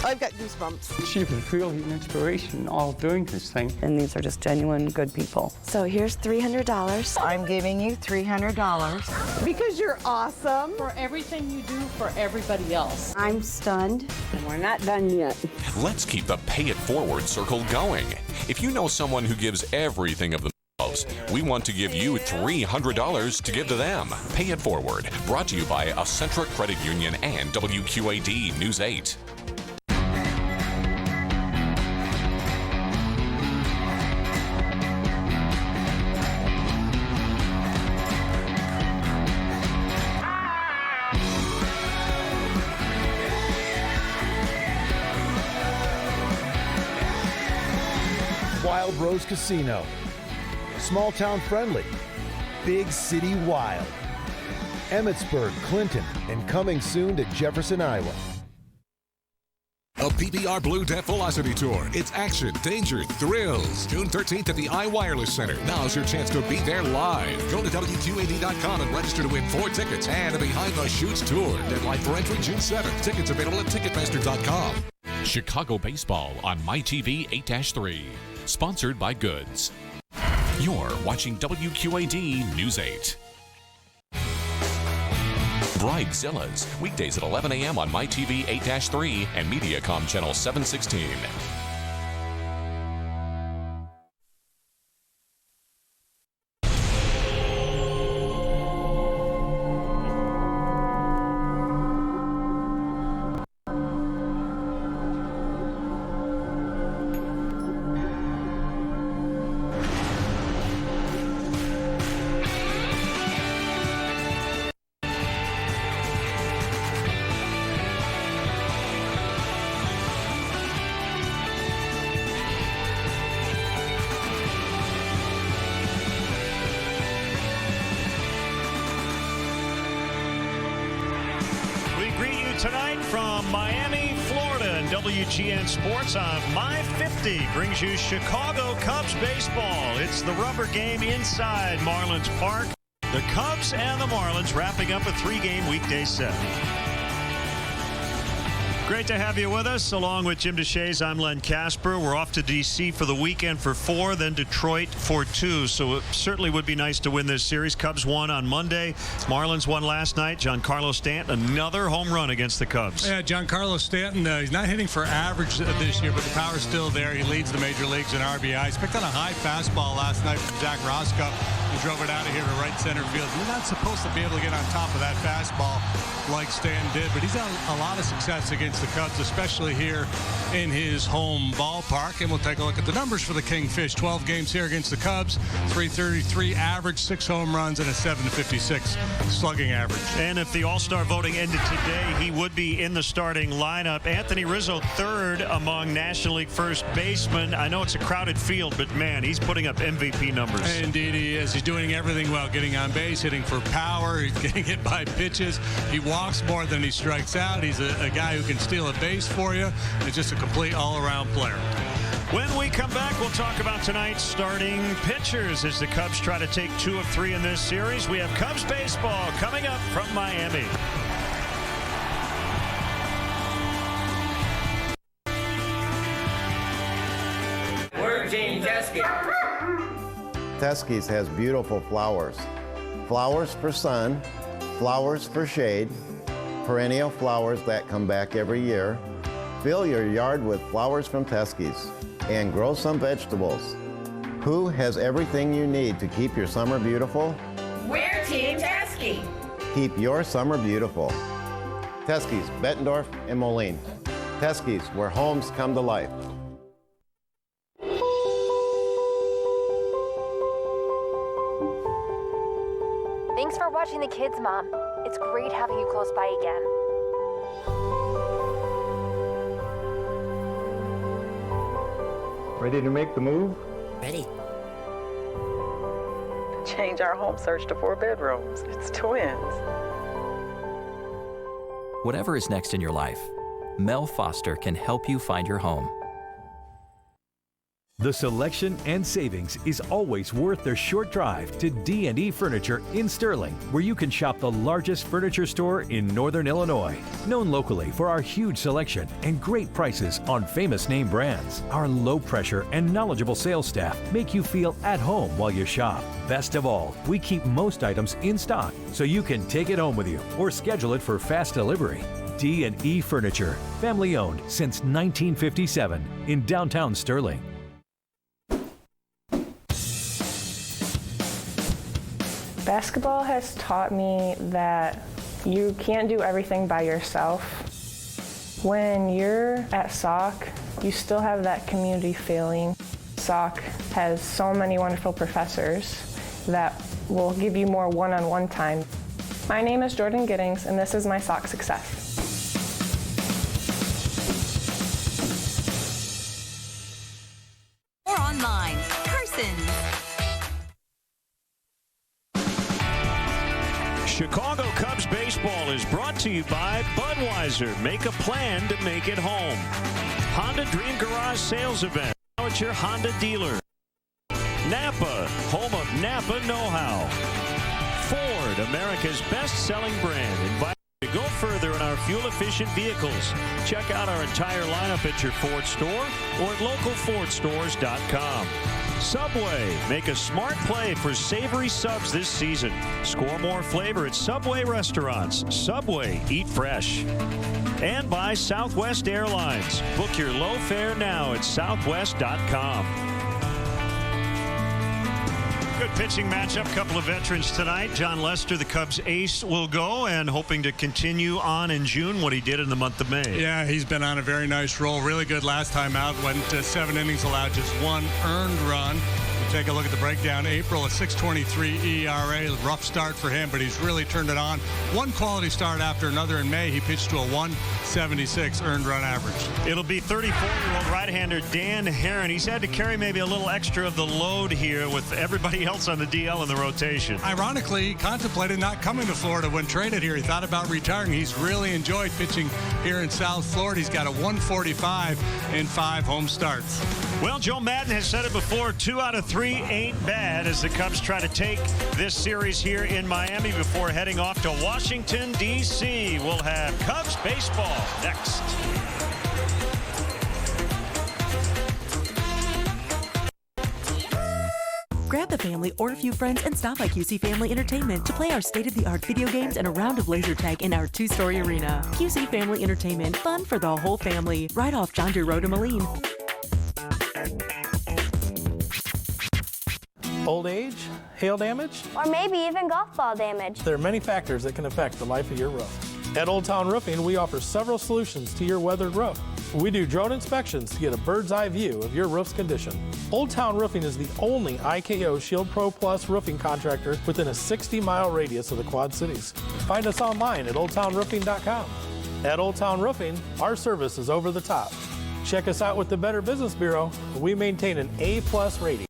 I've got goosebumps. She was really an inspiration all doing this thing. And these are just genuine good people. So here's $300. I'm giving you $300. Because you're awesome. For everything you do for everybody else. I'm stunned. And we're not done yet. Let's keep the Pay It Forward circle going. If you know someone who gives everything of themselves, we want to give you $300 to give to them. Pay It Forward, brought to you by Accentra Credit Union and WQAD News 8. Wild Rose Casino. Small town friendly. Big city wild. Emmitsburg, Clinton, and coming soon to Jefferson, Iowa. A PBR Blue Def Velocity Tour. It's action, danger, thrills. June 13th at the iWireless Center. Now's your chance to be there live. Go to WQAD.com and register to win 4 tickets and a Behind the Chutes tour. Deadline for entry June 7th. Tickets available at Ticketmaster.com. Chicago Baseball on MyTV 8-3. Sponsored by Goods. You're watching WQAD News 8. Bridezillas, weekdays at 11 a.m. on MyTV 8-3 and Mediacom Channel 716. Tonight from Miami, Florida, and WGN Sports on My50 brings you Chicago Cubs baseball. It's the rubber game inside Marlins Park. The Cubs and the Marlins wrapping up a 3-game weekday set. Great to have you with us. Along with Jim DeShays, I'm Len Casper. We're off to D.C. for the weekend for 4, then Detroit for 2. So it certainly would be nice to win this series. Cubs won on Monday. Marlins won last night. Giancarlo Stanton, another home run against the Cubs. Yeah, Giancarlo Stanton, he's not hitting for average this year, but the power's still there. He leads the major leagues in RBIs. Picked on a high fastball last night from Zach Roscoe, who drove it out of here to right center field. You're not supposed to be able to get on top of that fastball like Stanton did, but he's had a lot of success against the Cubs, especially here in his home ballpark. And we'll take a look at the numbers for the Kingfish. 12 games here against the Cubs, 333 average, 6 home runs, and a 756 slugging average. And if the All-Star voting ended today, he would be in the starting lineup. Anthony Rizzo, 3rd among National League first basemen. I know it's a crowded field, but man, he's putting up MVP numbers. Indeed he is. He's doing everything well, getting on base, hitting for power. He's getting hit by pitches. He walks more than he strikes out. He's a guy who can steal a base for you. He's just a complete all-around player. When we come back, we'll talk about tonight's starting pitchers as the Cubs try to take 2 of 3 in this series. We have Cubs baseball coming up from Miami. We're Team Teskey. Teskey's has beautiful flowers. Flowers for sun, flowers for shade, perennial flowers that come back every year. Fill your yard with flowers from Teskey's and grow some vegetables. Who has everything you need to keep your summer beautiful? We're Team Teskey. Keep your summer beautiful. Teskey's, Bettendorf and Moline. Teskey's, where homes come to life. Thanks for watching the kids, Mom. It's great having you close by again. Ready to make the move? Ready. Change our home search to 4 bedrooms. It's twins. Whatever is next in your life, Mel Foster can help you find your home. The selection and savings is always worth the short drive to D&E Furniture in Sterling, where you can shop the largest furniture store in Northern Illinois. Known locally for our huge selection and great prices on famous name brands, our low pressure and knowledgeable sales staff make you feel at home while you shop. Best of all, we keep most items in stock so you can take it home with you or schedule it for fast delivery. D&E Furniture, family owned since 1957 in downtown Sterling. Basketball has taught me that you can't do everything by yourself. When you're at SOC, you still have that community feeling. SOC has so many wonderful professors that will give you more one-on-one time. My name is Jordan Giddings, and this is my SOC success. Or online, Carson's. Chicago Cubs baseball is brought to you by Budweiser. Make a plan to make it home. Honda Dream Garage Sales Event. Now at your Honda dealer. Napa, home of Napa know-how. Ford, America's best-selling brand. Invite you to go further in our fuel-efficient vehicles. Check out our entire lineup at your Ford store or at localfordstores.com. Subway, make a smart play for savory subs this season. Score more flavor at Subway restaurants. Subway, eat fresh. And by Southwest Airlines. Book your low fare now at southwest.com. Good pitching matchup. Couple of veterans tonight. John Lester, the Cubs ace, will go, and hoping to continue on in June what he did in the month of May. Yeah, he's been on a very nice roll. Really good last time out. Went 7 innings, allowed just 1 earned run. Take a look at the breakdown. April, a 6.23 ERA. Rough start for him, but he's really turned it on. One quality start after another in May. He pitched to a 1.76 earned run average. It'll be 34-year-old right-hander Dan Herron. He's had to carry maybe a little extra of the load here with everybody else on the DL in the rotation. Ironically, he contemplated not coming to Florida when traded here. He thought about retiring. He's really enjoyed pitching here in South Florida. He's got a 145 in 5 home starts. Well, Joe Madden has said it before, 2 out of 3 ain't bad as the Cubs try to take this series here in Miami before heading off to Washington, D.C. We'll have Cubs baseball next. Grab the family or a few friends and stop by QC Family Entertainment to play our state-of-the-art video games and a round of laser tag in our 2-story arena. QC Family Entertainment, fun for the whole family. Right off John Deere Road in Moline. Old age, hail damage, or maybe even golf ball damage. There are many factors that can affect the life of your roof. At Old Town Roofing, we offer several solutions to your weathered roof. We do drone inspections to get a bird's eye view of your roof's condition. Old Town Roofing is the only IKO Shield Pro Plus roofing contractor within a 60-mile radius of the Quad Cities. Find us online at oldtownroofing.com. At Old Town Roofing, our service is over the top. Check us out with the Better Business Bureau. We maintain an A+ rating.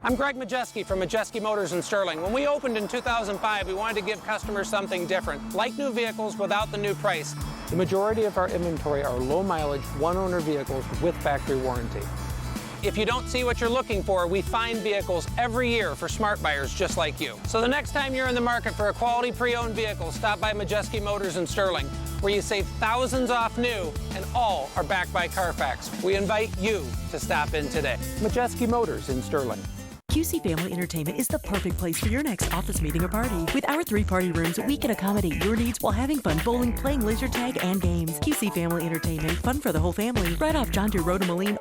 I'm Greg Majeski from Majeski Motors in Sterling. When we opened in 2005, we wanted to give customers something different, like new vehicles without the new price. The majority of our inventory are low-mileage, one-owner vehicles with factory warranty. If you don't see what you're looking for, we find vehicles every year for smart buyers just like you. So the next time you're in the market for a quality pre-owned vehicle, stop by Majeski Motors in Sterling, where you save thousands off new and all are backed by Carfax. We invite you to stop in today. Majeski Motors in Sterling. QC Family Entertainment is the perfect place for your next office meeting or party. With our 3 party rooms, we can accommodate your needs while having fun bowling, playing laser tag, and games. QC Family Entertainment, fun for the whole family. Right off John Deere Road in Moline.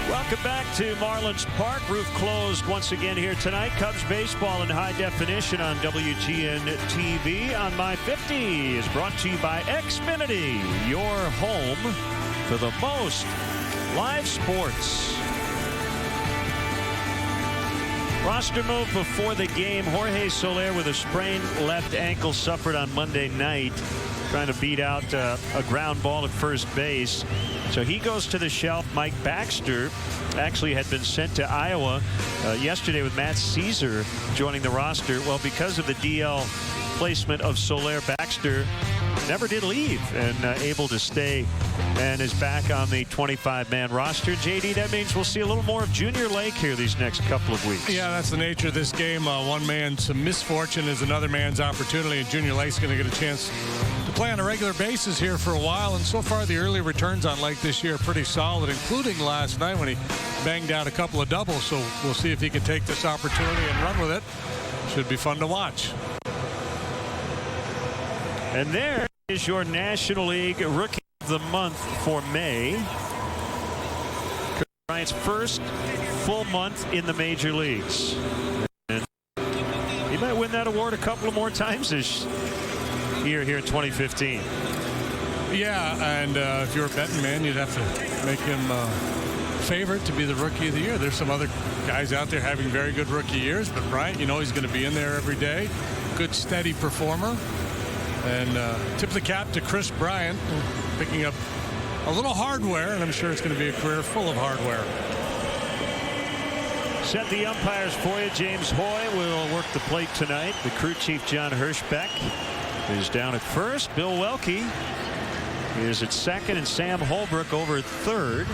Welcome back to Marlins Park. Roof closed once again here tonight. Cubs baseball in high definition on WGN TV on My50 is brought to you by Xfinity, your home for the most live sports. Roster move before the game. Jorge Soler with a sprained left ankle suffered on Monday night, trying to beat out a ground ball at first base. So he goes to the shelf. Mike Baxter actually had been sent to Iowa yesterday with Matt Caesar joining the roster. Well, because of the DL replacement of Soler. Baxter never did leave and able to stay and is back on the 25-man roster. JD, that means we'll see a little more of Junior Lake here these next couple of weeks. Yeah, that's the nature of this game. One man's misfortune is another man's opportunity, and Junior Lake's going to get a chance to play on a regular basis here for a while. And so far, the early returns on Lake this year are pretty solid, including last night when he banged out a couple of doubles. So we'll see if he can take this opportunity and run with it. Should be fun to watch. And there is your National League Rookie of the Month for May. Chris Bryant's first full month in the major leagues. And he might win that award a couple of more times this year here in 2015. Yeah, and if you're a betting man, you'd have to make him favorite to be the Rookie of the Year. There's some other guys out there having very good rookie years, but Bryant, you know, he's going to be in there every day. Good, steady performer. And tip the cap to Chris Bryant, picking up a little hardware, and I'm sure it's going to be a career full of hardware. Set the umpires for you. James Hoy will work the plate tonight. The crew chief, John Hirschbeck, is down at first. Bill Welke is at second, and Sam Holbrook over at third.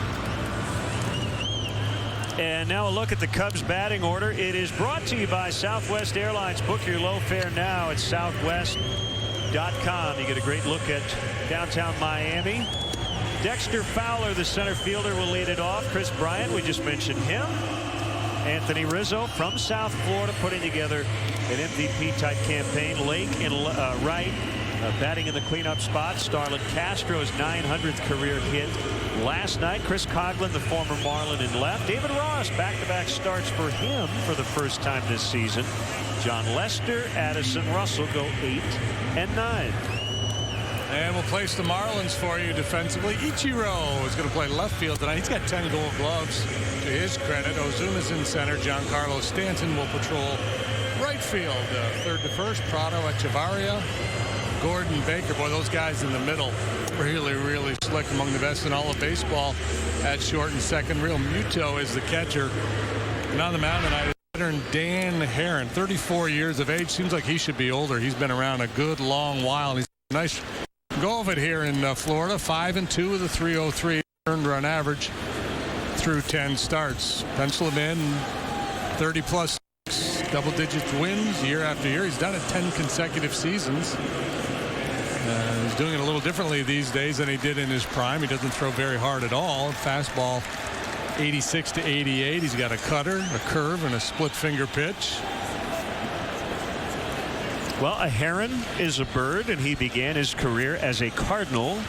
And now a look at the Cubs batting order. It is brought to you by Southwest Airlines. Book your low fare now at southwest.com. You get a great look at downtown Miami. Dexter Fowler, the center fielder, will lead it off. Chris Bryant, we just mentioned him. Anthony Rizzo from South Florida putting together an MVP-type campaign. Lake in right, batting in the cleanup spot. Starlin Castro's 900th career hit last night. Chris Coughlin, the former Marlin, in left. David Ross, back-to-back starts for him for the first time this season. John Lester, Addison Russell go 8 and 9. And we'll place the Marlins for you defensively. Ichiro is going to play left field tonight. He's got 10 gold gloves to his credit. Ozuma's in center. Giancarlo Stanton will patrol right field. Third to first, Prado, Echevarria, Gordon, Baker. Boy, those guys in the middle really, really slick, among the best in all of baseball at short and second. Real Muto is the catcher. And on the mound tonight, veteran Dan Herron, 34 years of age. Seems like he should be older. He's been around a good long while. He's nice go of it here in Florida. 5-2 with a 3.03 earned run average through 10 starts. Pencil him in 30+ double digits wins year after year. He's done it 10 consecutive seasons. He's doing it a little differently these days than he did in his prime. He doesn't throw very hard at all. Fastball 86 to 88. He's got a cutter, a curve, and a split finger pitch. Well, a heron is a bird, and he began his career as a cardinal.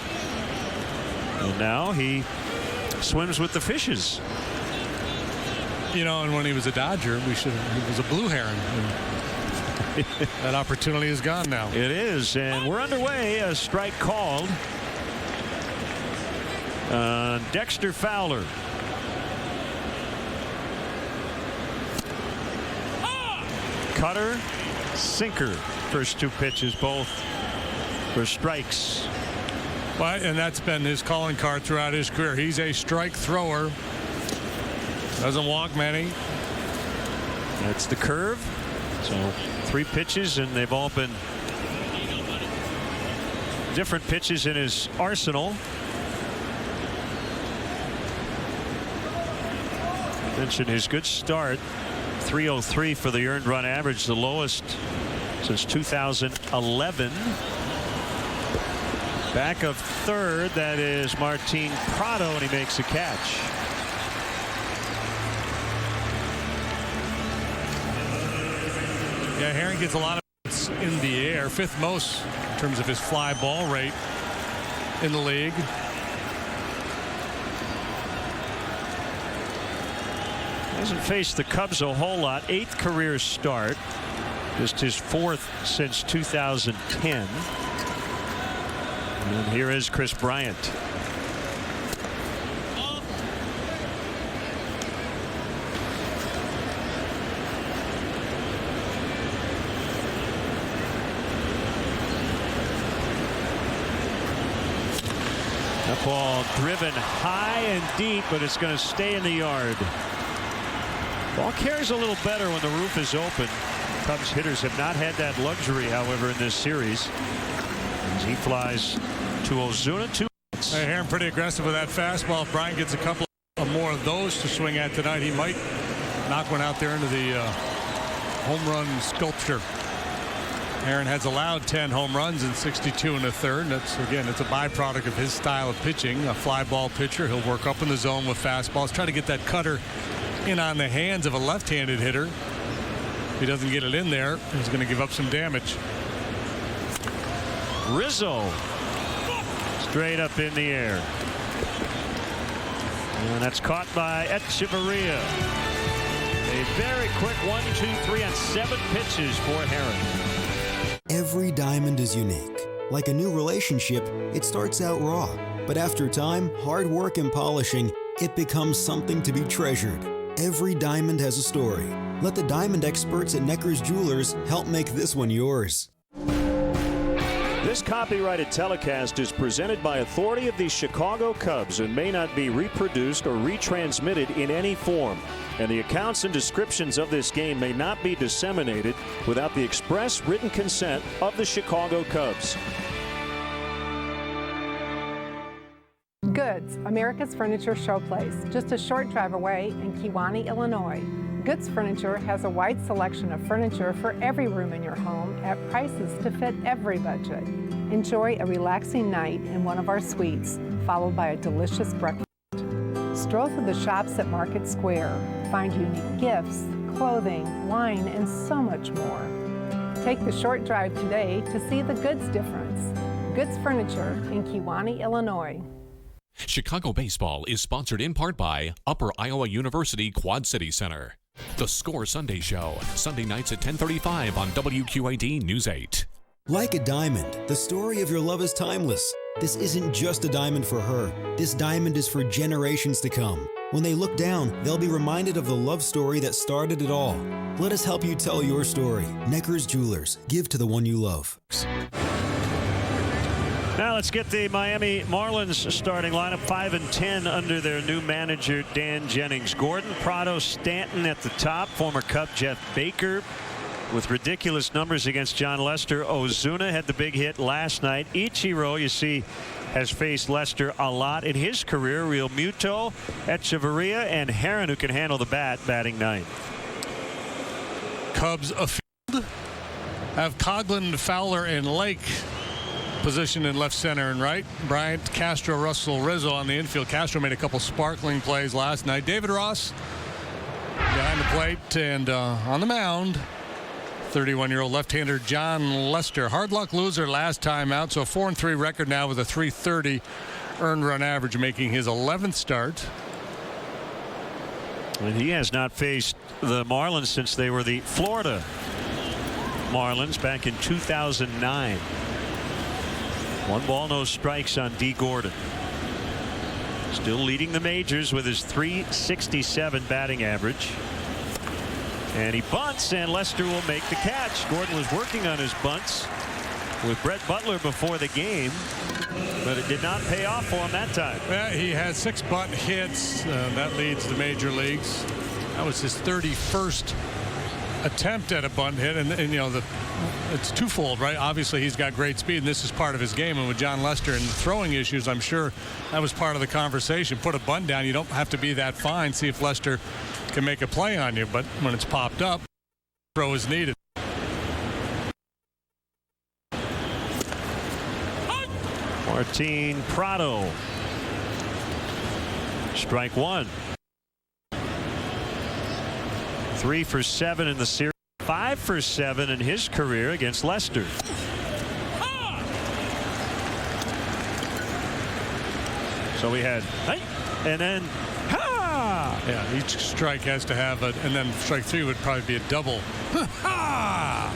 And now he swims with the fishes. You know, and when he was a Dodger, he was a blue heron. That opportunity is gone now. It is, and we're underway. A strike called. Dexter Fowler. Cutter, sinker. First two pitches, both for strikes. Well, and that's been his calling card throughout his career. He's a strike thrower. Doesn't walk many. That's the curve. So 3 pitches, and they've all been different pitches in his arsenal. Mentioned his good start. 3.03 for the earned run average, the lowest since 2011. Back of third, that is Martin Prado, and he makes a catch. Yeah, Herring gets a lot of hits in the air, 5th most in terms of his fly ball rate in the league. Hasn't faced the Cubs a whole lot. 8th career start. Just his 4th since 2010. And here is Chris Bryant. That ball driven high and deep, but it's going to stay in the yard. Ball carries a little better when the roof is open. Cubs hitters have not had that luxury, however, in this series. As he flies to Ozuna. 2 outs. Herron pretty aggressive with that fastball. If Brian gets a couple more of those to swing at tonight, he might knock one out there into the home run sculpture. Herron has allowed 10 home runs in 62 1/3. That's, again, it's a byproduct of his style of pitching. A fly ball pitcher. He'll work up in the zone with fastballs. Try to get that cutter in on the hands of a left-handed hitter. If he doesn't get it in there, he's going to give up some damage. Rizzo straight up in the air. And that's caught by Echeverria. A very quick 1, 2, 3 on 7 pitches for Herron. Every diamond is unique. Like a new relationship, it starts out raw. But after time, hard work and polishing, it becomes something to be treasured. Every diamond has a story. Let the diamond experts at Necker's Jewelers help make this one yours. This copyrighted telecast is presented by authority of the Chicago Cubs and may not be reproduced or retransmitted in any form. And the accounts and descriptions of this game may not be disseminated without the express written consent of the Chicago Cubs. Goods, America's Furniture Showplace, just a short drive away in Kewanee, Illinois. Goods Furniture has a wide selection of furniture for every room in your home at prices to fit every budget. Enjoy a relaxing night in one of our suites, followed by a delicious breakfast. Stroll through the shops at Market Square. Find unique gifts, clothing, wine, and so much more. Take the short drive today to see the Goods difference. Goods Furniture in Kewanee, Illinois. Chicago baseball is sponsored in part by Upper Iowa University Quad City Center. The Score Sunday Show, Sunday nights at 10:35 on WQAD News 8. Like a diamond, the story of your love is timeless. This isn't just a diamond for her. This diamond is for generations to come. When they look down, they'll be reminded of the love story that started it all. Let us help you tell your story. Necker's Jewelers. Give to the one you love. Now let's get the Miami Marlins starting lineup. 5 and 10 under their new manager Dan Jennings. Gordon, Prado, Stanton at the top. Former Cub Jeff Baker with ridiculous numbers against John Lester. Ozuna had the big hit last night. Ichiro, you see, has faced Lester a lot in his career. Real Muto, Echeverria, and Herron, who can handle the bat, batting 9th. Cubs afield have Coughlin, Fowler, and Lake positioned in left, center, and right. Bryant, Castro, Russell, Rizzo on the infield. Castro made a couple sparkling plays last night. David Ross behind the plate and on the mound, 31-year-old left-hander John Lester. Hard luck loser last time out, so a 4-3 record now with a .330 earned run average, making his 11th start. And he has not faced the Marlins since they were the Florida Marlins back in 2009. 1 ball, no strikes on D. Gordon. Still leading the majors with his .367 batting average. And he bunts, and Lester will make the catch. Gordon was working on his bunts with Brett Butler before the game, but it did not pay off for him that time. Yeah, he had 6 bunt hits. That leads the major leagues. That was his 31st attempt at a bunt hit, and you know, it's twofold, right? Obviously he's got great speed, and this is part of his game, and with John Lester and throwing issues, I'm sure that was part of the conversation. Put a bunt down, you don't have to be that fine. See if Lester can make a play on you, but when it's popped up, throw is needed. Martin Prado, strike 1. 3 for 7 in the series, 5 for 7 in his career against Lester. So we had, and then, yeah, each strike has to have it, and then strike 3 would probably be a double. I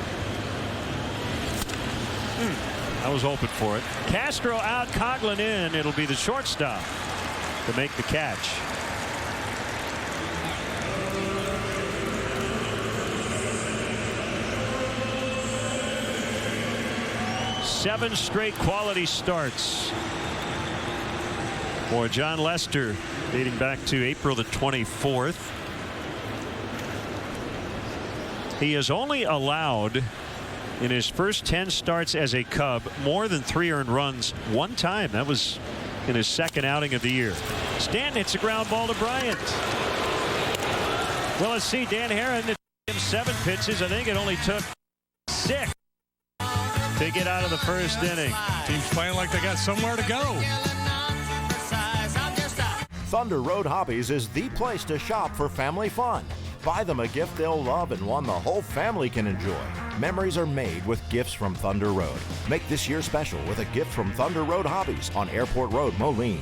was hoping for it. Castro out, Coughlin in. It'll be the shortstop to make the catch. Seven straight quality starts for John Lester, dating back to April the 24th. He is only allowed in his first 10 starts as a Cub more than 3 earned runs one time. That was in his second outing of the year. Stanton hits a ground ball to Bryant. Well, let's see. Dan Herron, it took him 7 pitches. I think it only took 6 to get out of the first inning. Team's playing like they got somewhere to go. Thunder Road Hobbies is the place to shop for family fun. Buy them a gift they'll love and one the whole family can enjoy. Memories are made with gifts from Thunder Road. Make this year special with a gift from Thunder Road Hobbies on Airport Road, Moline.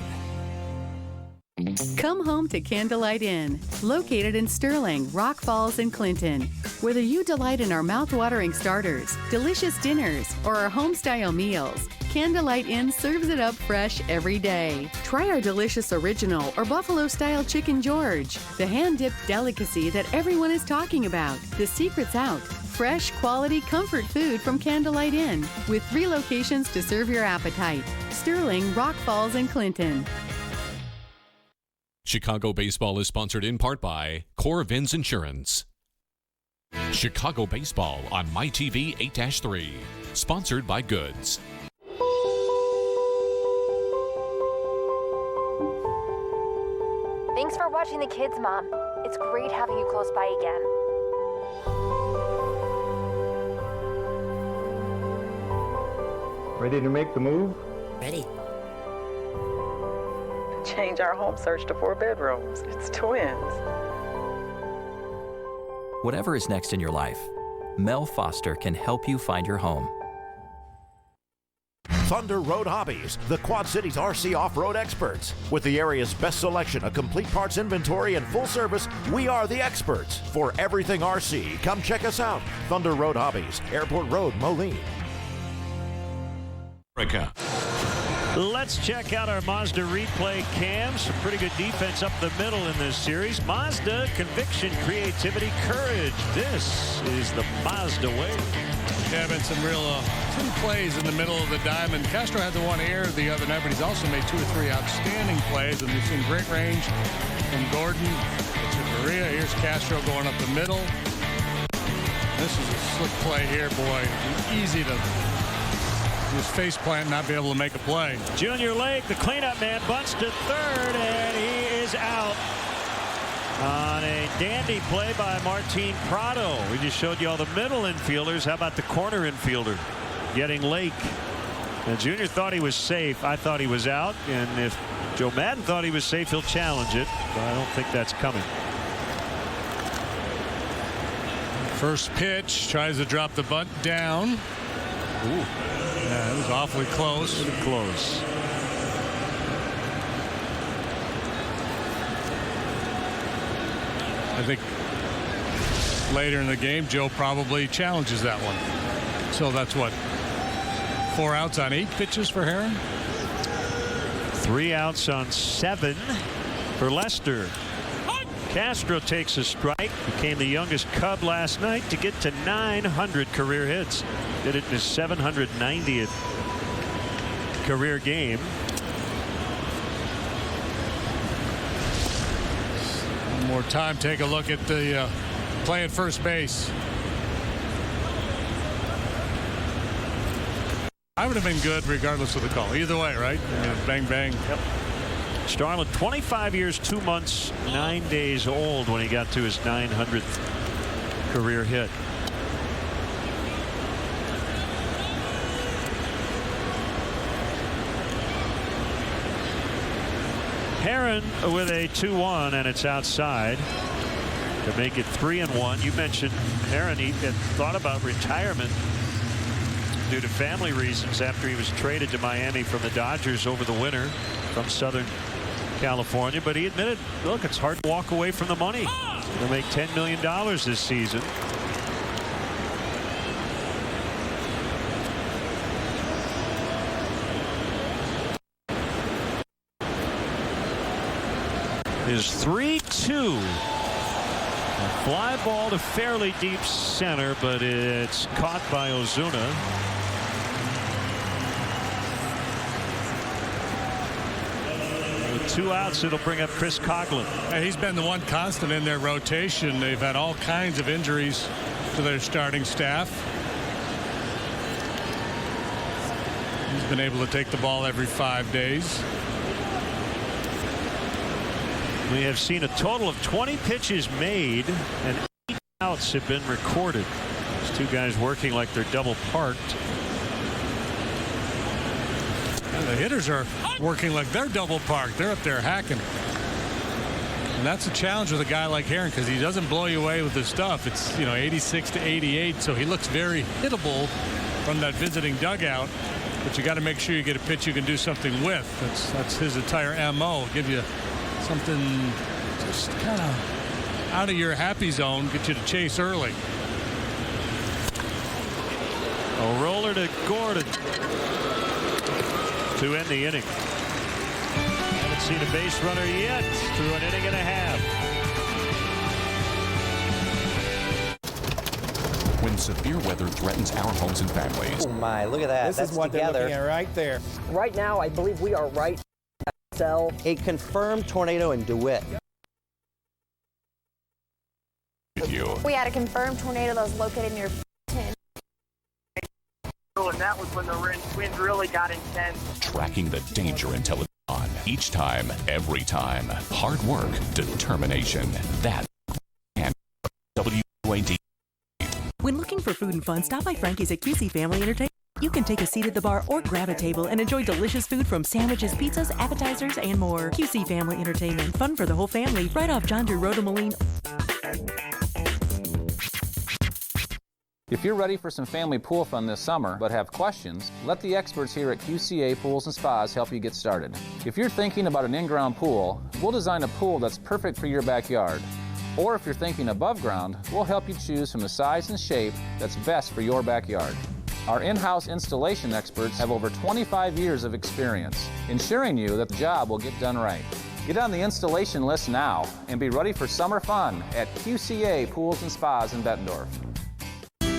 Come home to Candlelight Inn, located in Sterling, Rock Falls, and Clinton. Whether you delight in our mouth-watering starters, delicious dinners, or our home-style meals, Candlelight Inn serves it up fresh every day. Try our delicious original or buffalo-style Chicken George, the hand-dipped delicacy that everyone is talking about. The secret's out. Fresh, quality, comfort food from Candlelight Inn, with 3 locations to serve your appetite. Sterling, Rock Falls, and Clinton. Chicago Baseball is sponsored in part by Core Vins Insurance. Chicago Baseball on MyTV 8-3. Sponsored by Goods. Thanks for watching The Kids Mom. It's great having you close by again. Ready to make the move? Ready. Change our home search to 4 bedrooms. It's twins. Whatever is next in your life, Mel Foster can help you find your home. Thunder Road Hobbies, the Quad Cities RC off-road experts. With the area's best selection of complete parts inventory and full service, we are the experts. For everything RC, come check us out. Thunder Road Hobbies, Airport Road, Moline. Let's check out our Mazda replay cams. Some pretty good defense up the middle in this series. Mazda, conviction, creativity, courage. This is the Mazda way. Yeah, been some real two plays in the middle of the diamond. Castro had the one error the other night, but he's also made 2 or 3 outstanding plays, and we've seen great range from Gordon to Correa. Here's Castro going up the middle. This is a slick play here, boy. Easy to just face plant and not be able to make a play. Junior Lake, the cleanup man, bunts to third, and he is out on a dandy play by Martin Prado. We just showed you all the middle infielders. How about the corner infielder getting Lake? Now, Junior thought he was safe. I thought he was out, and if Joe Madden thought he was safe, he'll challenge it, but I don't think that's coming. First pitch, tries to drop the bunt down. Ooh. Yeah, it was awfully close. Pretty close. I think later in the game, Joe probably challenges that one. So that's what, 4 outs on 8 pitches for Herron? 3 outs on 7 for Lester. Castro takes a strike. Became the youngest Cub last night to get to 900 career hits. Did it in his 790th career game. One more time, take a look at the play at first base. I would have been good regardless of the call. Either way, right? I mean, bang, bang. Yep. Starlin, 25 years, 2 months, 9 days old when he got to his 900th career hit. Herron with a 2-1, and it's outside to make it 3-1. You mentioned Herron, he had thought about retirement due to family reasons after he was traded to Miami from the Dodgers over the winter from Southern California, but he admitted, look, it's hard to walk away from the money. He'll make $10 million this season. Is 3-2. A fly ball to fairly deep center, but it's caught by Ozuna. With 2 outs, it'll bring up Chris Coughlin. He's been the one constant in their rotation. They've had all kinds of injuries to their starting staff. He's been able to take the ball every 5 days. We have seen a total of 20 pitches made and 8 outs have been recorded. These two guys working like they're double parked. And the hitters are working like they're double parked. They're up there hacking. And that's a challenge with a guy like Herron because he doesn't blow you away with his stuff. It's, 86 to 88, so he looks very hittable from that visiting dugout. But you got to make sure you get a pitch you can do something with. That's his entire MO. Give you something just kind of out of your happy zone, get you to chase early. A roller to Gordon to end the inning. Haven't seen a base runner yet through an inning and a half. When severe weather threatens our homes and families. Oh my, look at that. This is what they're looking at right there. Right now, I believe we are right at a confirmed tornado in DeWitt. We had a confirmed tornado that was located near 10. And that was when the wind really got intense. Tracking the danger until it's on. Each time, every time. Hard work, determination. That and WQAD. When looking for food and fun, stop by Frankie's at QC Family Entertainment. You can take a seat at the bar or grab a table and enjoy delicious food from sandwiches, pizzas, appetizers, and more. QC Family Entertainment. Fun for the whole family. Right off John Deere Road in Moline. If you're ready for some family pool fun this summer but have questions, let the experts here at QCA Pools and Spas help you get started. If you're thinking about an in-ground pool, we'll design a pool that's perfect for your backyard. Or if you're thinking above ground, we'll help you choose from the size and shape that's best for your backyard. Our in-house installation experts have over 25 years of experience, ensuring you that the job will get done right. Get on the installation list now and be ready for summer fun at QCA Pools and Spas in Bettendorf.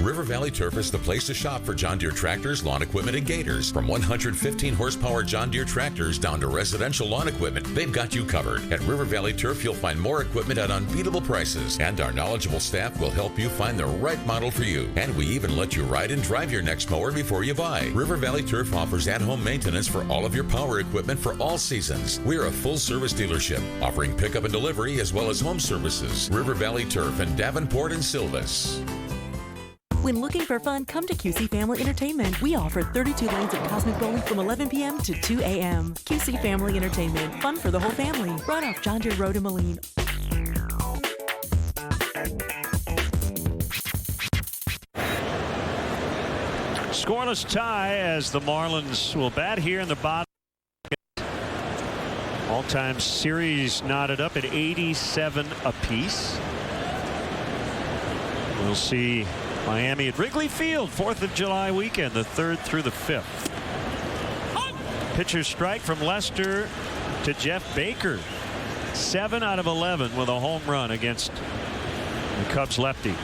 River Valley Turf is the place to shop for John Deere tractors, lawn equipment, and gators. From 115 horsepower John Deere tractors down to residential lawn equipment, they've got you covered. At River Valley Turf, you'll find more equipment at unbeatable prices, and our knowledgeable staff will help you find the right model for you. And we even let you ride and drive your next mower before you buy. River Valley Turf offers at-home maintenance for all of your power equipment for all seasons. We're a full-service dealership, offering pickup and delivery as well as home services. River Valley Turf in Davenport and Silvis. When looking for fun, come to QC Family Entertainment. We offer 32 lanes of cosmic bowling from 11 p.m. to 2 a.m. QC Family Entertainment. Fun for the whole family. Right off John Deere Road in Moline. Scoreless tie as the Marlins will bat here in the bottom. All-time series knotted up at 87 apiece. We'll see Miami at Wrigley Field, 4th of July weekend, the 3rd through the 5th. Pitcher strike from Lester to Jeff Baker. 7 out of 11 with a home run against the Cubs lefty.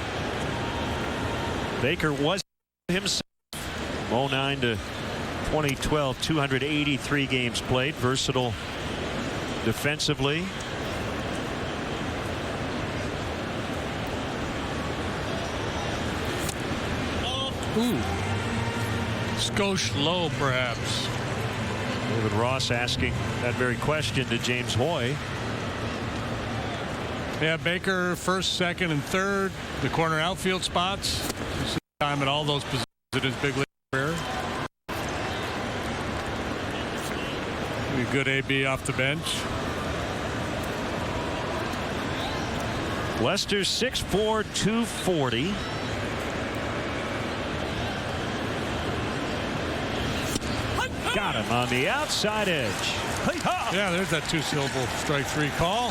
Baker was himself 09 to 2012, 283 games played, versatile defensively. Ooh. Skosh low, perhaps. David Ross asking that very question to James Hoy. Yeah, Baker first, second, and third. The corner outfield spots. You see time at all those positions in his big league career. A good AB off the bench. Lester 6'4", 240. Got him on the outside edge. Yeah, there's that two-syllable strike three call.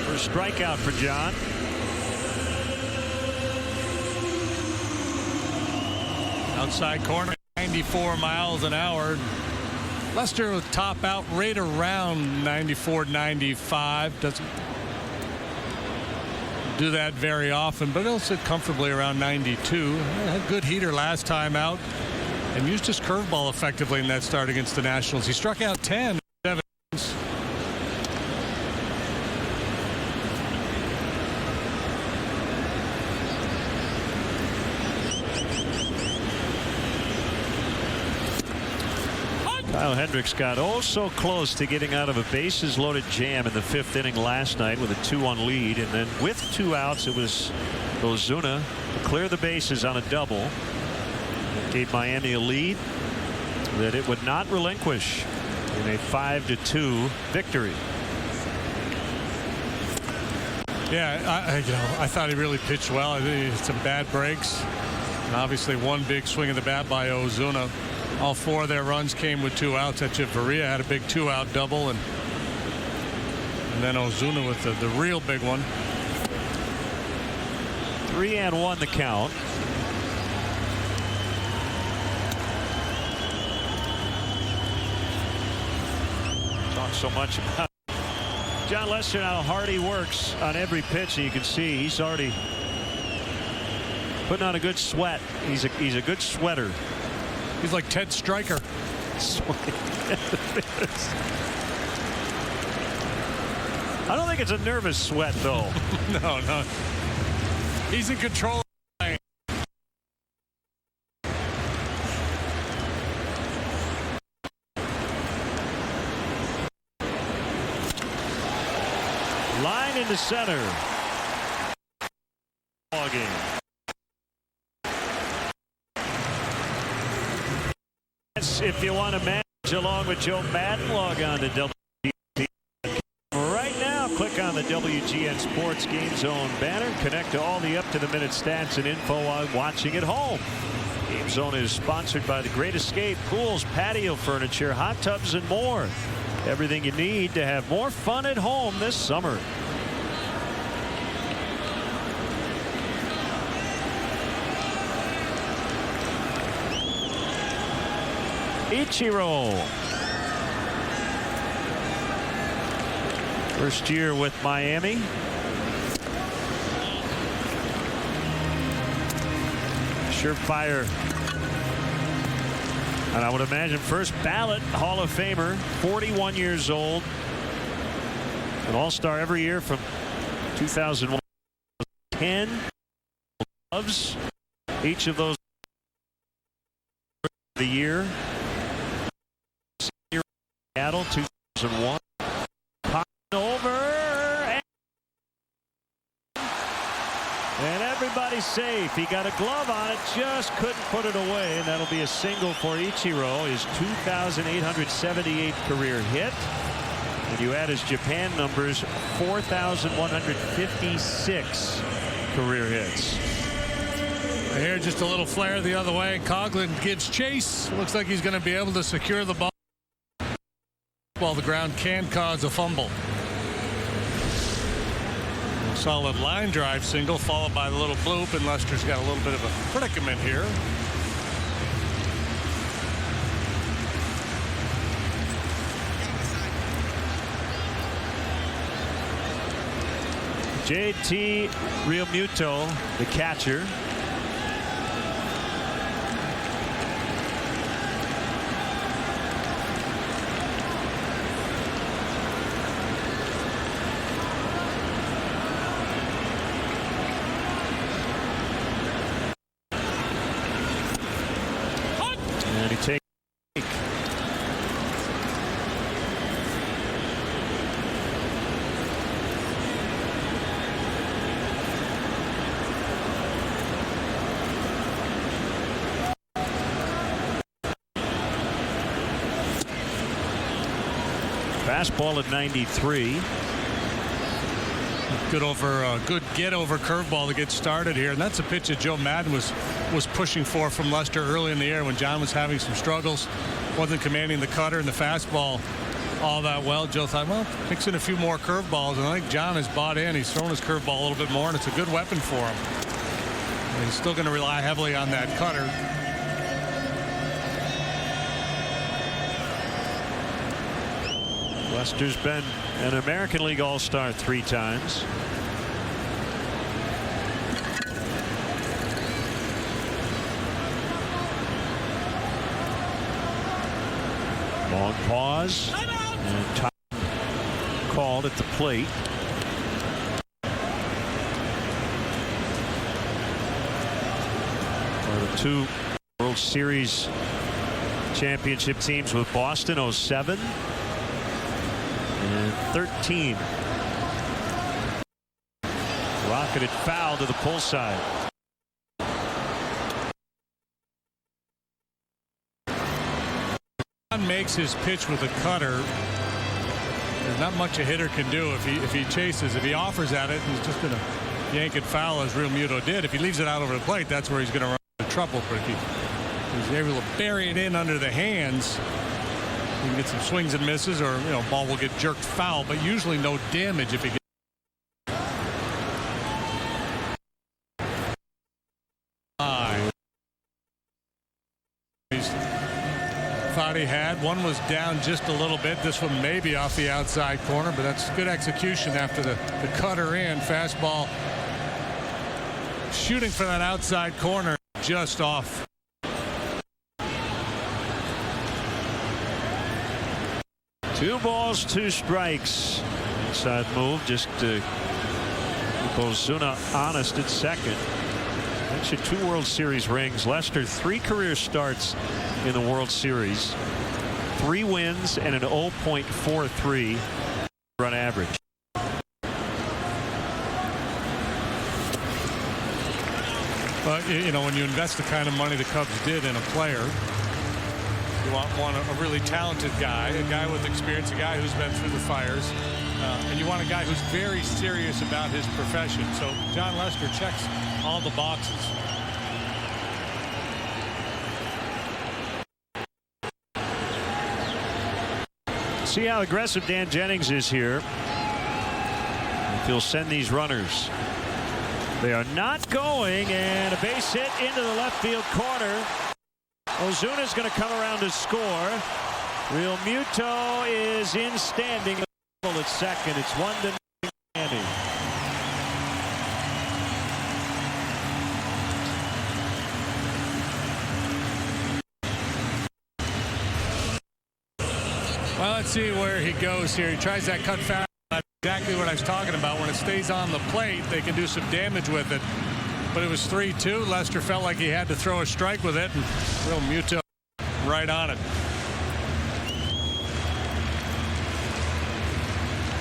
First strikeout for John. Outside corner, 94 miles an hour. Lester with top out right around 94, 95. Doesn't do that very often, but he'll sit comfortably around 92. Had a good heater last time out and used his curveball effectively in that start against the Nationals. He struck out 10. Kyle Hendricks got so close to getting out of a bases loaded jam in the 5th inning last night with a 2-1 lead, and then with 2 outs it was Ozuna to clear the bases on a double. It gave Miami a lead that it would not relinquish in a 5-2 victory. Yeah, I thought he really pitched well. I think he had some bad breaks, and obviously one big swing of the bat by Ozuna. All 4 of their runs came with 2 outs. Echeverria had a big 2-out double, and then Ozuna with the real big one. 3-1 the count. Talk so much about John Lester, how hard he works on every pitch, and you can see he's already putting on a good sweat. He's a good sweater. He's like Ted Stryker. I don't think it's a nervous sweat, though. No. He's in control. Line into center. Ball game. If you want to manage along with Joe Madden, log on to WPWR. Right now, click on the WGN Sports Game Zone banner. Connect to all the up-to-the-minute stats and info while watching at home. Game Zone is sponsored by The Great Escape, pools, patio furniture, hot tubs, and more. Everything you need to have more fun at home this summer. Ichiro. First year with Miami. Surefire. And I would imagine first ballot Hall of Famer, 41 years old. An All-Star every year from 2001 to 10. Loves each of those the year. Seattle 2001. Over and everybody's safe. He got a glove on it, just couldn't put it away, and that'll be a single for Ichiro, his 2,878th career hit. And you add his Japan numbers, 4,156 career hits. Here, just a little flare the other way. Coughlin gives chase. Looks like he's going to be able to secure the ball. While the ground can cause a fumble. A solid line drive single followed by the little bloop, and Lester's got a little bit of a predicament here. JT Realmuto, the catcher. Fastball at 93. Good get over curveball to get started here, and that's a pitch that Joe Madden was pushing for from Lester early in the year when John was having some struggles, wasn't commanding the cutter and the fastball all that well. Joe thought, well, mix in a few more curveballs, and I think John has bought in. He's thrown his curveball a little bit more, and it's a good weapon for him. And he's still going to rely heavily on that cutter. Lester's been an American League All-Star 3 times. Long pause and time called at the plate. For the 2 World Series championship teams with Boston 07 and 13. Rocketed foul to the pull side. Makes his pitch with a cutter. There's not much a hitter can do if he chases. If he offers at it, he's just going to yank it foul as Real Muto did. If he leaves it out over the plate, that's where he's going to run into trouble. But if he's able to bury it in under the hands, you can get some swings and misses, or ball will get jerked foul, but usually no damage if he gets. Thought he had one, was down just a little bit. This one maybe off the outside corner, but that's good execution after the cutter in. Fastball shooting for that outside corner, just off. Two balls, two strikes. Inside move just to keep Ozuna honest at second. That's your 2 World Series rings. Lester, 3 career starts in the World Series, 3 wins and an 0.43 run average. But when you invest the kind of money the Cubs did in a player, you want a really talented guy, a guy with experience, a guy who's been through the fires, and you want a guy who's very serious about his profession. So John Lester checks all the boxes. See how aggressive Dan Jennings is here. If he'll send these runners. They are not going, and a base hit into the left field corner. Ozuna's going to come around to score. Real Muto is in standing at second. It's 1-0 Miami. Well, let's see where he goes here. He tries that cut foul. That's exactly what I was talking about. When it stays on the plate, they can do some damage with it. But it was 3-2. Lester felt like he had to throw a strike with it, and Real Muto right on it.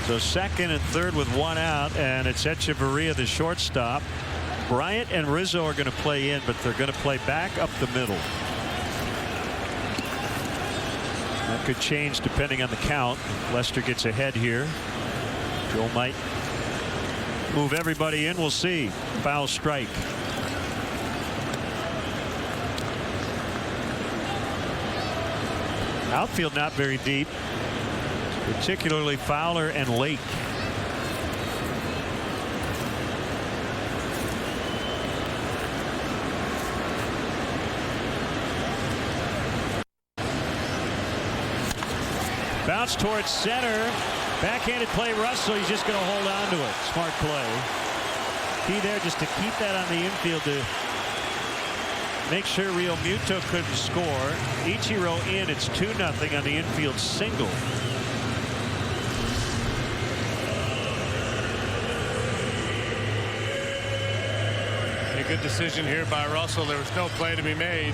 So second and third with 1 out, and it's Echeverria, the shortstop. Bryant and Rizzo are going to play in, but they're going to play back up the middle. That could change depending on the count. Lester gets ahead here. Joe might move everybody in. We'll see. Foul strike. Outfield not very deep, particularly Fowler and Lake. Bounce towards center. Backhanded play, Russell. He's just going to hold on to it. Smart play. Key there just to keep that on the infield to make sure Real Muto couldn't score. Ichiro in. It's 2-0 on the infield single. A good decision here by Russell. There was no play to be made.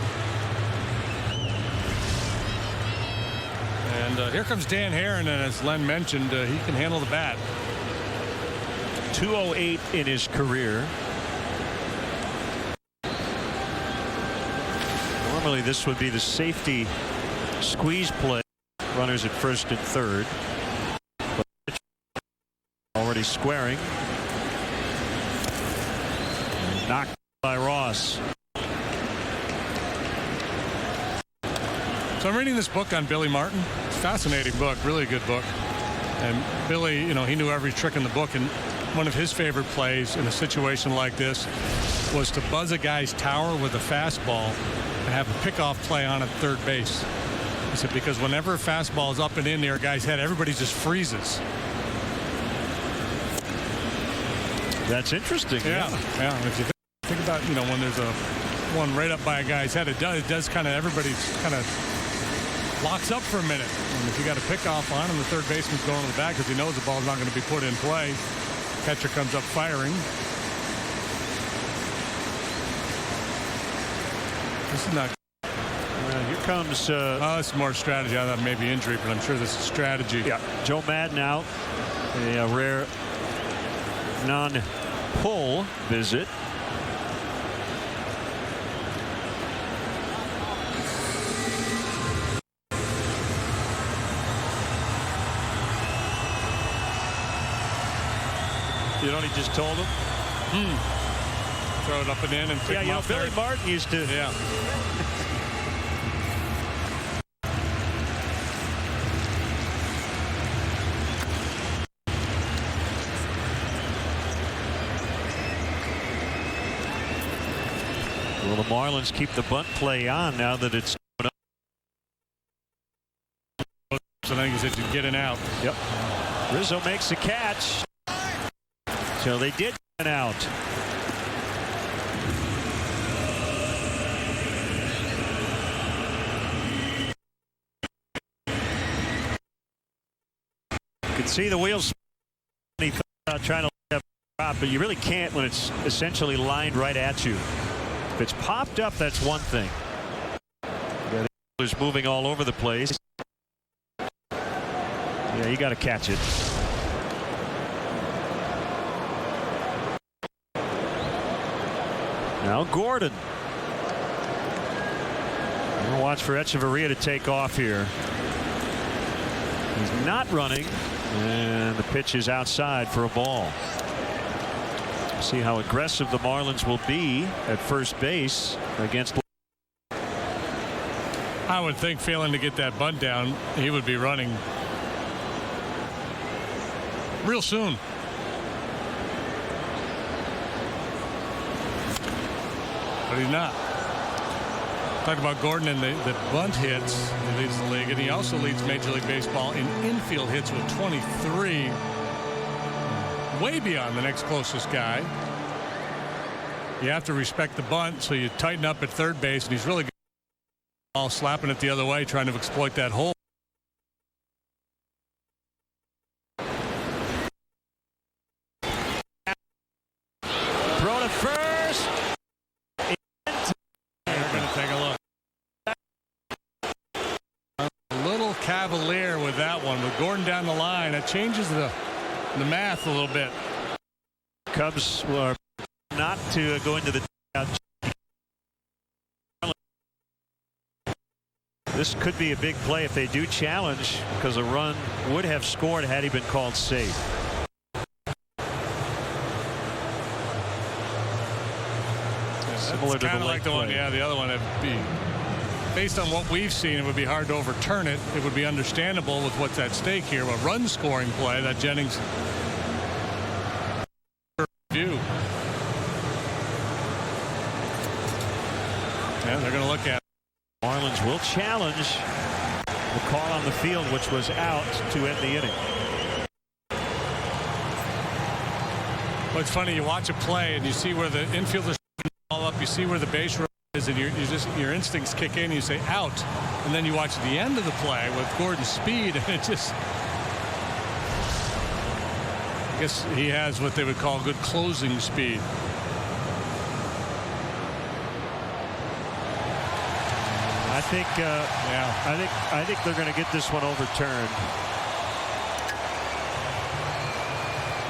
And here comes Dan Herron, and as Len mentioned, he can handle the bat. 208 in his career. Normally this would be the safety squeeze play. Runners at first and third. But already squaring. Knocked by Ross. So I'm reading this book on Billy Martin. It's a fascinating book, really good book. And Billy, he knew every trick in the book. And one of his favorite plays in a situation like this was to buzz a guy's tower with a fastball and have a pickoff play on at third base. He said, because whenever a fastball is up and in near a guy's head, everybody just freezes. That's interesting. Yeah. If you think about, when there's a one right up by a guy's head, it does kind of, everybody's kind of locks up for a minute. And if you got a pickoff on him, the third baseman's going to the back because he knows the ball's not going to be put in play. Catcher comes up firing. This is not. comes. It's more strategy. I thought maybe injury, but I'm sure this is strategy. Yeah. Joe Madden out. A rare non-pull visit. You know what he just told him? Throw it up and in and pick him off Billy there. Martin used to. Yeah. Will the Marlins keep the bunt play on now that it's up? So I think he said to get it out. Yep. Rizzo makes the catch. So they did get out. You can see the wheels trying to drop, but you really can't when it's essentially lined right at you. If it's popped up, that's one thing. It's moving all over the place. Yeah, you got to catch it. Now Gordon. We'll watch for Echeverria to take off here. He's not running, and the pitch is outside for a ball. See how aggressive the Marlins will be at first base against. I would think, failing to get that bunt down, he would be running real soon. But he's not. Talk about Gordon and the bunt hits. He leads the league, and he also leads Major League Baseball in infield hits with 23. Way beyond the next closest guy. You have to respect the bunt, so you tighten up at third base, and he's really good. All slapping it the other way, trying to exploit that hole. Throw to first. We're going to take a look. A little cavalier with that one, with Gordon down the line. That changes the math a little bit. Cubs are not to go into the. This could be a big play if they do challenge, because a run would have scored had he been called safe. Similar to kind the of like the one, yeah, the other one. It'd be, based on what we've seen, it would be hard to overturn it. It would be understandable with what's at stake here. A run scoring play that Jennings view. Yeah, they're going to look at it. Marlins will challenge the call on the field, which was out to end the inning. Well, it's funny, you watch a play and you see where the infielders all up, you see where the base road is, and your instincts kick in and you say out, and then you watch the end of the play with Gordon's speed, and it just, I guess he has what they would call good closing speed. I think I think they're going to get this one overturned.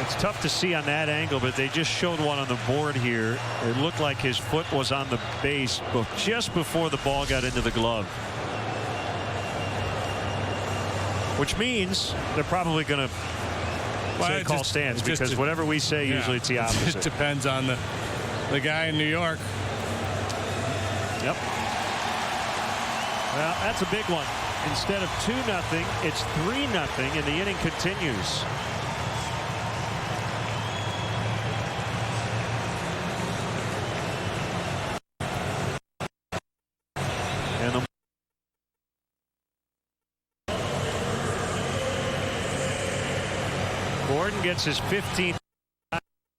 It's tough to see on that angle, but they just showed one on the board here. It looked like his foot was on the base just before the ball got into the glove, which means they're probably going to say call stands, because whatever we say, usually it's the opposite. It depends on the guy in New York. Yep. Well, that's a big one. Instead of 2-0, it's 3-0, and the inning continues. And Gordon gets his 15th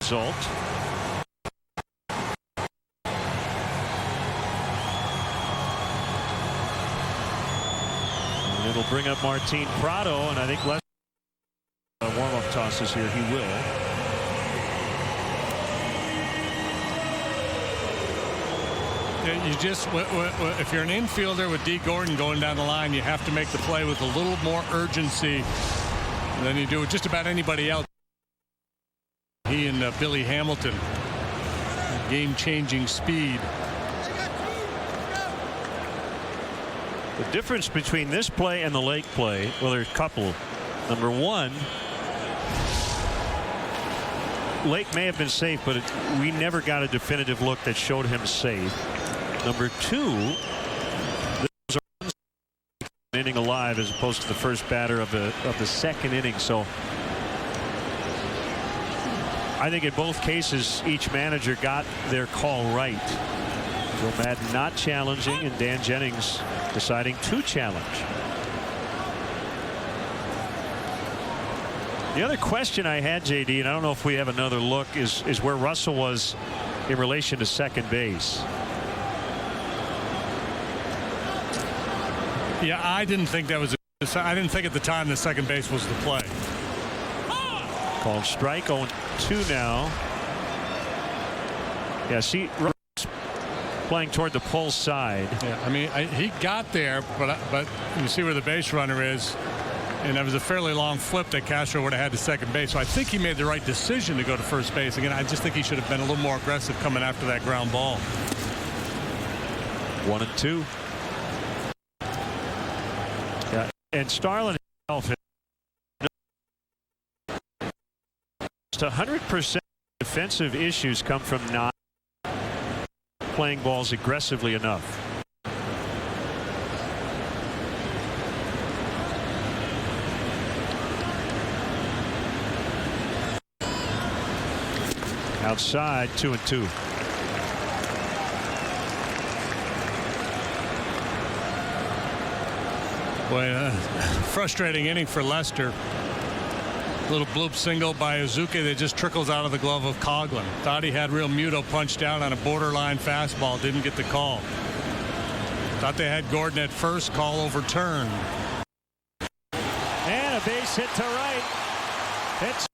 result. It'll bring up Martin Prado, and I think less warm-up tosses here. He will. You just, if you're an infielder with D. Gordon going down the line, you have to make the play with a little more urgency than you do with just about anybody else. He and Billy Hamilton, game-changing speed. The difference between this play and the Lake play, well, there's a couple. Number one, Lake may have been safe, but we never got a definitive look that showed him safe. Number two, this was an inning alive as opposed to the first batter of the second inning. So I think in both cases, each manager got their call right. Joe Madden not challenging, and Dan Jennings deciding to challenge. The other question I had, JD, and I don't know if we have another look, is where Russell was in relation to second base. Yeah, I didn't think that was. I didn't think at the time the second base was the play. Called strike. 0-2 now. Yeah, see, playing toward the pull side. Yeah, I mean, he got there, but you see where the base runner is. And that was a fairly long flip that Castro would have had to second base. So I think he made the right decision to go to first base. Again, I just think he should have been a little more aggressive coming after that ground ball. 1-2. Yeah, and Starlin himself, just 100% defensive issues come from not playing balls aggressively enough. Outside, 2-2. Boy, frustrating inning for Lester. Little bloop single by Uzuki that just trickles out of the glove of Coughlin. Thought he had Real Muto punched down on a borderline fastball. Didn't get the call. Thought they had Gordon at first. Call overturned. And a base hit to right. It's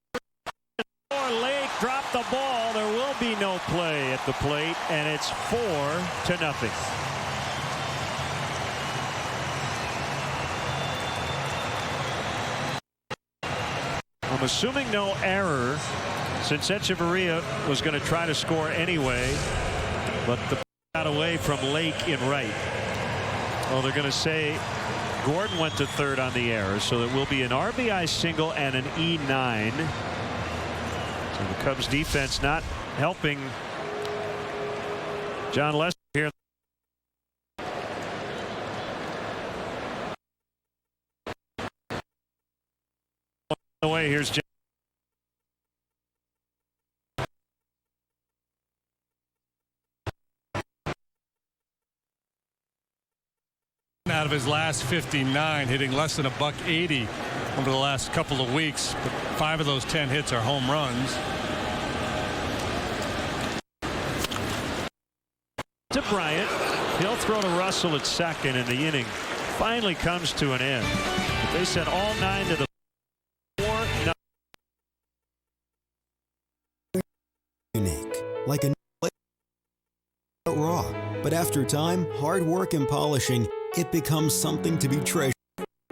Lake dropped the ball. There will be no play at the plate, and it's 4-0. I'm assuming no error, since Echeverria was going to try to score anyway, but the got away from Lake in right. Well, they're going to say Gordon went to third on the error, so there will be an RBI single and an E9. So the Cubs defense not helping John Lester here. Away, here's Jim. Out of his last 59, hitting less than $180 over the last couple of weeks, but 5 of those 10 hits are home runs. To Bryant, he'll throw to Russell at second, and the inning finally comes to an end. They sent all 9 to the 4-0. Unique, like a raw, but after time, hard work and polishing, it becomes something to be treasured.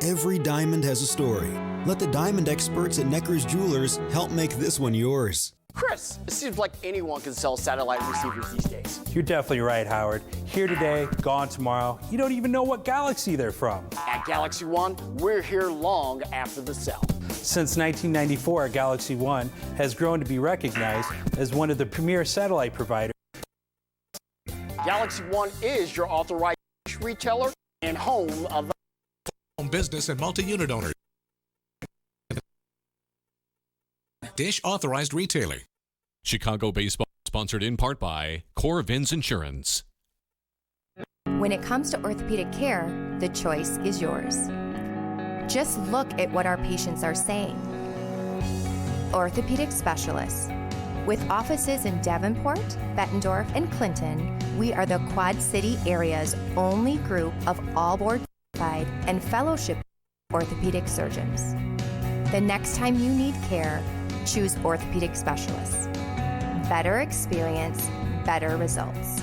Every diamond has a story. Let the diamond experts at Necker's Jewelers help make this one yours. Chris, it seems like anyone can sell satellite receivers these days. You're definitely right, Howard. Here today, gone tomorrow. You don't even know what galaxy they're from. At Galaxy One, we're here long after the sell. Since 1994, Galaxy One has grown to be recognized as one of the premier satellite providers. Galaxy One is your authorized retailer and home of business and multi-unit owners. Dish authorized retailer. Chicago baseball sponsored in part by Corvins Insurance. When it comes to orthopedic care, the choice is yours. Just look at what our patients are saying. Orthopedic specialists. With offices in Davenport, Bettendorf, and Clinton, we are the Quad City area's only group of all board certified and fellowship orthopedic surgeons. The next time you need care, choose orthopedic specialists. Better experience, better results.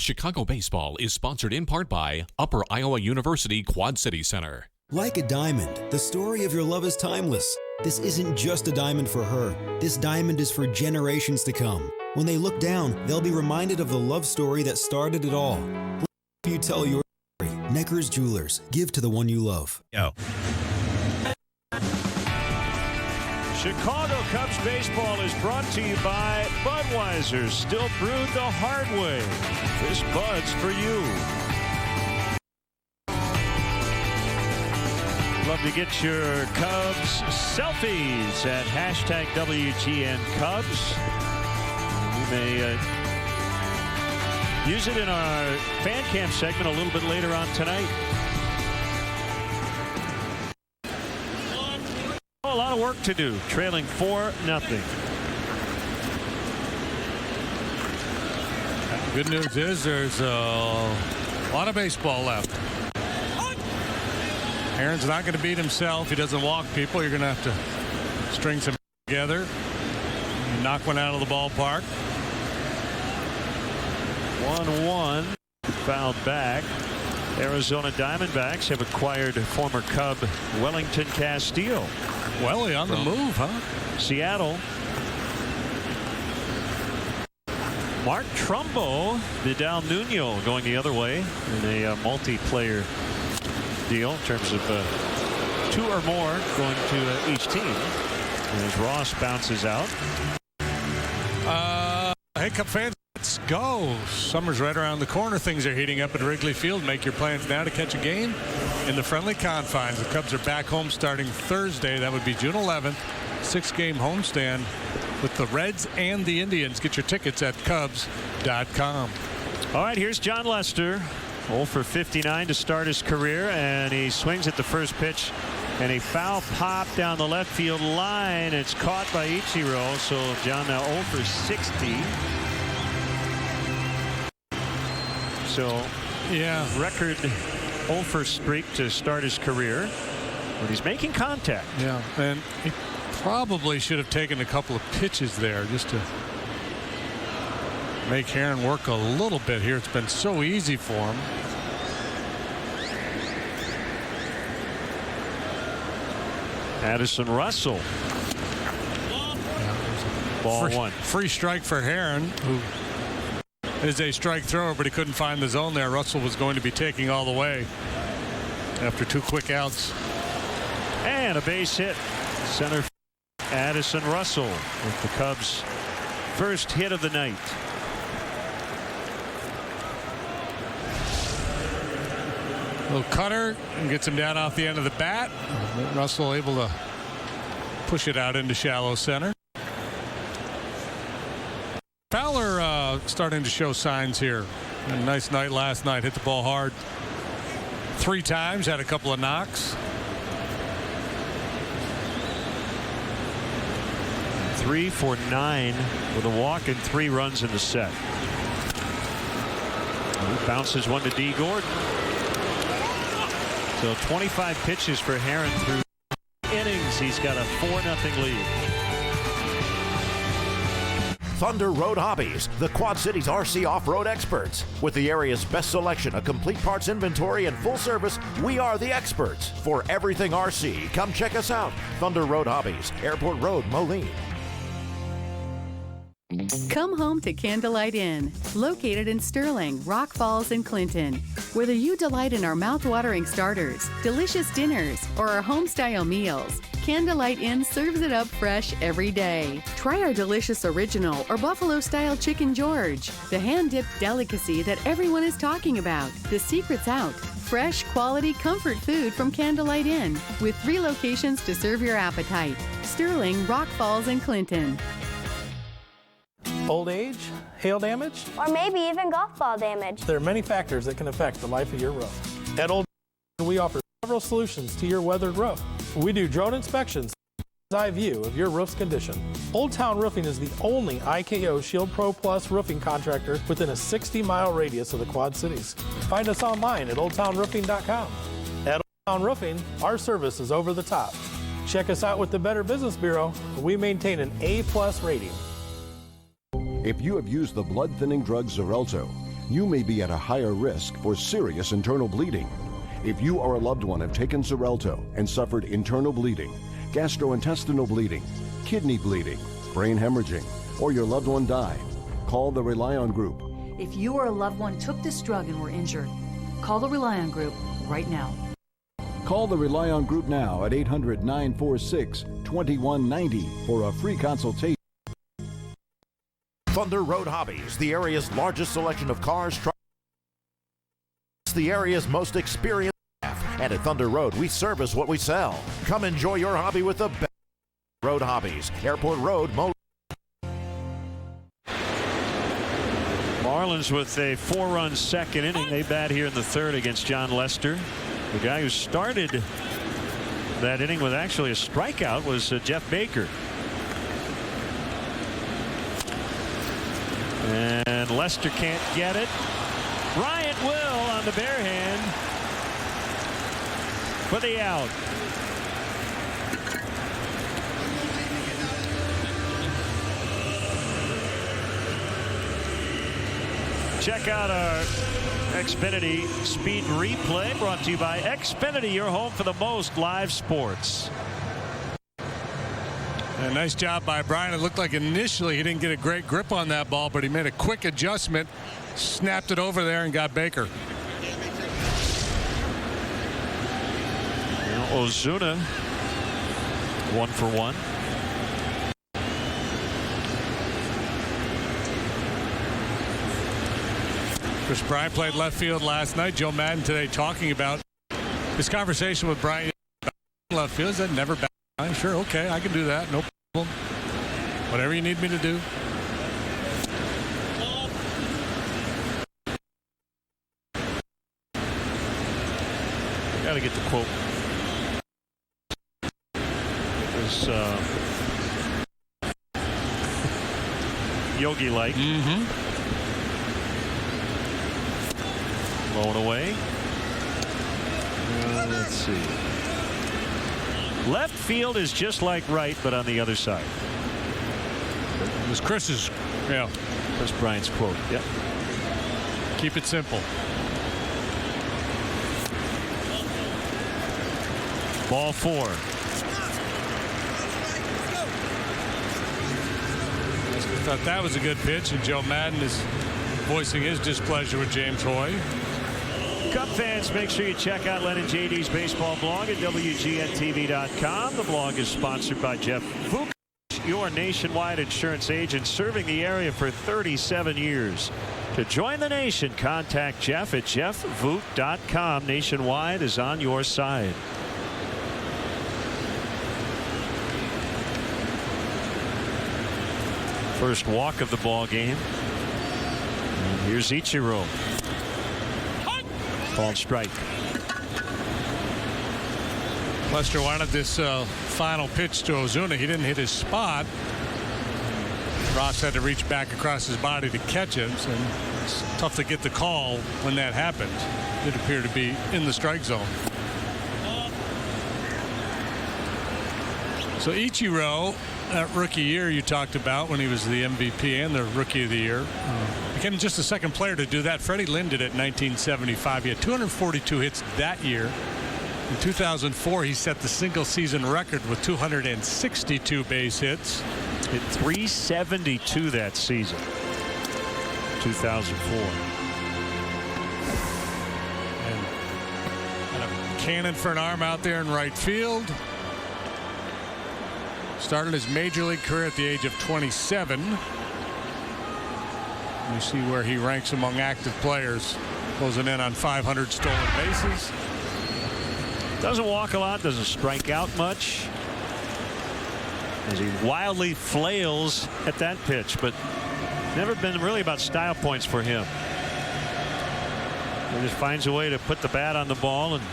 Chicago Baseball is sponsored in part by Upper Iowa University Quad City Center. Like a diamond, the story of your love is timeless. This isn't just a diamond for her. This diamond is for generations to come. When they look down, they'll be reminded of the love story that started it all. Let you tell your story. Necker's Jewelers. Give to the one you love. Yo. Chicago Cubs baseball is brought to you by Budweiser, still brewed the hard way. This Bud's for you. Love to get your Cubs selfies at hashtag WGN Cubs. We may use it in our fan cam segment a little bit later on tonight. A lot of work to do, trailing 4-0. Good news is there's a lot of baseball left. Aaron's not going to beat himself. He doesn't walk people. You're going to have to string some together and knock one out of the ballpark. 1-1, fouled back. Arizona Diamondbacks have acquired former Cub Wellington Castillo. Welly on the move, huh? Seattle. Mark Trumbo, Vidal Nuno going the other way in a multiplayer deal in terms of 2 or more going to each team. As Ross bounces out. Hey, Cub fans, let's go. Summer's right around the corner. Things are heating up at Wrigley Field. Make your plans now to catch a game in the friendly confines. The Cubs are back home starting Thursday. That would be June 11th. 6-game homestand with the Reds and the Indians. Get your tickets at Cubs.com. All right, here's John Lester. 0 for 59 to start his career, and he swings at the first pitch, and a foul pop down the left field line. It's caught by Ichiro, so John now 0 for 60. So, yeah, record 0 for streak to start his career, but he's making contact. Yeah, and he probably should have taken a couple of pitches there just to make Heron work a little bit here. It's been so easy for him. Addison Russell. Ball one. Free strike for Heron, who is a strike thrower, but he couldn't find the zone there. Russell was going to be taking all the way after 2 quick outs. And a base hit. Center Addison Russell with the Cubs' first hit of the night. Little cutter and gets him down off the end of the bat. Russell able to push it out into shallow center. Fowler starting to show signs here. A nice night last night. Hit the ball hard 3 times. Had a couple of knocks. 3 for 9 with a walk and 3 runs in the set. He bounces one to D. Gordon. So 25 pitches for Heron through innings. He's got a 4-0 lead. Thunder Road Hobbies, the Quad Cities RC off-road experts. With the area's best selection, a complete parts inventory, and full service, we are the experts. For everything RC, come check us out. Thunder Road Hobbies, Airport Road, Moline. Come home to Candlelight Inn, located in Sterling, Rock Falls, and Clinton. Whether you delight in our mouth-watering starters, delicious dinners, or our home-style meals, Candlelight Inn serves it up fresh every day. Try our delicious original or buffalo-style chicken George, the hand-dipped delicacy that everyone is talking about. The secret's out. Fresh, quality, comfort food from Candlelight Inn, with 3 locations to serve your appetite: Sterling, Rock Falls, and Clinton. Old age, hail damage, or maybe even golf ball damage. There are many factors that can affect the life of your roof. At Old Town, we offer several solutions to your weathered roof. We do drone inspections, eye view of your roof's condition. Old Town Roofing is the only IKO Shield Pro Plus roofing contractor within a 60-mile radius of the Quad Cities. Find us online at oldtownroofing.com. At Old Town Roofing, our service is over the top. Check us out with the Better Business Bureau. We maintain an A+ rating. If you have used the blood-thinning drug Xarelto, you may be at a higher risk for serious internal bleeding. If you or a loved one have taken Xarelto and suffered internal bleeding, gastrointestinal bleeding, kidney bleeding, brain hemorrhaging, or your loved one died, call the Rely On Group. If you or a loved one took this drug and were injured, call the Rely On Group right now. Call the Rely On Group now at 800-946-2190 for a free consultation. Thunder Road Hobbies, the area's largest selection of cars, trucks, the area's most experienced staff. And at Thunder Road, we service what we sell. Come enjoy your hobby with the best. Road Hobbies, Airport Road, Marlins with a 4-run second inning. They bat here in the third against John Lester. The guy who started that inning with actually a strikeout was Jeff Baker. And Lester can't get it. Bryant will on the bare hand for the out. Check out our Xfinity Speed Replay, brought to you by Xfinity, your home for the most live sports. A nice job by Bryant. It looked like initially he didn't get a great grip on that ball, but he made a quick adjustment, snapped it over there, and got Baker. Ozuna, 1 for 1. Chris Bryant played left field last night. Joe Madden today talking about his conversation with Bryant. Left field, that never back. I'm sure, okay, I can do that, no problem. Whatever you need me to do. Got to get the quote. It was Yogi-like. Blown away. Let's see. Left field is just like right, but on the other side. It was Chris's, Chris Bryant's quote. Yep. Keep it simple. Ball 4. I thought that was a good pitch, and Joe Madden is voicing his displeasure with James Hoy. Cub fans, make sure you check out Len and JD's baseball blog at WQAD.com. The blog is sponsored by Jeff Vuk, your nationwide insurance agent serving the area for 37 years. To join the nation, contact Jeff at jeffvuk.com. Nationwide is on your side. First walk of the ball game. And here's Ichiro. Called strike. Lester wanted this final pitch to Ozuna. He didn't hit his spot. Ross had to reach back across his body to catch him. So it's tough to get the call when that happened. It appeared to be in the strike zone. So Ichiro, that rookie year you talked about when he was the MVP and the Rookie of the Year, became just the second player to do that. Freddie Lynn did it in 1975. He had 242 hits that year. In 2004, he set the single season record with 262 base hits. Hit 372 that season. 2004. And a cannon for an arm out there in right field. Started his major league career at the age of 27. You see where he ranks among active players, closing in on 500 stolen bases. Doesn't walk a lot, doesn't strike out much, as he wildly flails at that pitch, but never been really about style points for him. He just finds a way to put the bat on the ball and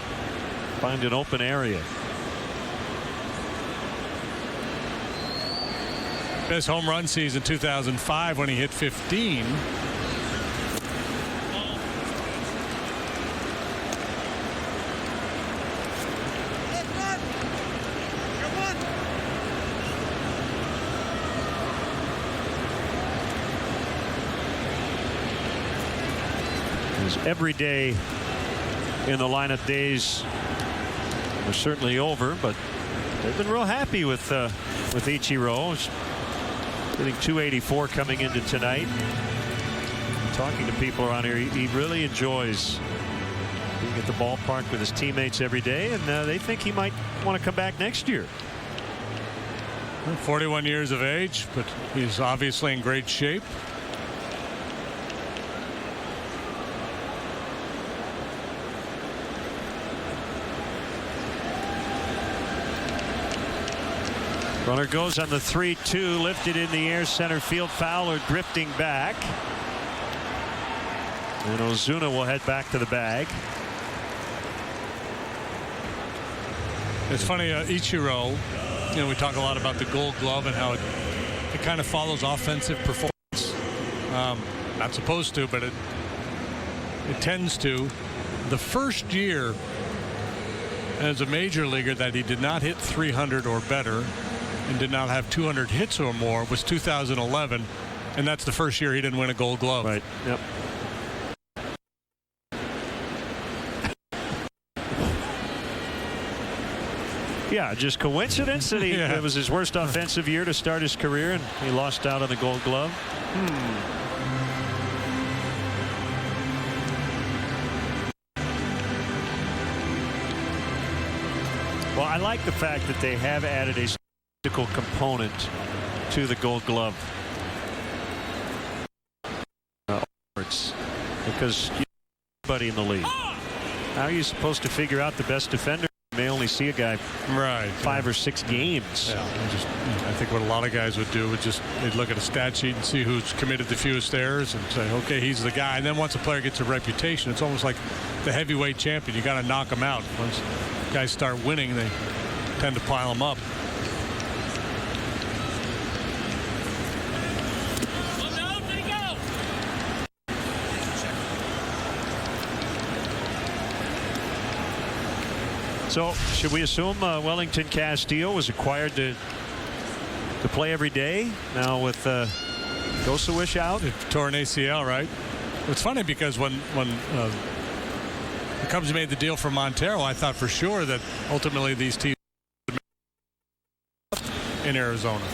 find an open area. His home run season 2005 when he hit 15. His every day in the lineup days are certainly over, but they've been real happy with Ichiro. He's hitting .284 coming into tonight. Talking to people around here, he really enjoys being at the ballpark with his teammates every day, and they think he might want to come back next year. 41 years of age, but he's obviously in great shape. Runner goes on the 3-2, lifted in the air, center field. Fowler drifting back. And Ozuna will head back to the bag. It's funny, Ichiro, you know, we talk a lot about the Gold Glove and how it kind of follows offensive performance. Not supposed to, but it tends to. The first year as a major leaguer that he did not hit 300 or better and did not have 200 hits or more was 2011, and that's the first year he didn't win a Gold Glove. Right. Yep. Yeah, just coincidence that it was his worst offensive year to start his career, and he lost out on the Gold Glove. Well, I like the fact that they have added a statistical component to the Gold Glove awards, because everybody in the league. How are you supposed to figure out the best defender? You may only see a guy 5 or 6 games. Yeah, I think what a lot of guys would do would just they'd look at a stat sheet and see who's committed the fewest errors and say, okay, he's the guy. And then once a player gets a reputation, it's almost like the heavyweight champion. You got to knock him out. Once guys start winning, they tend to pile them up. So should we assume Wellington Castillo was acquired to play every day now with Gosawish out? Tore an ACL, right? It's funny because when the Cubs made the deal for Montero, I thought for sure that ultimately these teams would make in Arizona.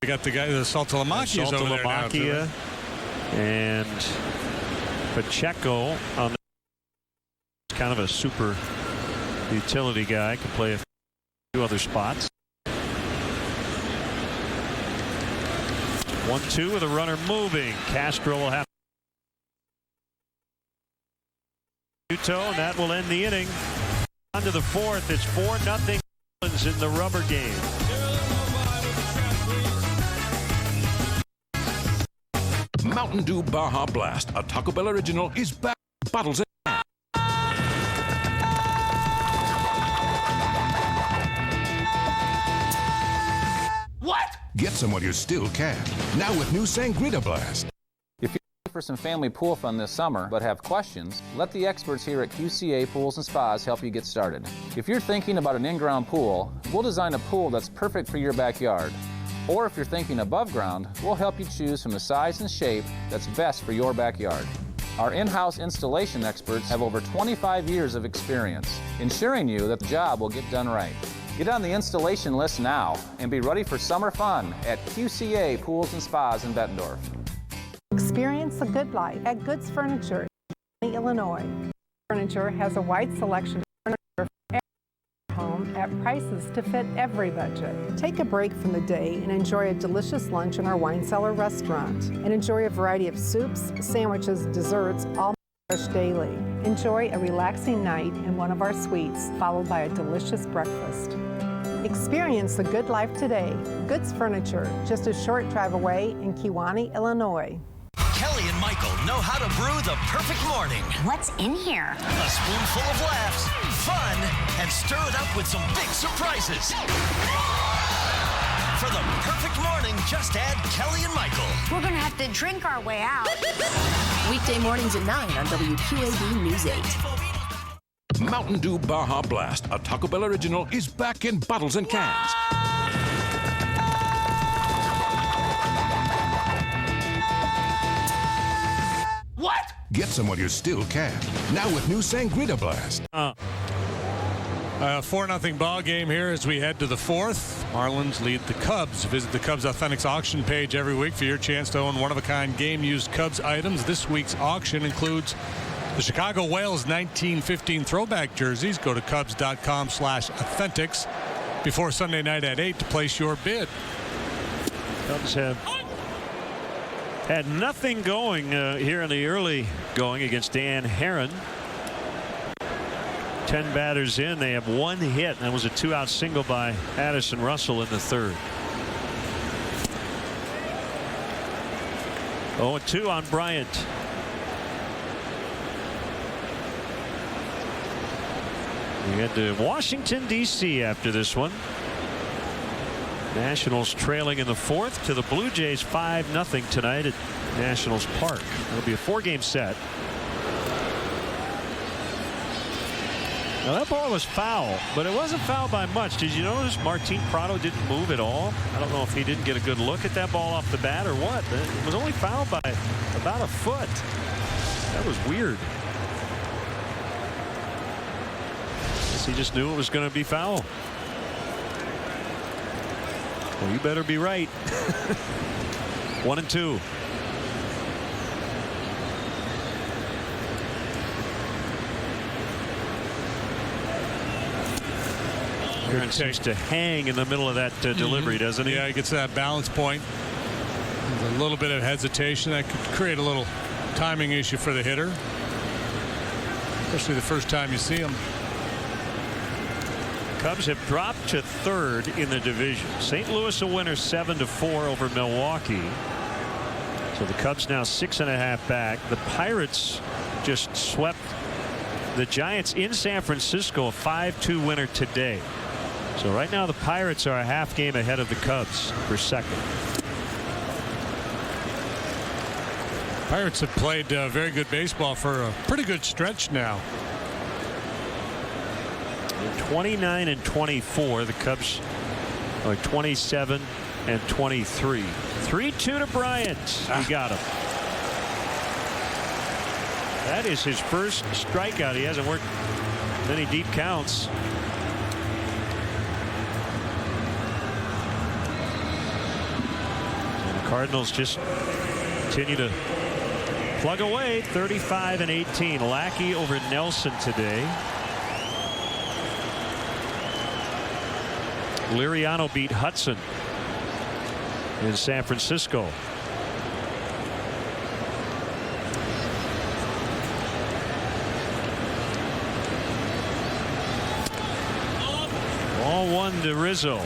We got the guy, the Saltalamacchia over there now, too. And Pacheco on the, kind of a super utility guy, can play a few other spots. 1-2 with a runner moving. Castro will have Muto, and that will end the inning. On to the 4th. It's 4-0 Marlins in the rubber game. Mountain Dew Baja Blast, a Taco Bell original, is back. Bottles in hand. What? Get some while you still can. Now with new Sangrita Blast. If you're looking for some family pool fun this summer but have questions, let the experts here at QCA Pools and Spas help you get started. If you're thinking about an in-ground pool, we'll design a pool that's perfect for your backyard. Or if you're thinking above ground, we'll help you choose from the size and shape that's best for your backyard. Our in-house installation experts have over 25 years of experience, ensuring you that the job will get done right. Get on the installation list now and be ready for summer fun at QCA Pools and Spas in Bettendorf. Experience the good life at Goods Furniture in Illinois. Furniture has a wide selection of furniture for every home at prices to fit every budget. Take a break from the day and enjoy a delicious lunch in our wine cellar restaurant. And enjoy a variety of soups, sandwiches, desserts, all fresh daily. Enjoy a relaxing night in one of our suites, followed by a delicious breakfast. Experience the good life today. Goods Furniture, just a short drive away in Kewanee, Illinois. Kelly and Michael know how to brew the perfect morning. What's in here? A spoonful of laughs, fun, and stir it up with some big surprises. For the perfect morning, just add Kelly and Michael. We're going to have to drink our way out. Weekday mornings at 9 on WQAD News 8. Mountain Dew Baja Blast, a Taco Bell original, is back in bottles and cans. What? Get some while you still can. Now with new Sangrita Blast. 4-0 ball game here as we head to the fourth. Marlins lead the Cubs. Visit the Cubs Authentics auction page every week for your chance to own one-of-a-kind game-used Cubs items. This week's auction includes the Chicago Whales 1915 throwback jerseys. Go to Cubs.com/authentics before Sunday night at 8 to place your bid. Cubs have had nothing going here in the early going against Dan Herron. 10 batters in, they have one hit. That was a 2-out single by Addison Russell in the third. 0-2 on Bryant. We head to Washington, D.C. after this one. Nationals trailing in the fourth to the Blue Jays 5-0 tonight at Nationals Park. It'll be a 4-game set. Now that ball was foul, but it wasn't foul by much. Did you notice Martin Prado didn't move at all? I don't know if he didn't get a good look at that ball off the bat or what. It was only fouled by about a foot. That was weird. Guess he just knew it was going to be foul. Well, you better be right. 1-2. Aaron seems to hang in the middle of that delivery, doesn't he? Yeah, he gets that balance point. There's a little bit of hesitation that could create a little timing issue for the hitter, especially the first time you see him. Cubs have dropped to third in the division. St. Louis a winner 7-4 over Milwaukee. So the Cubs now 6.5 back. The Pirates just swept the Giants in San Francisco, a 5-2 winner today. So right now the Pirates are a half game ahead of the Cubs for second. Pirates have played very good baseball for a pretty good stretch now. 29-24. The Cubs are 27-23. 3-2 to Bryant. He got him. That is his first strikeout. He hasn't worked many deep counts. And the Cardinals just continue to plug away. 35-18. Lackey over Nelson today. Liriano beat Hudson in San Francisco. Ball one to Rizzo.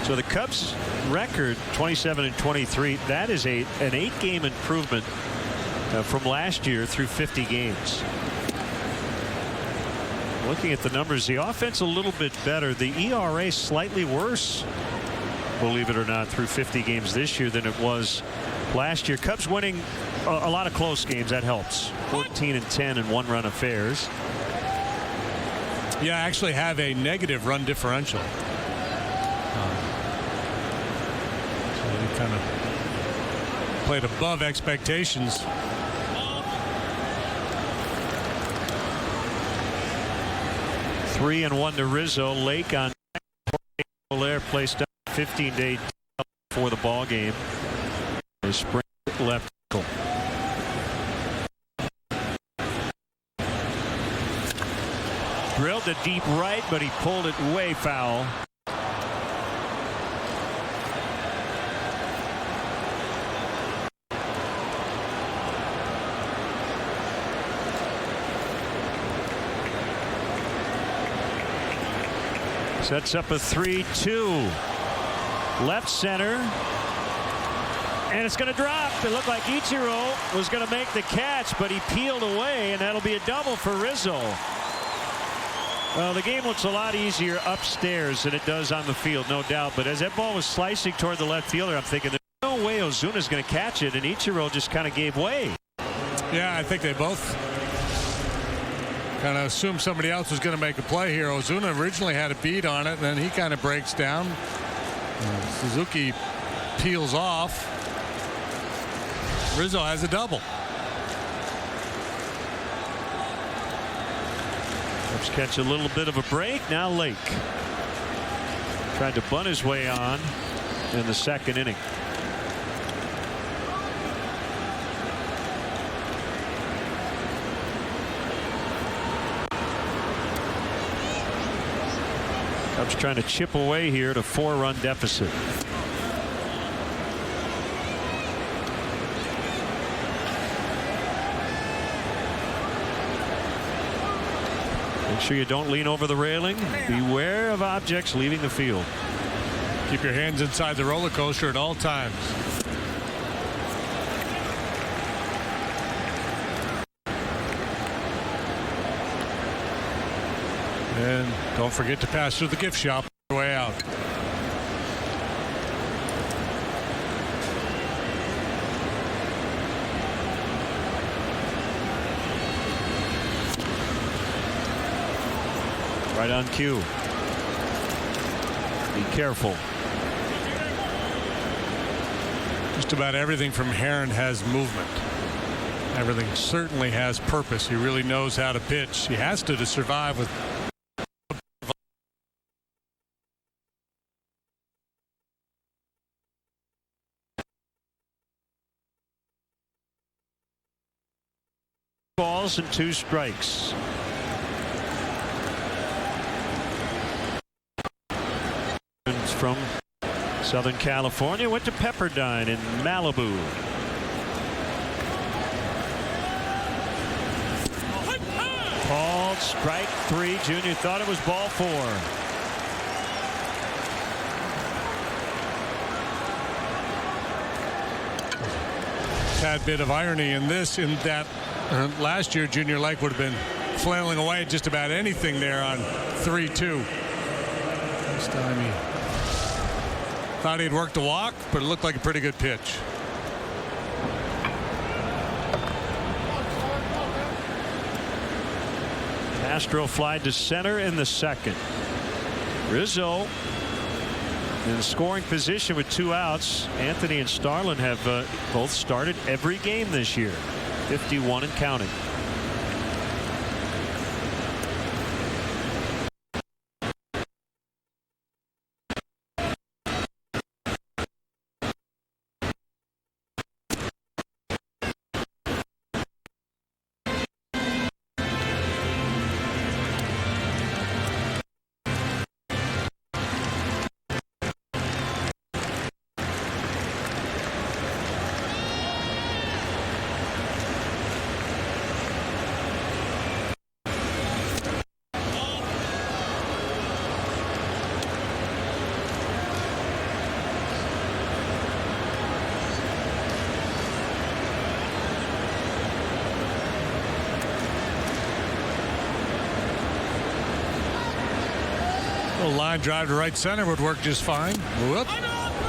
So the Cubs record 27-23. That is an 8-game improvement from last year through 50 games. Looking at the numbers, the offense a little bit better. The ERA slightly worse, believe it or not, through 50 games this year than it was last year. Cubs winning a lot of close games. That helps. 14-10 in one-run affairs. Yeah, actually have a negative run differential. So they kind of played above expectations. 3-1 to Rizzo. Lake on there placed down 15-day for the ball game. They spring left ankle. Drilled to deep right, but he pulled it way foul. Sets up a 3-2. Left center. And it's going to drop. It looked like Ichiro was going to make the catch, but he peeled away, and that'll be a double for Rizzo. Well, the game looks a lot easier upstairs than it does on the field, no doubt. But as that ball was slicing toward the left fielder, I'm thinking there's no way Ozuna's going to catch it, and Ichiro just kind of gave way. Yeah, I think they both kind of assumed somebody else was going to make a play here. Ozuna originally had a beat on it, and then he kind of breaks down. Suzuki peels off. Rizzo has a double. Cubs catch a little bit of a break. Now Lake tried to bunt his way on in the second inning. Cubs trying to chip away here to 4-run deficit. Make sure you don't lean over the railing. Beware of objects leaving the field. Keep your hands inside the roller coaster at all times. And don't forget to pass through the gift shop on your way out. Right on cue. Be careful. Just about everything from Heron has movement. Everything certainly has purpose. He really knows how to pitch. He has to survive with balls and 2 strikes. From Southern California, went to Pepperdine in Malibu. Called strike 3. Junior thought it was ball 4. tad bit of irony in this, in that last year Junior Lake would have been flailing away at just about anything there on 3-2. This time he thought he'd worked the walk, but it looked like a pretty good pitch. Astro fly to center in the second. Rizzo in scoring position with 2 outs. Anthony and Starlin have both started every game this year. 51 and counting. Line drive to right center would work just fine. Whoop.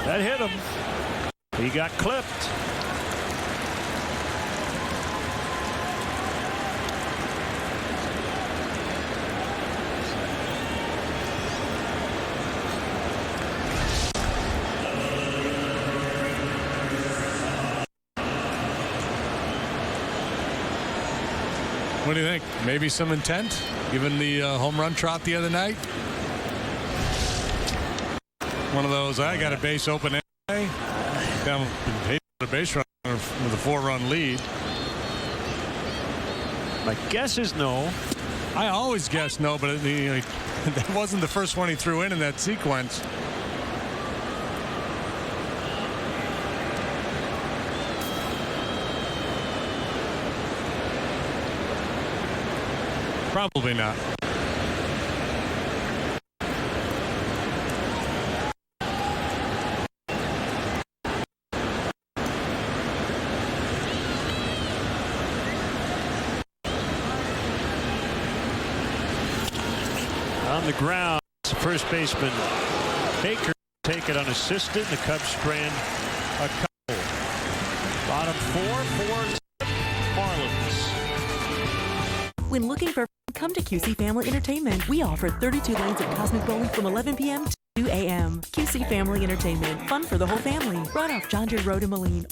That hit him. He got clipped. What do you think? Maybe some intent, given the home run trot the other night? One of those, I got a base open anyway. Down a base runner with a 4-run lead. My guess is no. I always guess no, but that wasn't the first one he threw in that sequence. Probably not. On the ground, first baseman Baker take it unassisted. The Cubs strand a couple. Bottom 4 for Marlins. When looking for Come to QC Family Entertainment. We offer 32 lanes of cosmic bowling from 11 p.m. to 2 a.m. QC Family Entertainment. Fun for the whole family. Right off John Deere Road in Moline.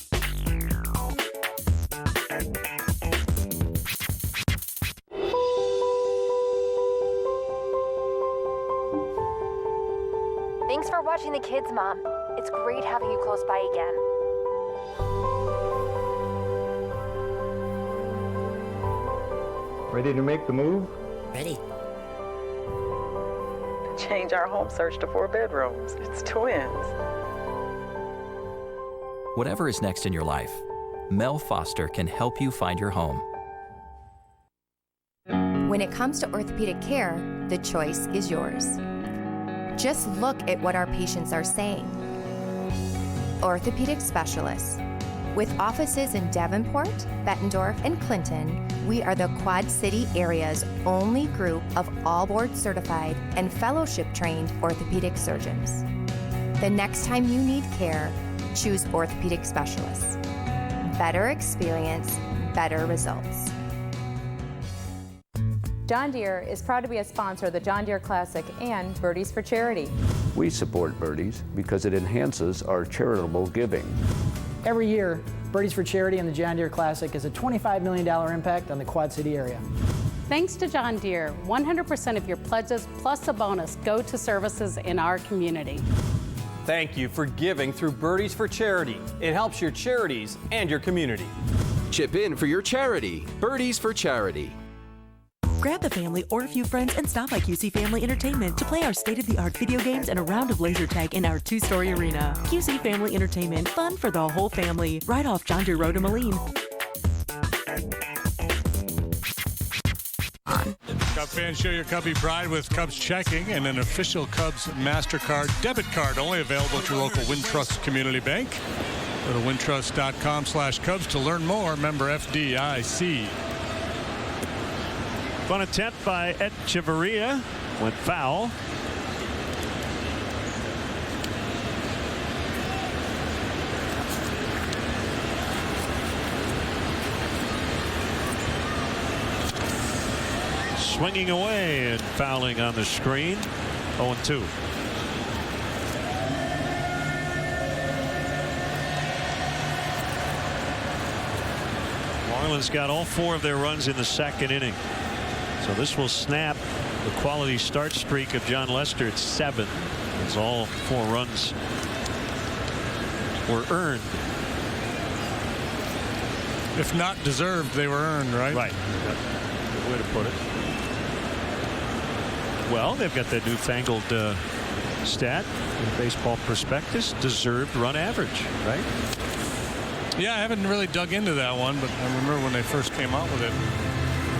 Thanks for watching the kids, Mom. It's great having you close by again. Ready to make the move? Ready. Change our home search to 4 bedrooms. It's twins. Whatever is next in your life, Mel Foster can help you find your home. When it comes to orthopedic care, the choice is yours. Just look at what our patients are saying. Orthopedic specialists. With offices in Davenport, Bettendorf, and Clinton, we are the Quad City area's only group of all board certified and fellowship trained orthopedic surgeons. The next time you need care, choose orthopedic specialists. Better experience, better results. John Deere is proud to be a sponsor of the John Deere Classic and Birdies for Charity. We support Birdies because it enhances our charitable giving. Every year, Birdies for Charity and the John Deere Classic is a $25 million impact on the Quad City area. Thanks to John Deere, 100% of your pledges plus a bonus go to services in our community. Thank you for giving through Birdies for Charity. It helps your charities and your community. Chip in for your charity. Birdies for Charity. Grab the family or a few friends and stop by QC Family Entertainment to play our state-of-the-art video games and a round of laser tag in our 2-story arena. QC Family Entertainment, fun for the whole family. Right off John Deere Road in Moline. Cub fans, show your Cubby pride with Cubs checking and an official Cubs MasterCard debit card, only available at your local Wintrust Community Bank. Go to wintrust.com/Cubs to learn more. Member FDIC. Fun attempt by Echeverria. Went foul. Swinging away and fouling on the screen. 0-2. Marlins got all 4 of their runs in the second inning. So this will snap the quality start streak of John Lester at 7. As all 4 runs were earned. If not deserved, they were earned, right? Right. Good way to put it. Well, they've got that newfangled stat in Baseball Prospectus, deserved run average, right? Yeah, I haven't really dug into that one, but I remember when they first came out with it, we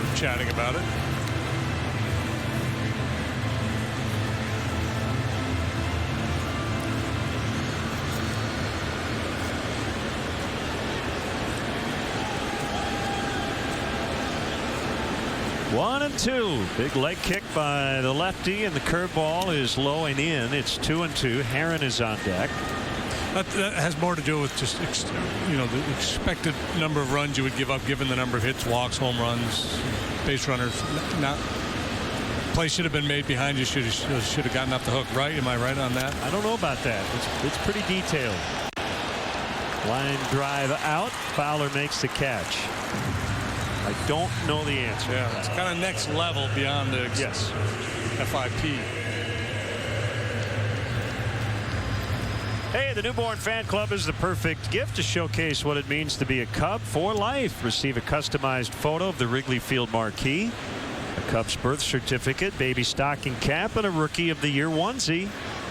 were chatting about it. One and 2. Big leg kick by the lefty, and the curveball is low and in. It's 2-2. Herron is on deck. That has more to do with just the expected number of runs you would give up given the number of hits, walks, home runs, base runners. Not play should have been made behind you. Should have gotten off the hook. Right? Am I right on that? I don't know about that. It's pretty detailed. Line drive out. Fowler makes the catch. I don't know the answer. Yeah, it's kind of next level beyond the FIP. Hey, the Newborn Fan Club is the perfect gift to showcase what it means to be a Cub for life. Receive a customized photo of the Wrigley Field marquee, a Cubs birth certificate, baby stocking cap, and a Rookie of the Year onesie.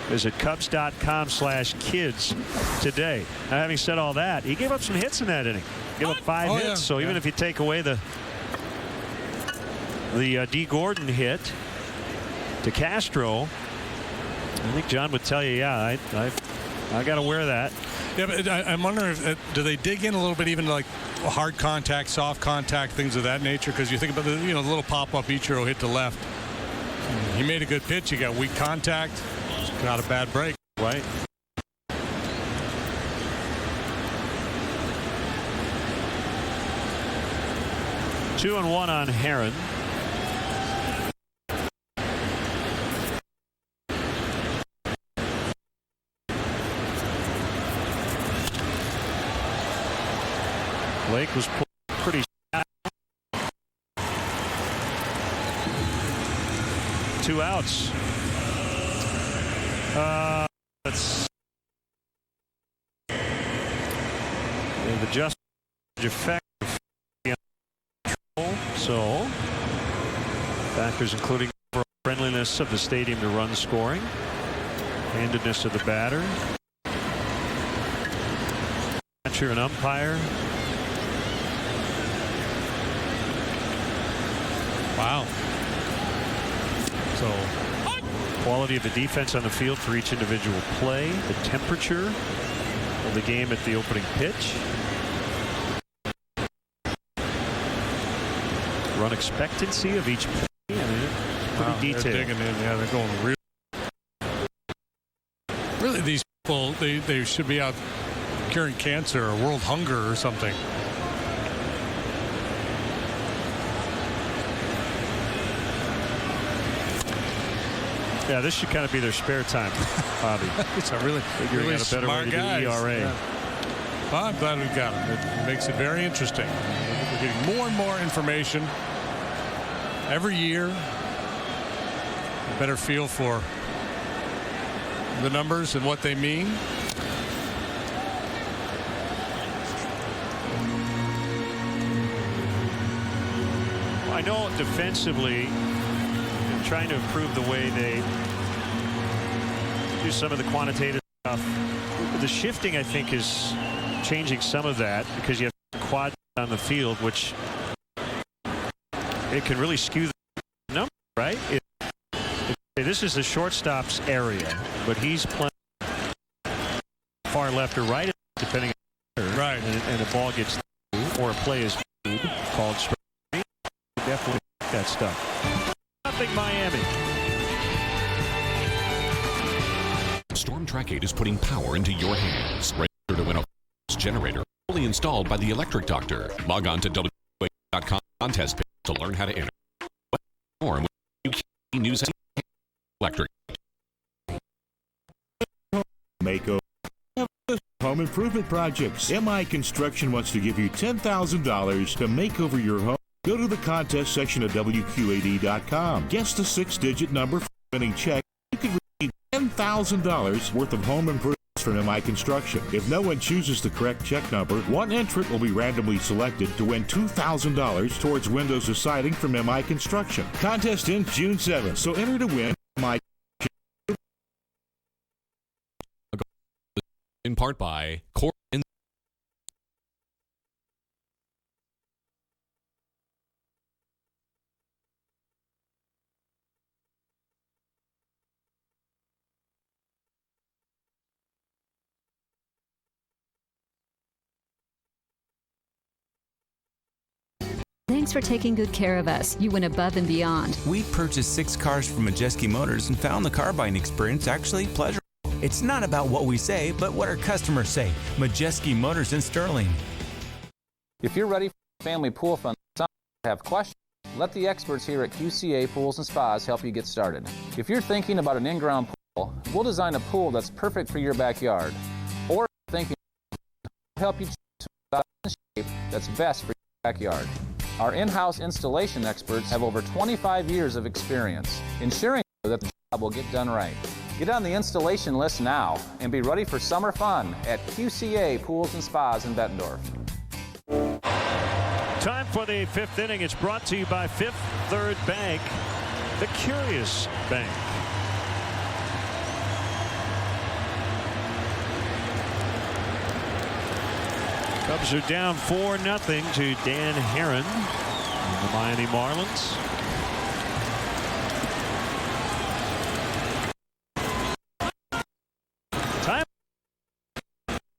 Visit Cubs.com/kids today. Now, having said all that, he gave up some hits in that inning. Gave up 5 hits. Yeah. So even if you take away the D. Gordon hit to Castro, I think John would tell you, yeah, I got to wear that. Yeah, but I'm wondering if do they dig in a little bit, even like hard contact, soft contact, things of that nature? Because you think about the little pop-up Ichiro hit to left. He made a good pitch. You got weak contact. Not a bad break. Right. Two and one on Herron. Blake was pretty shallow. 2 outs. Let's the just effect of control. So factors including friendliness of the stadium to run scoring, handedness of the batter, catcher and umpire. Wow. So quality of the defense on the field for each individual play, the temperature of the game at the opening pitch, run expectancy of each play. Pretty detailed. They're digging in. Yeah, they're going really these people, they should be out curing cancer or world hunger or something. Yeah, this should kind of be their spare time, Bobby. It's a really figuring out a better way to do ERA. Yeah. Well, I'm glad we got it. It makes it very interesting. We're getting more and more information every year. A better feel for the numbers and what they mean. I know defensively, trying to improve the way they do some of the quantitative stuff. The shifting, I think, is changing some of that because you have quad on the field, which it can really skew the number, right? This is the shortstop's area, but he's playing far left or right, depending on right, and the ball gets through, or a play is called straight. Definitely that stuff. Nothing Miami. Storm Track 8 is putting power into your hands. Register to win a generator fully installed by the Electric Doctor. Log on to WQAD.com contest page to learn how to enter. Storm with News Electric. Makeover. Home improvement projects. MI Construction wants to give you $10,000 to make over your home. Go to the contest section of WQAD.com. Guess the 6-digit number for winning check. You could receive $10,000 worth of home improvements from MI Construction. If no one chooses the correct check number, one entrant will be randomly selected to win $2,000 towards windows or siding from MI Construction. Contest ends June 7th, so enter to win MI. In part by Core. Thanks for taking good care of us. You went above and beyond. We purchased 6 cars from Majeski Motors and found the car buying experience actually pleasurable. It's not about what we say, but what our customers say. Majeski Motors in Sterling. If you're ready for family pool fun this summer or have questions, let the experts here at QCA Pools and Spas help you get started. If you're thinking about an in-ground pool, we'll design a pool that's perfect for your backyard. Or if you're thinking we'll help you choose a shape that's best for your backyard. Our in-house installation experts have over 25 years of experience, ensuring that the job will get done right. Get on the installation list now and be ready for summer fun at QCA Pools and Spas in Bettendorf. Time for the 5th inning. It's brought to you by Fifth Third Bank, the Curious Bank. Cubs are down 4-0 to Dan Herron and the Miami Marlins. Time.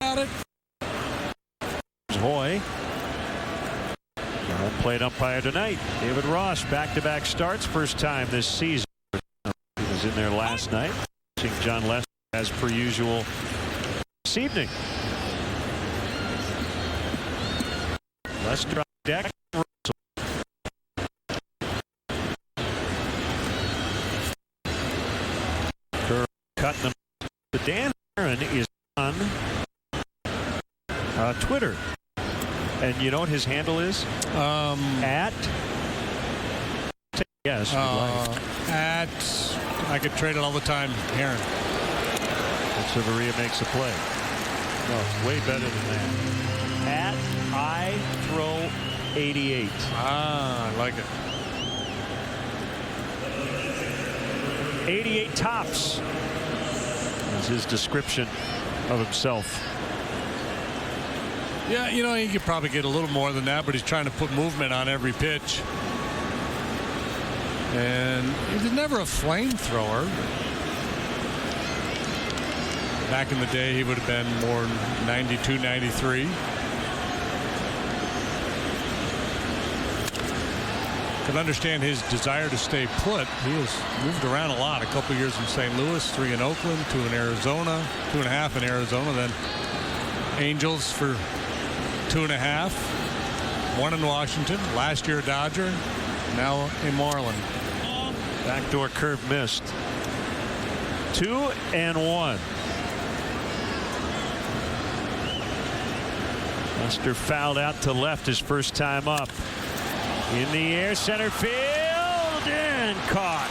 Got it. Hoy. Home plate umpire tonight. David Ross, back-to-back starts, first time this season. He was in there last night. Seeing John Lester as per usual this evening. Lester on deck. Cutting them. The Dan Herron is on Twitter. And you know what his handle is? At? Yes. At, I could trade it all the time, Aaron. Severia makes a play. No, it's way better than that. At I throw 88. I like it. 88 tops is his description of himself. Yeah, you know, he could probably get a little more than that, but he's trying to put movement on every pitch. And he's never a flamethrower. Back in the day, he would have been more 92, 93. Could understand his desire to stay put. He has moved around a lot. A couple years in St. Louis, 3 in Oakland, 2 in Arizona, 2.5 in Arizona, then Angels for 2.5, 1 in Washington, last year a Dodger, now a Marlin. Backdoor curve missed. 2-1. Lester fouled out to left his first time up. In the air, center field, and caught.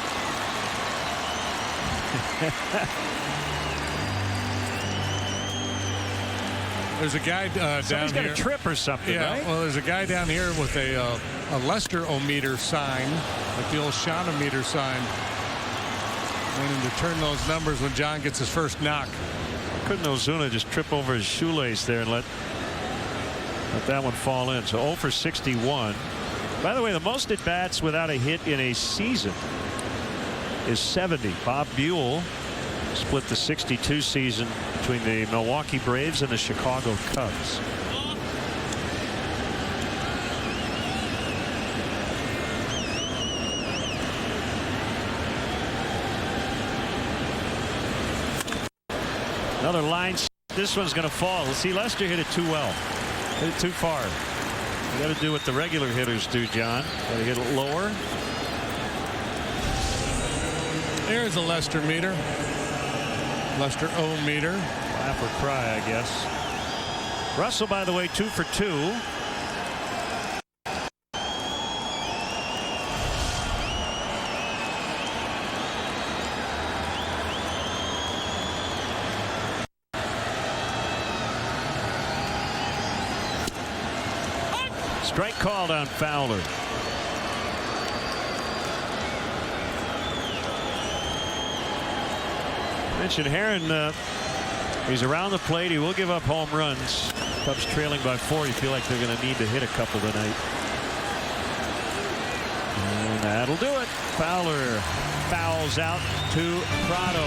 There's a guy down Somebody's got here. a trip or something, yeah, right? Well, there's a guy down here with a Lester-o-meter sign, like the old Sean-o-meter sign, waiting to turn those numbers when John gets his first knock. Couldn't Ozuna just trip over his shoelace there and let that one fall in? So 0 for 61. By the way, the most at bats without a hit in a season is 70. Bob Buell split the 62 season between the Milwaukee Braves and the Chicago Cubs. Another line. This one's going to fall. See, Lester hit it too well. Hit it too far. You got to do what the regular hitters do, John. Got to hit it lower. There's a Lester meter. Lester-o-meter. Laugh or cry, I guess. Russell, by the way, 2 for 2. Strike called on Fowler. Mentioned Herron, he's around the plate. He will give up home runs. Cubs trailing by 4. You feel like they're going to need to hit a couple tonight. And that'll do it. Fowler fouls out to Prado.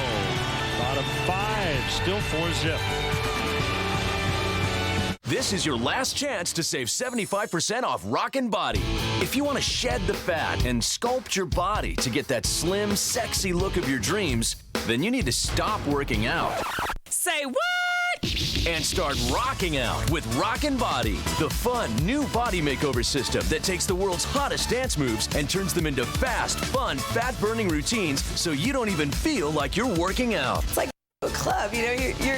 Bottom 5, still 4-zip. This is your last chance to save 75% off Rockin' Body. If you want to shed the fat and sculpt your body to get that slim, sexy look of your dreams, then you need to stop working out. Say what? And start rocking out with Rockin' Body, the fun new body makeover system that takes the world's hottest dance moves and turns them into fast, fun, fat-burning routines so you don't even feel like you're working out. It's like a club, you know,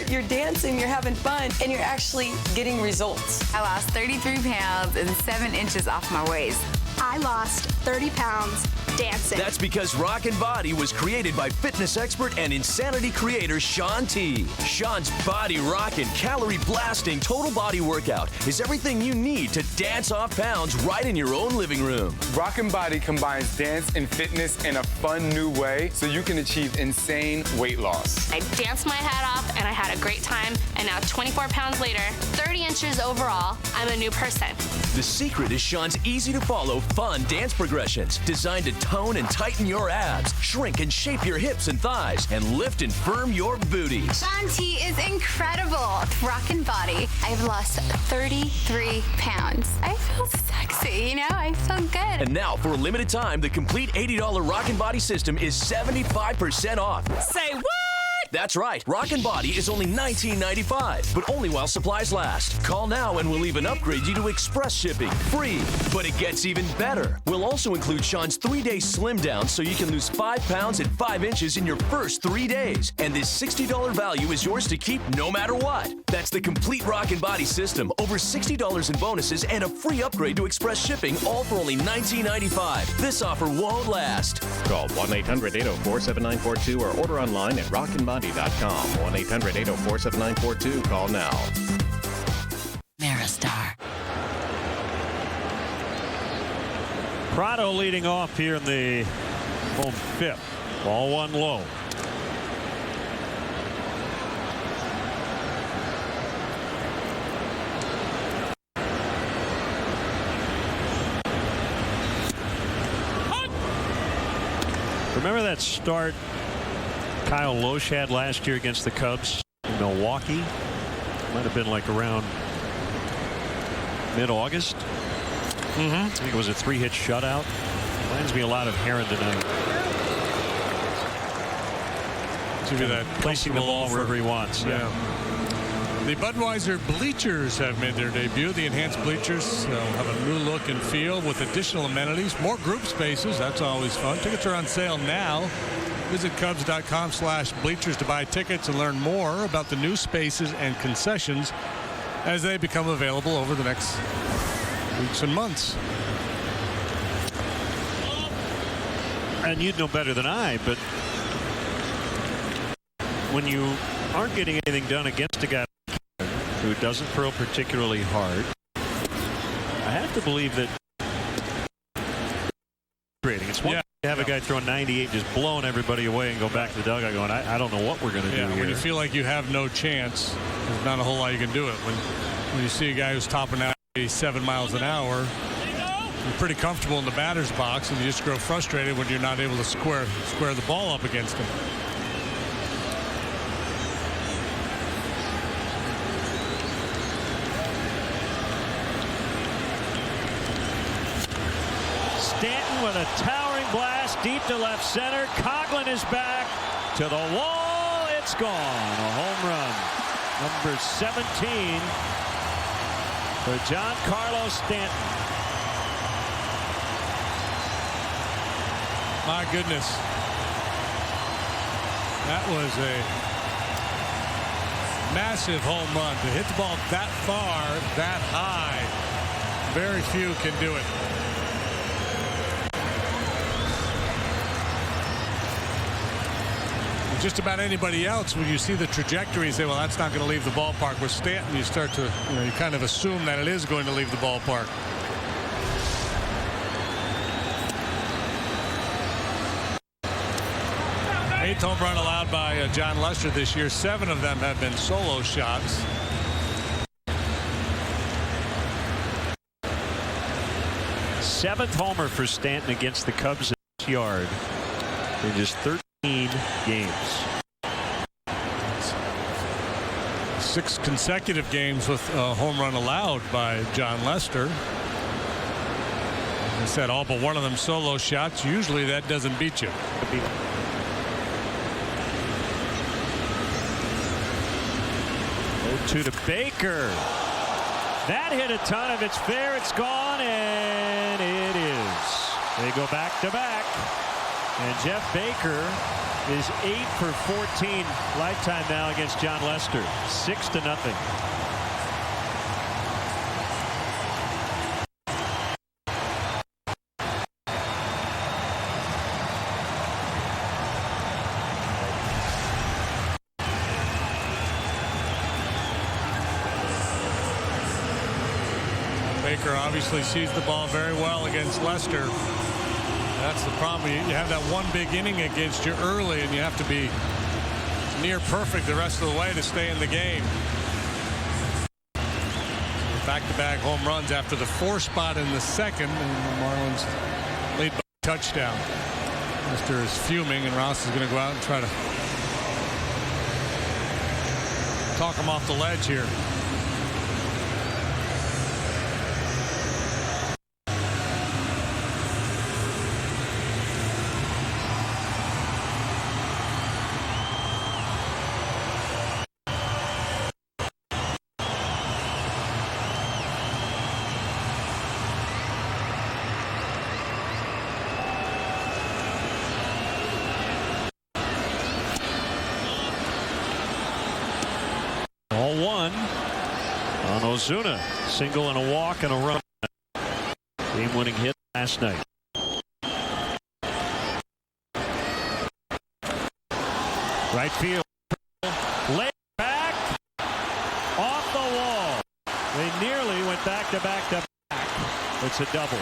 you're dancing, you're having fun, and you're actually getting results. I lost 33 pounds and 7 inches off my waist. I lost 30 pounds dancing. That's because Rockin' Body was created by fitness expert and insanity creator Shaun T. Shaun's body rockin', calorie blasting total body workout is everything you need to dance off pounds right in your own living room. Rockin' Body combines dance and fitness in a fun new way so you can achieve insane weight loss. I danced my head off and I had a great time, and now 24 pounds later, 30 inches overall, I'm a new person. The secret is Shaun's easy to follow fun dance progressions designed to tone and tighten your abs, shrink and shape your hips and thighs, and lift and firm your booty. Shaun T is incredible. Rockin' Body. I've lost 33 pounds. I feel sexy, you know? I feel good. And now, for a limited time, the complete $80 Rockin' Body system is 75% off. Say what? That's right, Rockin' Body is only $19.95, but only while supplies last. Call now and we'll even upgrade you to express shipping, free. But it gets even better. We'll also include Sean's 3-day slim down so you can lose 5 pounds and 5 inches in your first 3 days. And this $60 value is yours to keep no matter what. That's the complete Rockin' Body system, over $60 in bonuses, and a free upgrade to express shipping, all for only $19.95. This offer won't last. Call 1-800-804-7942 or order online at rockinbody.com. 1-800-804-7942. Call now. Maristar. Prado leading off here in the home fifth. Ball 1 low. Remember that start Kyle Loesch had last year against the Cubs in Milwaukee? Might have been like around mid-August. I think it was a 3-hit shutout. Reminds me a lot of Herron tonight. Give you that placing the ball wherever he wants. Yeah. The Budweiser bleachers have made their debut. The enhanced bleachers have a new look and feel with additional amenities, more group spaces. That's always fun. Tickets are on sale now. Visit Cubs.com/bleachers to buy tickets and learn more about the new spaces and concessions as they become available over the next weeks and months. And you'd know better than I, but when you aren't getting anything done against a guy who doesn't throw particularly hard, I have to believe that it's one thing to have a guy throwing 98 just blowing everybody away and go back to the dugout going, I don't know what we're going to do here. When you feel like you have no chance, there's not a whole lot you can do it. When you see a guy who's topping out 87 miles an hour, you're pretty comfortable in the batter's box, and you just grow frustrated when you're not able to square the ball up against him. Stanton with a towering blast deep to left center. Coughlin is back to the wall. It's gone. A home run. Number 17 for Giancarlo Stanton. My goodness. That was a massive home run. To hit the ball that far, that high, very few can do it. Just about anybody else, when you see the trajectory, you say, well, that's not going to leave the ballpark. With Stanton, you start to, you kind of assume that it is going to leave the ballpark. Eighth home run allowed by John Lester this year. 7 of them have been solo shots. Seventh homer for Stanton against the Cubs in this yard in just 13 games. 6 consecutive games with a home run allowed by John Lester. As I said, all but one of them solo shots. Usually that doesn't beat you. To Baker. That hit a ton. If it's fair, it's gone, and it is. They go back to back. And Jeff Baker is 8 for 14 lifetime now against John Lester. 6-0. Baker obviously sees the ball very well against Lester. That's the problem. You have that one big inning against you early, and you have to be near perfect the rest of the way to stay in the game. Back-to-back home runs after the 4 spot in the second, and the Marlins lead by a touchdown. Lester is fuming, and Ross is going to go out and try to talk him off the ledge here. Ozuna, single and a walk and a run. Game-winning hit last night. Right field. Lay back. Off the wall. They nearly went back to back to back. It's a double.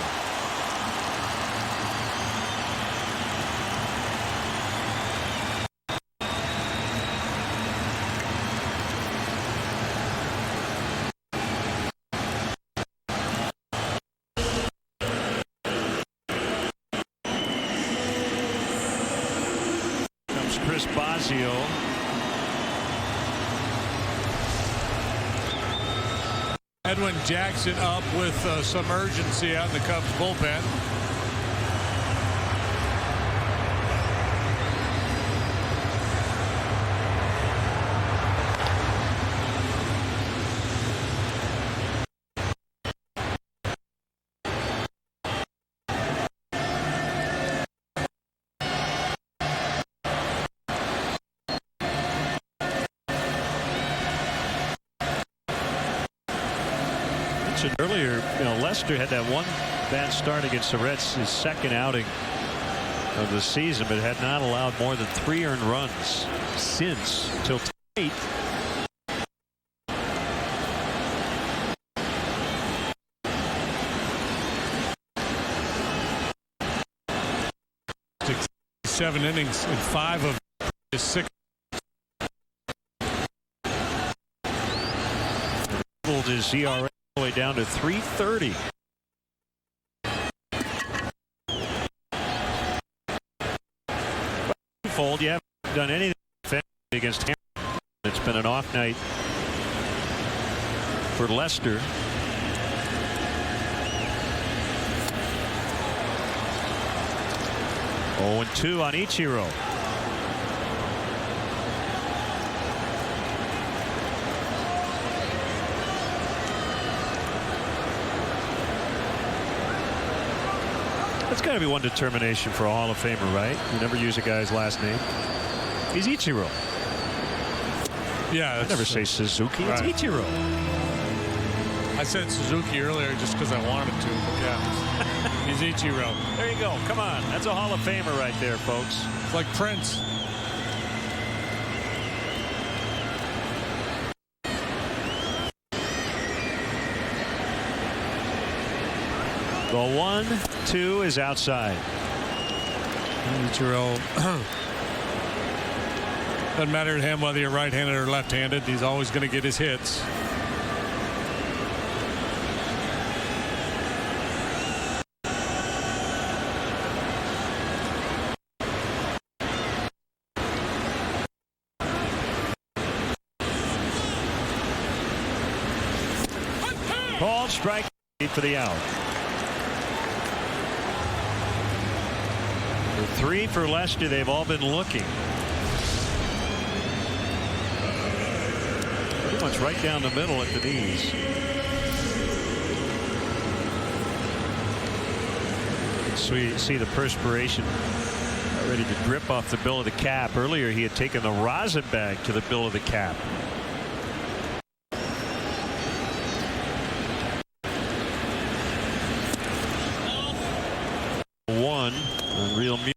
Chris Bosio. Edwin Jackson up with some urgency out in the Cubs bullpen. Earlier, Lester had that one bad start against the Reds, his second outing of the season, but had not allowed more than 3 earned runs since till tonight. Seven innings in 5 of his 6. Pulled his ERA all the way down to 3.30. Fold, you haven't done anything against him. It's been an off night for Lester. Oh, 0-2 on Ichiro. That's got to be one determination for a Hall of Famer, right? You never use a guy's last name. He's Ichiro. Yeah, I never say Suzuki. Right. It's Ichiro. I said Suzuki earlier just because I wanted to. But yeah, he's Ichiro. There you go. Come on, that's a Hall of Famer right there, folks. It's like Prince. The 1-2 is outside. Ichiro. Doesn't matter to him whether you're right-handed or left-handed. He's always going to get his hits. Ball strike for the out. The 3 for Lester. They've all been looking. Pretty much right down the middle at the knees. So you see the perspiration ready to drip off the bill of the cap. Earlier he had taken the rosin bag to the bill of the cap. One on Real Mutual.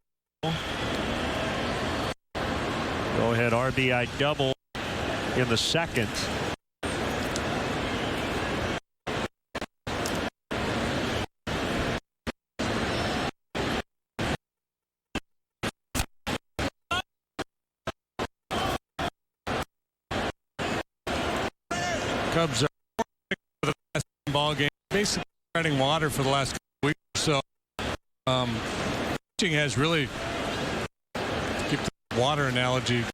Go ahead RBI double in the second. Cubs are for the last ball game, basically treading water for the last couple weeks or so. Pitching has really, keep the water analogy,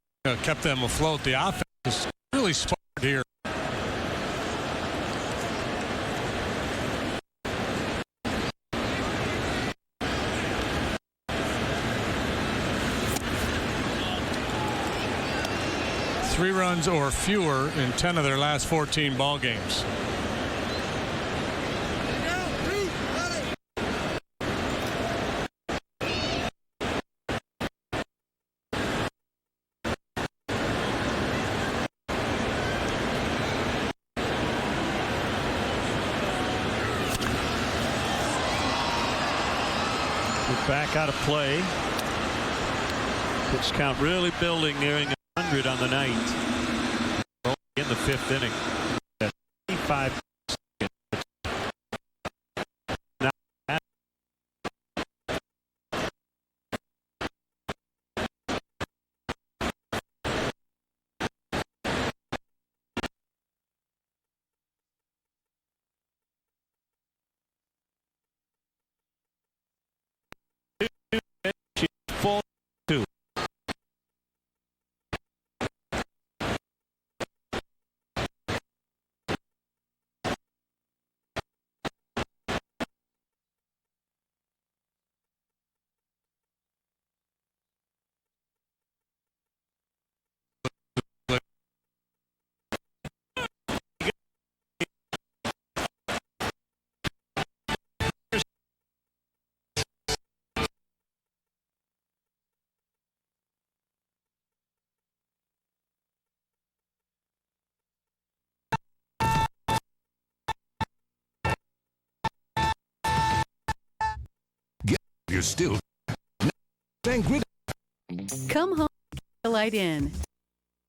kept them afloat. The offense is really smart here. Three runs or fewer in 10 of their last 14 ball games. back out of play. Pitch count really building, nearing 100 on the night. In the 5th inning. 25. Full 2. You're still Come home, Delight in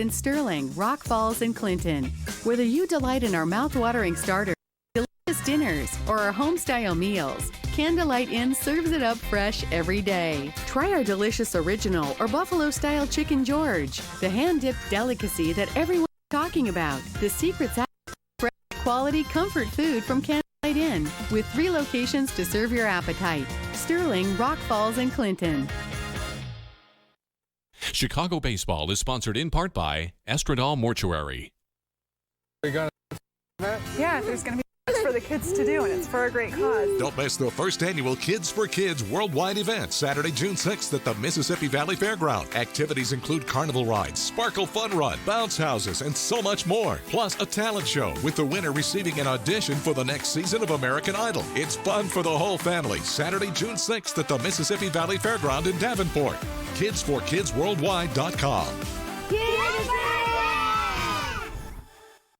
Sterling, Rock Falls, and Clinton. Whether you delight in our mouth-watering starters, delicious dinners, or our home-style meals, Candlelight Inn serves it up fresh every day. Try our delicious original or buffalo-style Chicken George, the hand-dipped delicacy that everyone's talking about. The secret sauce, fresh, quality, comfort food from Candlelight Inn, with 3 locations to serve your appetite: Sterling, Rock Falls, and Clinton. Chicago baseball is sponsored in part by Estradal Mortuary. Are you gonna Yeah, there's going to be much for the kids to do, and it's for a great cause. Don't miss the first annual Kids for Kids worldwide event, Saturday, June 6th at the Mississippi Valley Fairground. Activities include carnival rides, Sparkle Fun Run, bounce houses, and so much more. Plus a talent show with the winner receiving an audition for the next season of American Idol. It's fun for the whole family. Saturday, June 6th at the Mississippi Valley Fairground in Davenport. KidsForKidsWorldwide.com.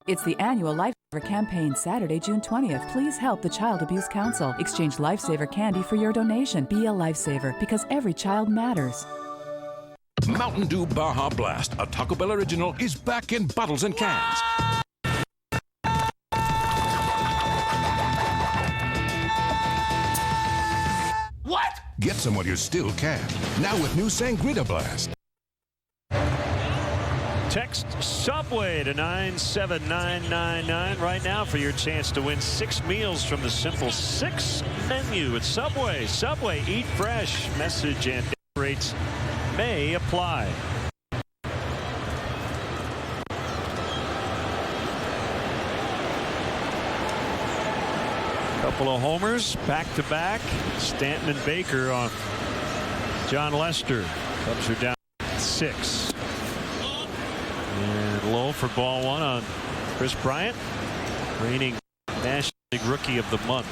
It's the annual Lifesaver campaign, Saturday, June 20th. Please help the Child Abuse Council. Exchange Lifesaver candy for your donation. Be a lifesaver, because every child matters. Mountain Dew Baja Blast, a Taco Bell original, is back in bottles and cans. What? Get some while you still can. Now with new Sangrita Blast. Text Subway to 97999 right now for your chance to win 6 meals from the Simple 6 menu at Subway. Subway, eat fresh. Message and rates may apply. Couple of homers back to back. Stanton and Baker on John Lester. Cubs are down 6. And low for ball 1 on Chris Bryant, reigning National League Rookie of the Month.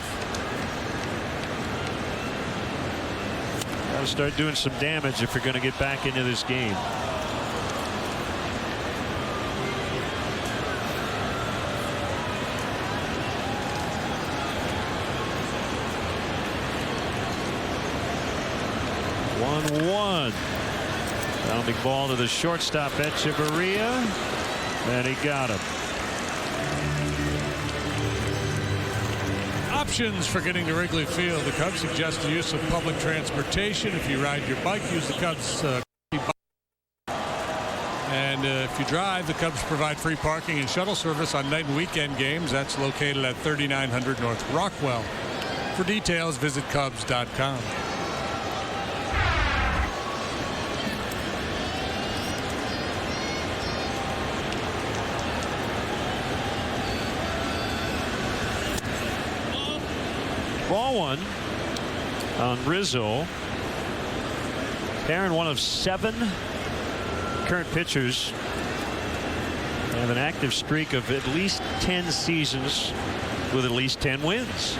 Got to start doing some damage if you're going to get back into this game. One. Rounding ball to the shortstop, Echeverria, and he got him. Options for getting to Wrigley Field. The Cubs suggest the use of public transportation. If you ride your bike, use the Cubs and if you drive, the Cubs provide free parking and shuttle service on night and weekend games. That's located at 3900 North Rockwell. For details, visit Cubs.com. Ball 1 on Rizzo. Aaron, one of 7 current pitchers have an active streak of at least 10 seasons with at least 10 wins.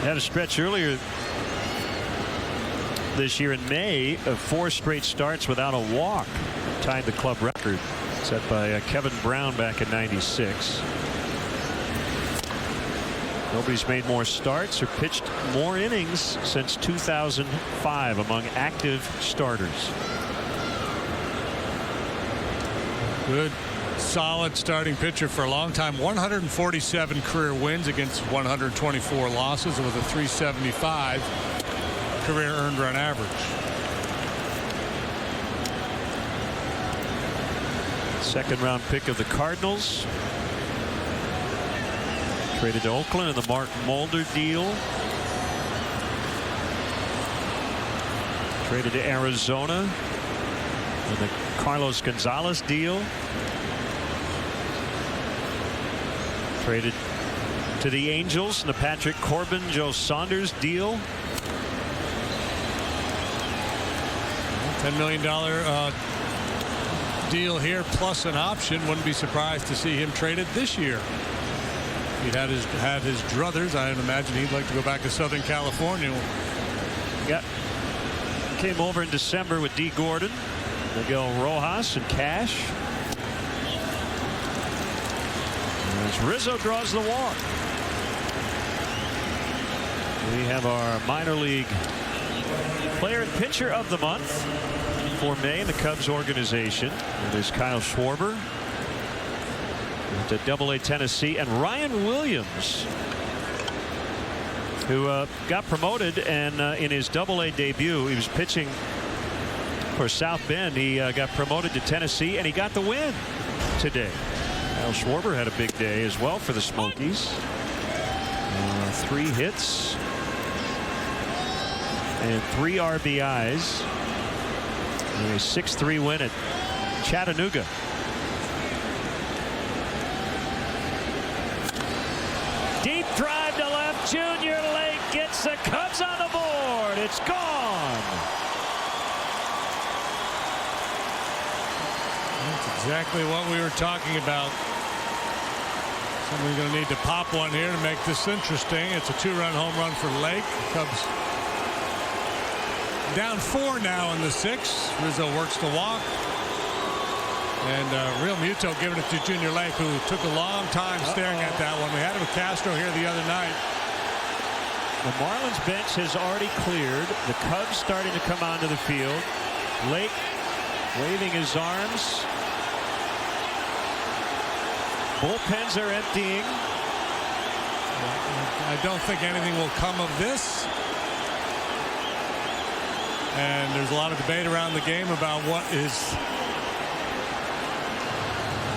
Had a stretch earlier this year in May of 4 straight starts without a walk. Tied the club record set by Kevin Brown back in '96. Nobody's made more starts or pitched more innings since 2005 among active starters. Good, solid starting pitcher for a long time. 147 career wins against 124 losses with a 375 career earned run average. Second round pick of the Cardinals. Traded to Oakland in the Mark Mulder deal. Traded to Arizona in the Carlos Gonzalez deal. Traded to the Angels in the Patrick Corbin, Joe Saunders deal. $10 million deal here plus an option. Wouldn't be surprised to see him traded this year. He had his druthers. I imagine he'd like to go back to Southern California. Yep. Came over in December with D. Gordon, Miguel Rojas, and Cash. As Rizzo draws the walk. We have our minor league player and pitcher of the month for May in the Cubs organization. It is Kyle Schwarber to Double-A Tennessee, and Ryan Williams, who got promoted, and in his Double-A debut, he was pitching for South Bend. He got promoted to Tennessee, and he got the win today. Kyle Schwarber had a big day as well for the Smokies. 3 hits and 3 RBIs. And a 6-3 win at Chattanooga. Deep drive to left. Junior Lake gets the Cubs on the board. It's gone. That's exactly what we were talking about. Somebody's going to need to pop one here to make this interesting. It's a 2-run home run for Lake. Cubs down 4 now in the 6th. Rizzo works the walk. And Real Muto giving it to Junior Lake, who took a long time staring at that one. We had it with Castro here the other night. The Marlins bench has already cleared. The Cubs starting to come onto the field. Lake waving his arms. Bullpens are emptying. I don't think anything will come of this. And there's a lot of debate around the game about what is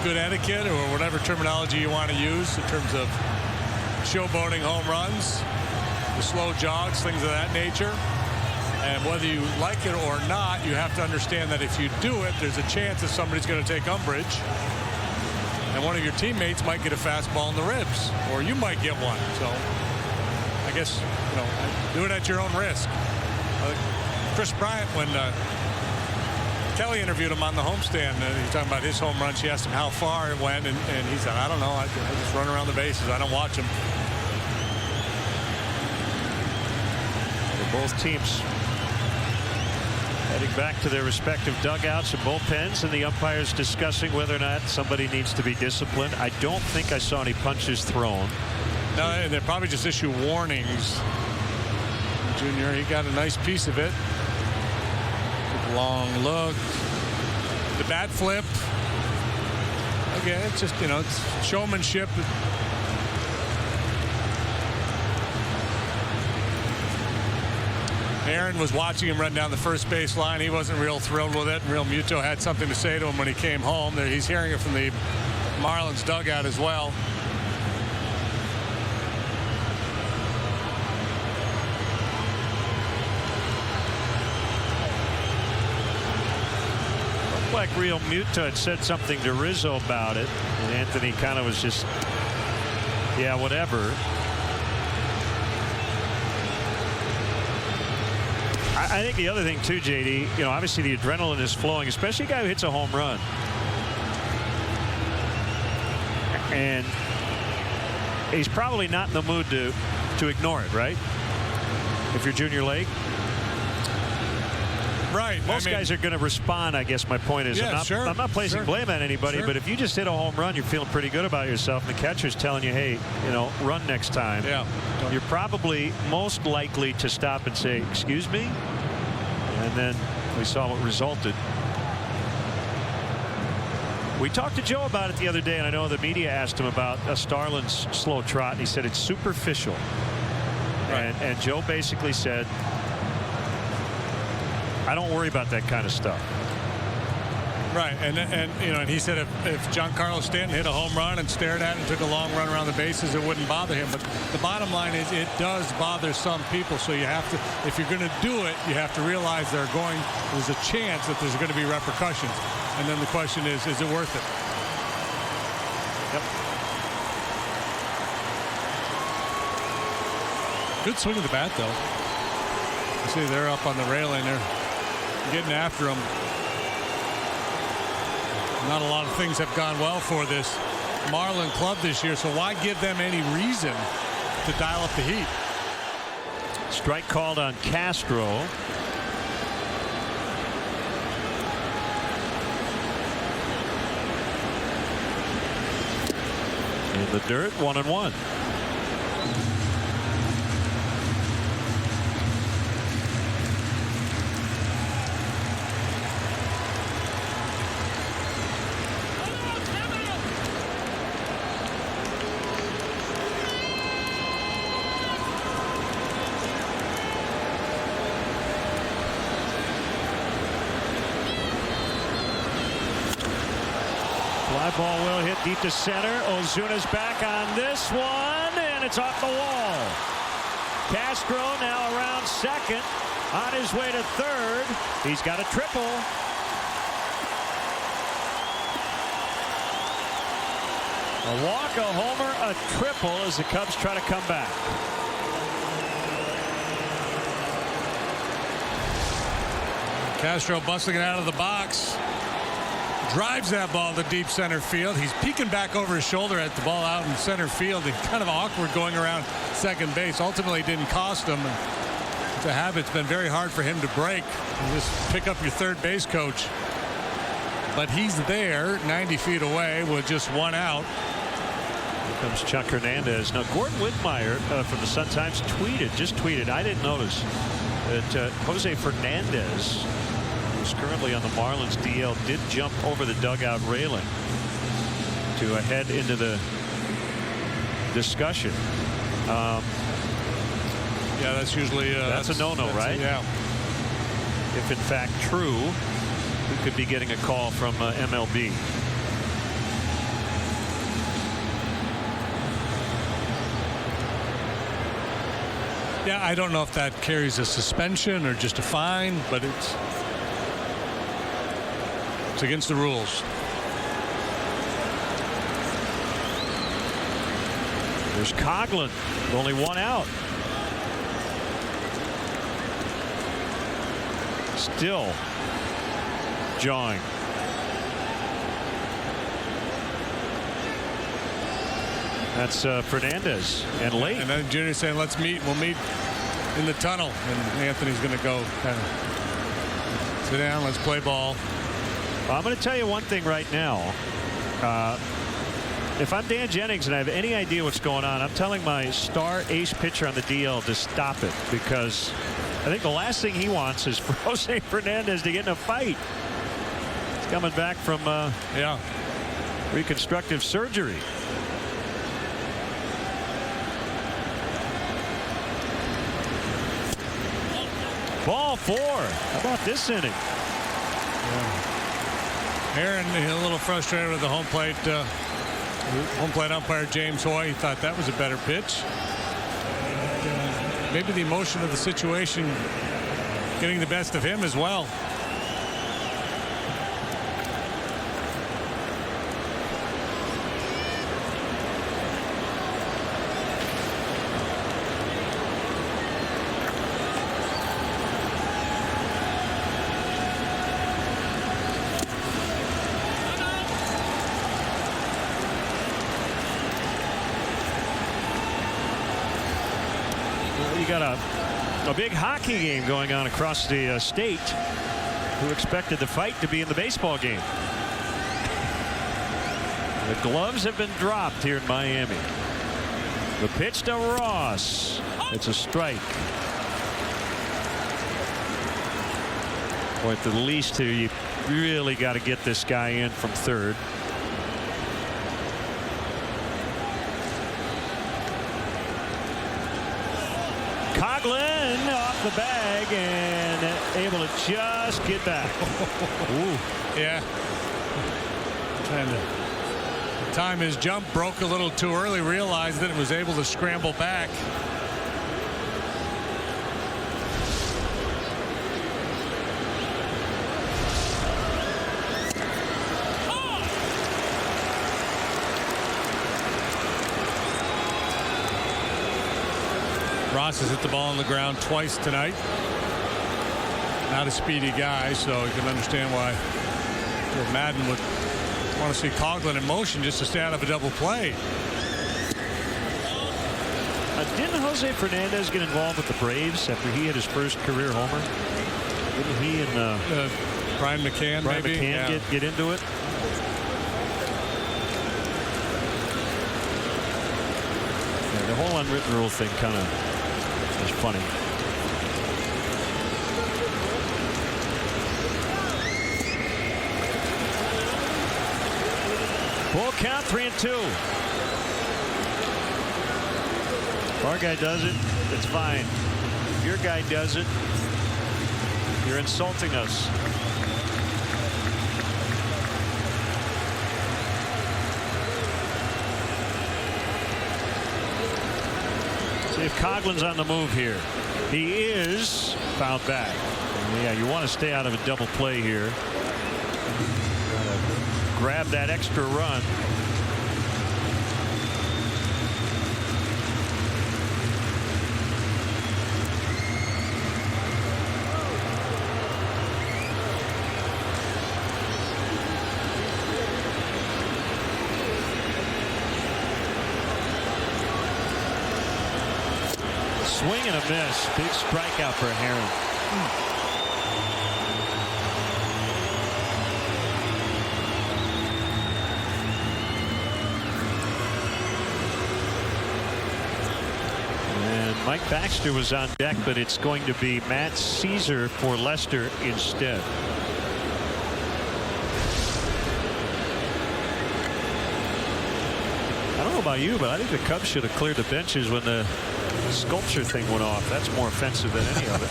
good etiquette, or whatever terminology you want to use in terms of showboating home runs, the slow jogs, things of that nature. And whether you like it or not, you have to understand that if you do it, there's a chance that somebody's going to take umbrage. And one of your teammates might get a fastball in the ribs, or you might get one. So I guess, you know, do it at your own risk. Chris Bryant, when Kelly interviewed him on the homestand, he's talking about his home run. She asked him how far it went, and he said, I don't know. I just run around the bases. I don't watch them. Both teams heading back to their respective dugouts and bullpens, and the umpires discussing whether or not somebody needs to be disciplined. I don't think I saw any punches thrown. No, they'll probably just issue warnings. Junior, he got a nice piece of it. Took a long look. The bat flip. Again, it's just, you know, it's showmanship. Aaron was watching him run down the first base line. He wasn't real thrilled with it. Real Muto had something to say to him when he came home. He's hearing it from the Marlins dugout as well. Like Real Muto had said something to Rizzo about it, and Anthony kind of was just, yeah, whatever. I think the other thing too, JD, you know, obviously the adrenaline is flowing, especially a guy who hits a home run. And he's probably not in the mood to ignore it, right? If you're Junior Lake. Right. Most guys are going to respond, I guess my point is. Yeah, I'm not placing blame on anybody, but if you just hit a home run, you're feeling pretty good about yourself, and the catcher's telling you, hey, run next time. Yeah. You're probably most likely to stop and say, excuse me? And then we saw what resulted. We talked to Joe about it the other day, and I know the media asked him about Starlin's slow trot, and he said it's superficial. Right. And Joe basically said, I don't worry about that kind of stuff. Right, and he said if Giancarlo Stanton hit a home run and stared at it and took a long run around the bases, it wouldn't bother him. But the bottom line is it does bother some people. So you have to, if you're going to do it, you have to realize there's a chance that there's going to be repercussions. And then the question is it worth it? Yep. Good swing of the bat, though. You see they're up on the railing. They're getting after him. Not a lot of things have gone well for this Marlin club this year, so why give them any reason to dial up the heat? Strike called on Castro. In the dirt, 1-1. Ball will hit deep to center. Ozuna's back on this one, and it's off the wall. Castro now around second, on his way to third. He's got a triple. A walk, a homer, a triple as the Cubs try to come back. Castro busting it out of the box. Drives that ball to deep center field. He's peeking back over his shoulder at the ball out in center field. And kind of awkward going around second base. Ultimately didn't cost him. It's a habit. It's been very hard for him to break. You just pick up your third base coach. But he's there 90 feet away with just one out. Here comes Chuck Hernandez. Now Gordon Whitmire from the Sun-Times just tweeted. I didn't notice that Jose Fernandez, who's currently on the Marlins DL, did jump over the dugout railing to head into the discussion. Yeah, that's usually that's a no-no, right? Yeah. If in fact true, we could be getting a call from MLB. Yeah, I don't know if that carries a suspension or just a fine, but it's against the rules. There's Coughlin with only one out. Still jawing. That's Fernandez and late. And then Junior's saying, let's meet. We'll meet in the tunnel. And Anthony's going to go kind of sit down. Let's play ball. Well, I'm going to tell you one thing right now. If I'm Dan Jennings and I have any idea what's going on, I'm telling my star ace pitcher on the DL to stop it, because I think the last thing he wants is for Jose Fernandez to get in a fight. He's coming back from reconstructive surgery. Ball 4. How about this inning? Aaron a little frustrated with the home plate umpire James Hoy. He thought that was a better pitch. Maybe the emotion of the situation getting the best of him as well. You got a big hockey game going on across the state. who expected the fight to be in the baseball game. The gloves have been dropped here in Miami. The pitch to Ross. It's a strike. Boy, at the least here, you really got to get this guy in from third. Coughlin off the bag and able to just get back. Ooh. Yeah. Trying to time his jump, broke a little too early, realized it, and was able to scramble back. Ross has hit the ball on the ground twice tonight. Not a speedy guy, so you can understand why Madden would want to see Coughlin in motion just to stay out of a double play. Didn't Jose Fernandez get involved with the Braves after he hit his first career homer? Didn't he and Brian McCann get into it? Yeah, the whole unwritten rule thing kind of is funny. Full count, 3-2. If our guy does it, it's fine. If your guy does it, you're insulting us. See if Coughlin's on the move here. He is fouled back. Yeah, you want to stay out of a double play here. Grab that extra run. Swing and a miss. Big strikeout for Herron. And Mike Baxter was on deck, but it's going to be Matt Caesar for Lester instead. I don't know about you, but I think the Cubs should have cleared the benches when the sculpture thing went off. That's more offensive than any of it.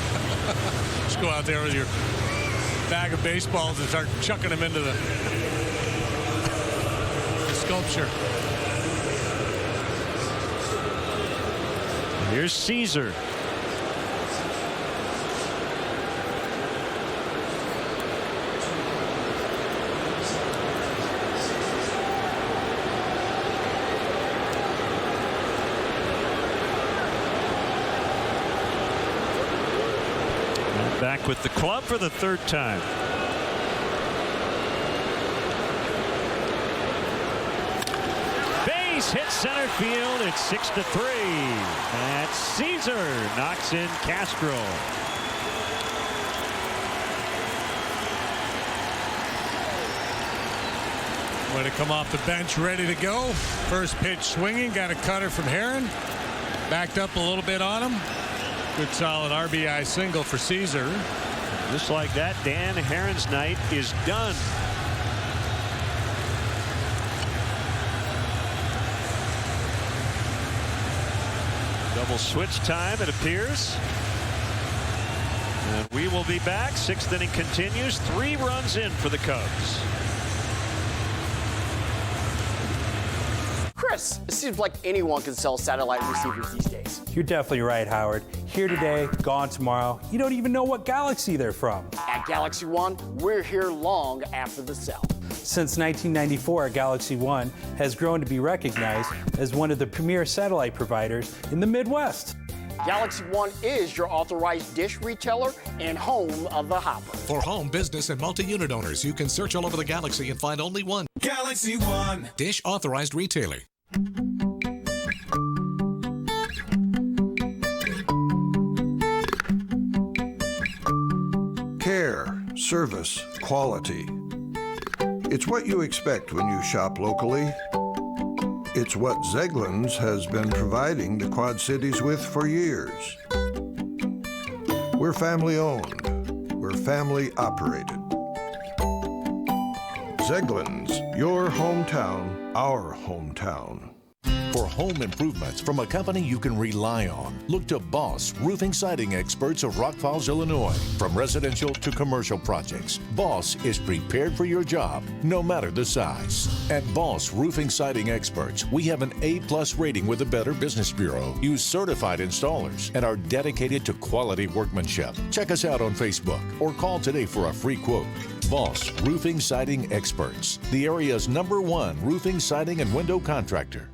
Just go out there with your bag of baseballs and start chucking them into the sculpture. Here's Caesar. Back with the club for the third time. Base hit center field. It's 6-3. And Caesar knocks in Castro. Way to come off the bench, ready to go. First pitch swinging, got a cutter from Herron. Backed up a little bit on him. Good solid RBI single for Caesar. Just like that, Dan Herron's night is done. Double switch time, it appears. And we will be back. Sixth inning continues. 3 runs in for the Cubs. Chris, it seems like anyone can sell satellite receivers these days. You're definitely right, Howard. Here today, gone tomorrow. You don't even know what galaxy they're from. At Galaxy One, we're here long after the sell. Since 1994, Galaxy One has grown to be recognized as one of the premier satellite providers in the Midwest. Galaxy One is your authorized dish retailer and home of the Hopper. For home, business, and multi-unit owners, you can search all over the galaxy and find only one. Galaxy One. Dish authorized retailer. Care, service, quality. It's what you expect when you shop locally. It's what Zeglin's has been providing the Quad Cities with for years. We're family owned. We're family operated. Zeglin's, your hometown, our hometown. For home improvements from a company you can rely on, look to Boss Roofing Siding Experts of Rock Falls, Illinois. From residential to commercial projects, Boss is prepared for your job, no matter the size. At Boss Roofing Siding Experts, we have an A+ rating with the Better Business Bureau, use certified installers, and are dedicated to quality workmanship. Check us out on Facebook or call today for a free quote. Boss Roofing Siding Experts, the area's #1 roofing, siding, and window contractor.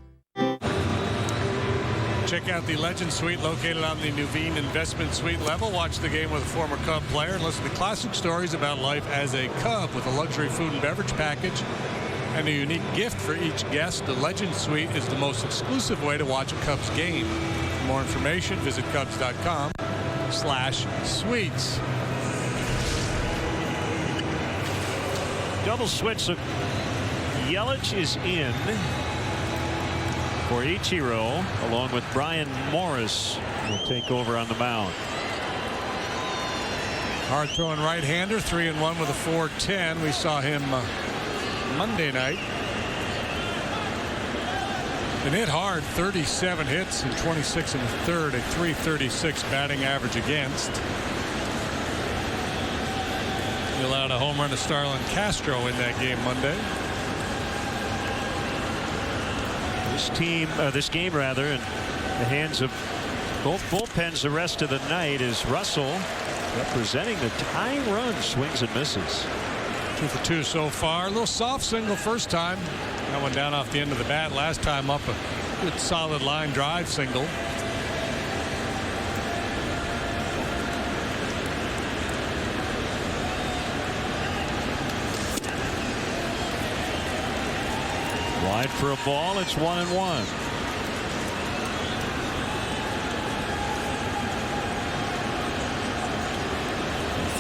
Check out the Legend Suite located on the Nuveen Investment Suite level. Watch the game with a former Cub player and listen to classic stories about life as a Cub with a luxury food and beverage package and a unique gift for each guest. The Legend Suite is the most exclusive way to watch a Cubs game. For more information, visit Cubs.com/suites. Double switch. So Yelich is in for Ichiro, along with Brian Morris will take over on the mound. Hard throwing right-hander, 3-1 with a 4.10. We saw him Monday night. And hit hard, 37 hits and 26 in the third, a .336 batting average against. He allowed a home run to Starlin Castro in that game Monday. This game in the hands of both bullpens the rest of the night is Russell representing the tying run, swings and misses. 2 for 2 so far. A little soft single first time. That one down off the end of the bat. Last time up a good solid line drive single. Wide for a ball. It's 1-1.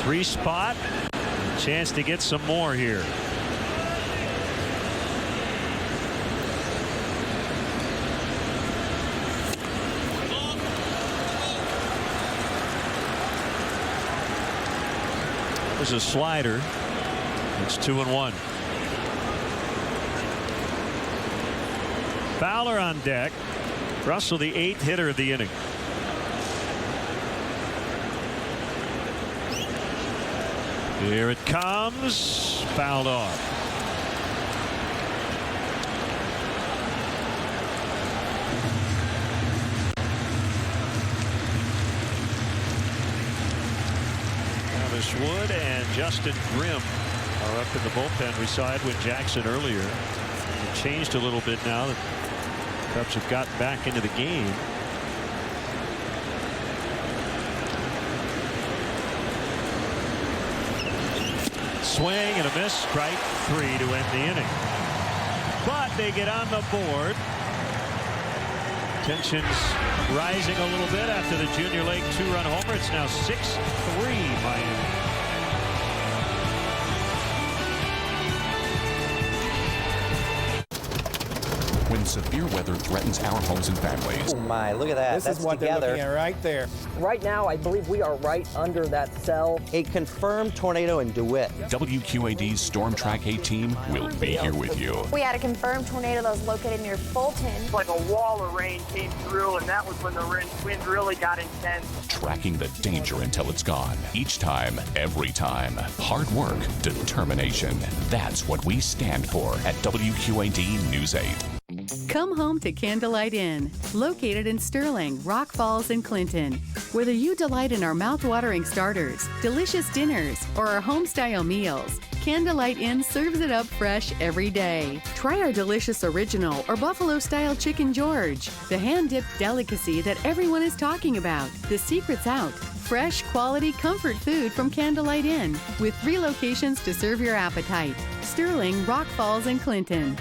Three spot. Chance to get some more here. There's a slider. It's 2-1. Fowler on deck. Russell, the 8th hitter of the inning. Here it comes. Fouled off. Travis Wood and Justin Grimm are up in the bullpen. We saw Edwin Jackson earlier. It changed a little bit now that Cubs have gotten back into the game. Swing and a miss. Strike 3 to end the inning. But they get on the board. Tensions rising a little bit after the Junior Lake 2-run homer. It's now 6-3 Miami. When severe weather threatens our homes and families. Oh my, look at that. This is what they're looking at right there. Right now, I believe we are right under that cell. A confirmed tornado in DeWitt. WQAD's Storm Track 8 team will be here with you. We had a confirmed tornado that was located near Fulton. Like a wall of rain came through, and that was when the wind really got intense. Tracking the danger until it's gone. Each time, every time. Hard work, determination. That's what we stand for at WQAD News 8. Come home to Candlelight Inn, located in Sterling, Rock Falls, and Clinton. Whether you delight in our mouth-watering starters, delicious dinners, or our home-style meals, Candlelight Inn serves it up fresh every day. Try our delicious original or buffalo-style chicken George, the hand-dipped delicacy that everyone is talking about. The secret's out. Fresh, quality, comfort food from Candlelight Inn, with 3 locations to serve your appetite: Sterling, Rock Falls, and Clinton.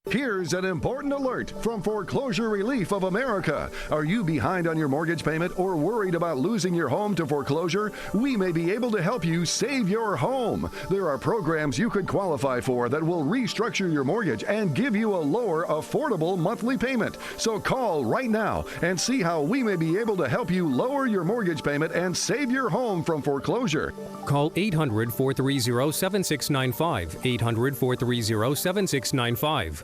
Here's an important alert from Foreclosure Relief of America. Are you behind on your mortgage payment or worried about losing your home to foreclosure? We may be able to help you save your home. There are programs you could qualify for that will restructure your mortgage and give you a lower, affordable monthly payment. So call right now and see how we may be able to help you lower your mortgage payment and save your home from foreclosure. Call 800-430-7695. 800-430-7695.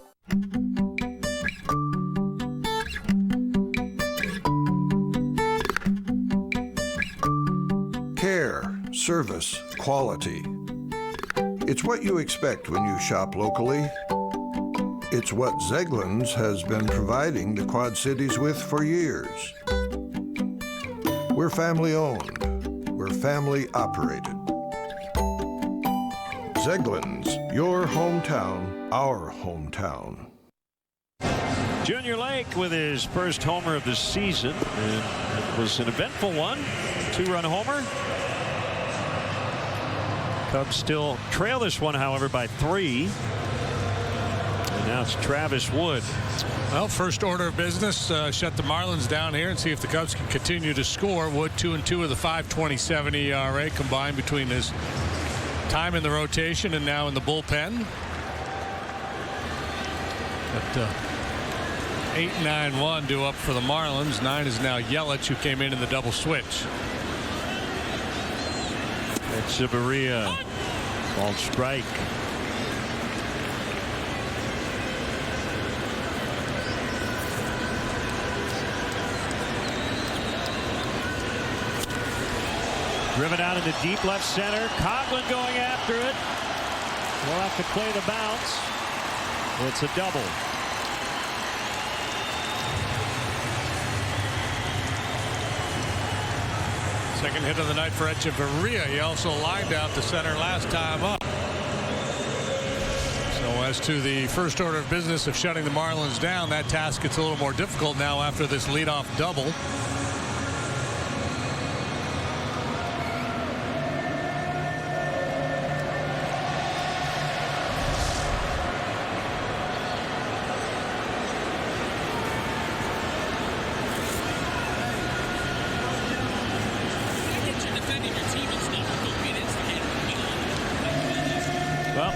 Care, service, quality. It's what you expect when you shop locally. It's what Zeglin's has been providing the Quad Cities with for years. We're family owned. We're family operated. Zeglin's, your hometown, our hometown. Junior Lake with his first homer of the season, and it was an eventful one. 2-run homer. Cubs still trail this one, however, by 3. And now it's Travis Wood. Well, first order of business, shut the Marlins down here and see if the Cubs can continue to score. Wood 2-2 with a 5.27 ERA combined between his time in the rotation and now in the bullpen. But 8-9-1 due up for the Marlins. 9 is now Yelich, who came in the double switch. Echeverria, ball strike. Driven out into deep left center. Coughlin going after it. We'll have to play the bounce. It's a double. Second hit of the night for Echeverria. He also lined out the center last time up. So as to the first order of business of shutting the Marlins down, that task gets a little more difficult now after this leadoff double.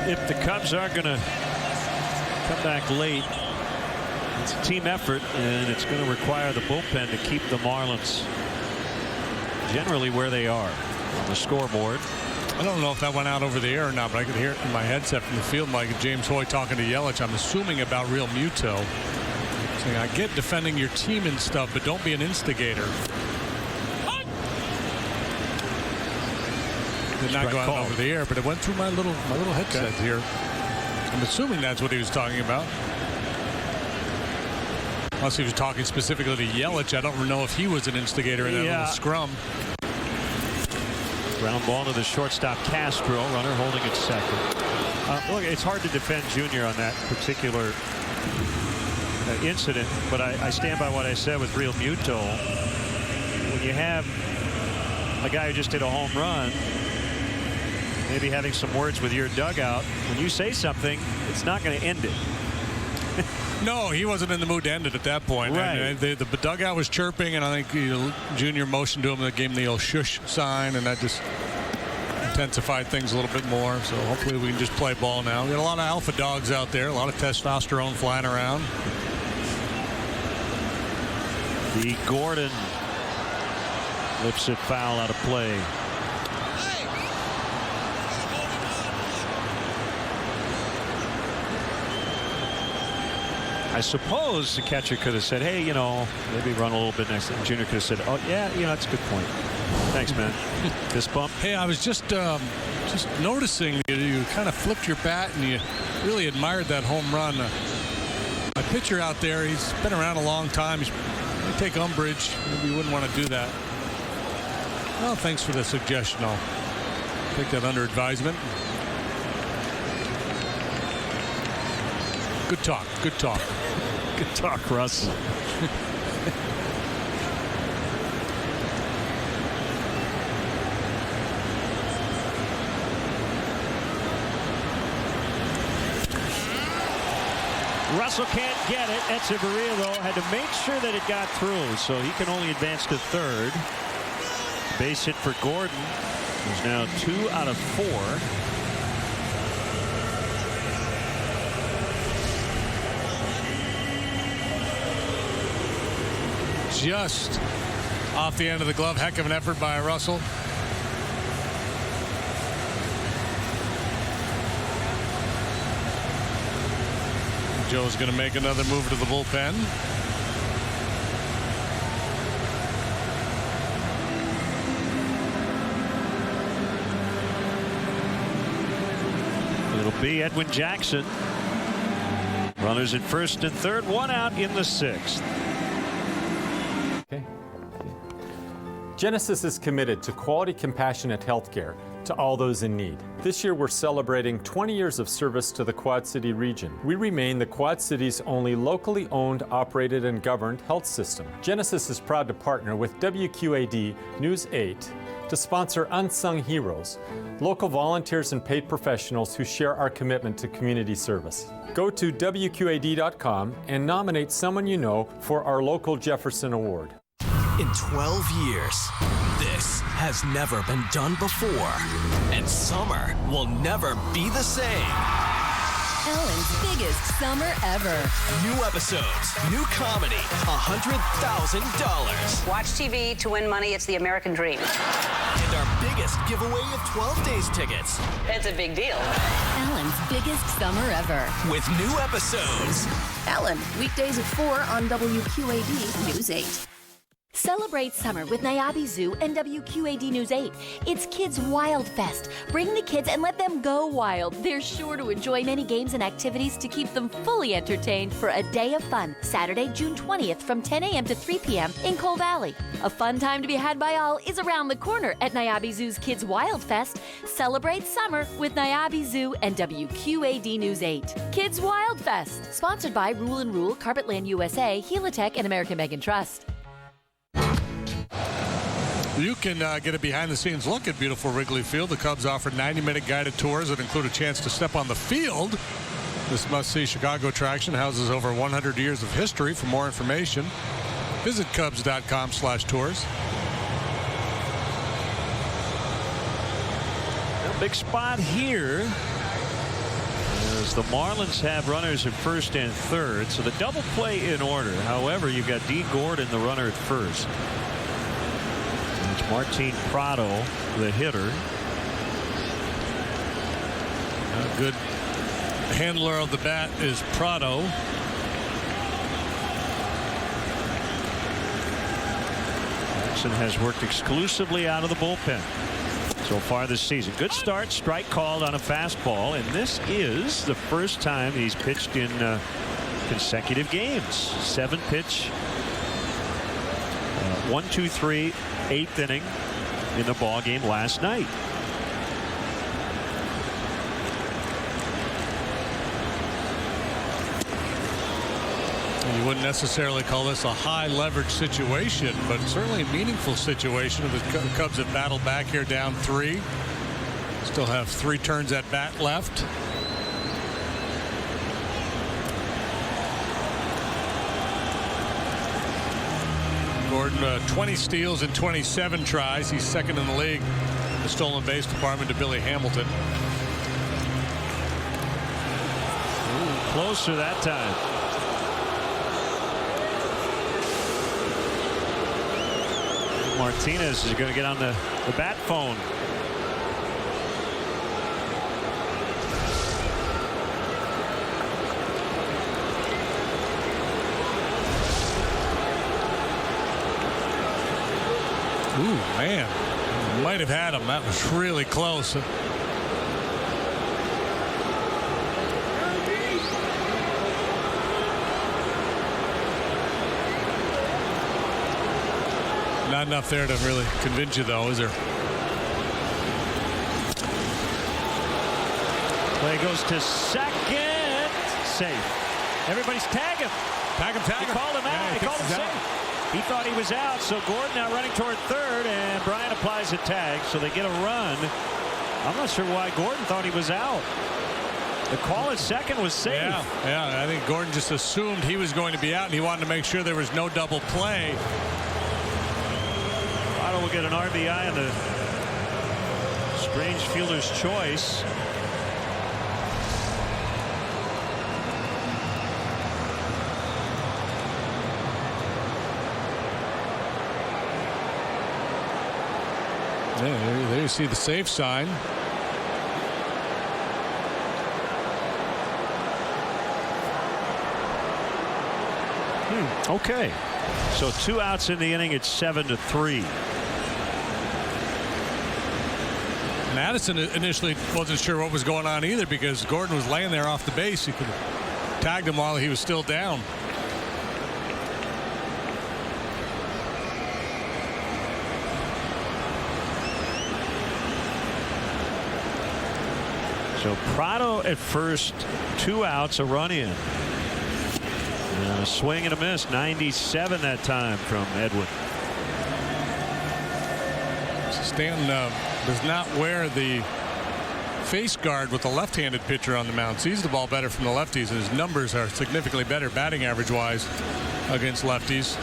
If the Cubs are going to come back late, it's a team effort, and it's going to require the bullpen to keep the Marlins generally where they are on the scoreboard. I don't know if that went out over the air or not, but I could hear it in my headset from the field mic of James Hoy talking to Yelich. I'm assuming about Real Muto, saying, I get defending your team and stuff, but don't be an instigator. Did not go out over the air, but it went through my little headset here. I'm assuming that's what he was talking about. Unless he was talking specifically to Yelich. I don't know if he was an instigator in that little scrum. Ground ball to the shortstop Castro. Runner holding at second. Look, it's hard to defend Junior on that particular incident, but I stand by what I said with Real Muto. When you have a guy who just hit a home run, maybe having some words with your dugout, when you say something, it's not going to end it. No, he wasn't in the mood to end it at that point. Right. And the dugout was chirping, and I think Junior motioned to him that gave him the old shush sign, and that just intensified things a little bit more. So hopefully we can just play ball now. We got a lot of alpha dogs out there, a lot of testosterone flying around. The Gordon lifts it foul out of play. I suppose the catcher could have said, hey, you know, maybe run a little bit next time. Junior could have said, oh, yeah, you know, that's a good point. Thanks, man. This bump. Hey, I was just noticing you kind of flipped your bat and you really admired that home run. My pitcher out there, he's been around a long time. He's might take umbrage. Maybe you wouldn't want to do that. Well, thanks for the suggestion. I'll take that under advisement. Good talk. Good talk. Good talk, Russ. Russell can't get it. Echeverria, though, had to make sure that it got through, so he can only advance to third. Base hit for Gordon. He's now 2 out of 4. Just off the end of the glove. Heck of an effort by Russell. Joe's going to make another move to the bullpen. It'll be Edwin Jackson. Runners at first and third, 1 out in the 6th. Genesis is committed to quality, compassionate health care to all those in need. This year we're celebrating 20 years of service to the Quad City region. We remain the Quad City's only locally owned, operated, and governed health system. Genesis is proud to partner with WQAD News 8 to sponsor Unsung Heroes, local volunteers and paid professionals who share our commitment to community service. Go to WQAD.com and nominate someone you know for our local Jefferson Award. In 12 years, this has never been done before, and summer will never be the same. Ellen's biggest summer ever. New episodes, new comedy, $100,000. Watch TV to win money. It's the American dream. And our biggest giveaway of 12 days tickets. It's a big deal. Ellen's biggest summer ever. With new episodes. Ellen, weekdays at 4 on WQAD News 8. Celebrate summer with Niabi Zoo and WQAD News 8. It's Kids Wild Fest. Bring the kids and let them go wild. They're sure to enjoy many games and activities to keep them fully entertained for a day of fun. Saturday, June 20th from 10 a.m. to 3 p.m. in Coal Valley. A fun time to be had by all is around the corner at Niabi Zoo's Kids Wild Fest. Celebrate summer with Niabi Zoo and WQAD News 8. Kids Wild Fest. Sponsored by Rule and Rule, Carpetland USA, Helitech, and American Bank and Trust. You can get a behind-the-scenes look at beautiful Wrigley Field. The Cubs offer 90-minute guided tours that include a chance to step on the field. This must-see Chicago attraction houses over 100 years of history. For more information, visit Cubs.com/tours. A big spot here as the Marlins have runners at first and third, so the double play in order. However, you've got D. Gordon, the runner at first. It's Martin Prado, the hitter. A good handler of the bat is Prado. Jackson has worked exclusively out of the bullpen so far this season. Good start, strike called on a fastball, and this is the first time he's pitched in consecutive games. 7-pitch, 1-2-3, 8th inning in the ball game last night. You wouldn't necessarily call this a high leverage situation, but certainly a meaningful situation. The Cubs have battled back here down 3. Still have 3 turns at bat left. Gordon, 20 steals in 27 tries. He's second in the league in the stolen base department to Billy Hamilton. Ooh, closer that time. Martinez is going to get on the bat phone. Ooh, man. Might have had him. That was really close. Not enough there to really convince you, though, is there? Play goes to second. Safe. Everybody's tagging. Tag him. He called him out. Yeah, he called him safe. He thought he was out, so Gordon now running toward third, and Bryant applies a tag, so they get a run. I'm not sure why Gordon thought he was out. The call at second was safe. Yeah, I think Gordon just assumed he was going to be out, and he wanted to make sure there was no double play. Prado will get an RBI on the strange fielder's choice. Yeah, there you see the safe sign. Okay, so 2 outs in the inning. It's 7-3. And Addison initially wasn't sure what was going on either, because Gordon was laying there off the base. He could have tagged him while he was still down. So Prado at first, 2 outs, a run in. A swing and a miss. 97 that time from Edwin. Stanton does not wear the face guard with the left-handed pitcher on the mound. Sees the ball better from the lefties, and his numbers are significantly better batting average wise against lefties.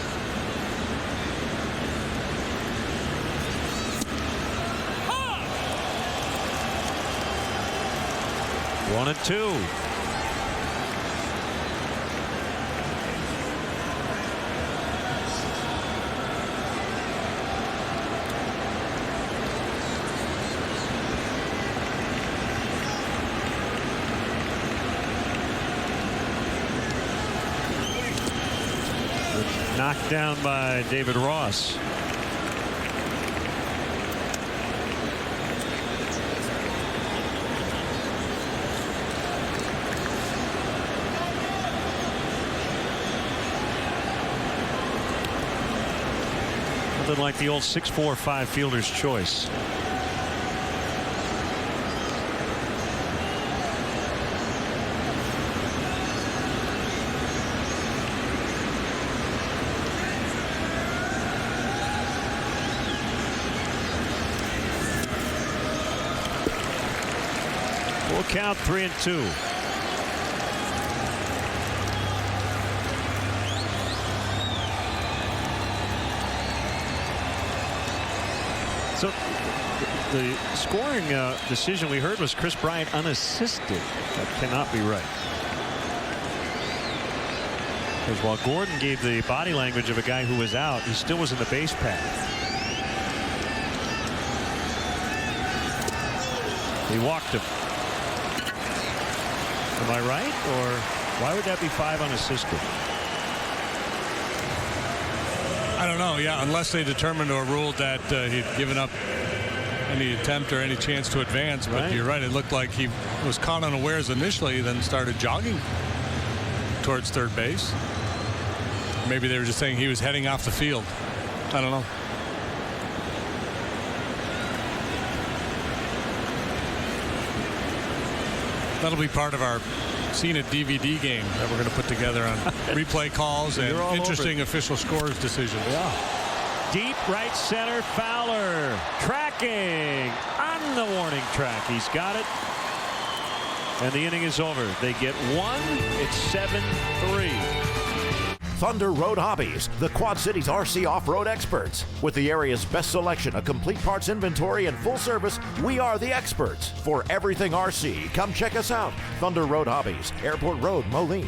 One and two. Knocked down by David Ross. Nothing like the old 6-4-5 fielder's choice. Full count, 3-2. So the scoring decision we heard was Chris Bryant unassisted. That cannot be right. Because while Gordon gave the body language of a guy who was out, he still was in the base path. He walked him. Am I right? Or why would that be 5 unassisted? I don't know. Yeah, unless they determined or ruled that he'd given up any attempt or any chance to advance. But you're right. It looked like he was caught unawares initially, then started jogging towards third base. Maybe they were just saying he was heading off the field. I don't know. That'll be part of our Seen It DVD game that we're going to put together on replay calls and interesting official scores decisions. Yeah. Deep right center, Fowler tracking on the warning track. He's got it. And the inning is over. They get one. It's 7-3. Thunder Road Hobbies, the Quad Cities RC off-road experts. With the area's best selection, a complete parts inventory, and full service, we are the experts. For everything RC, come check us out. Thunder Road Hobbies, Airport Road, Moline.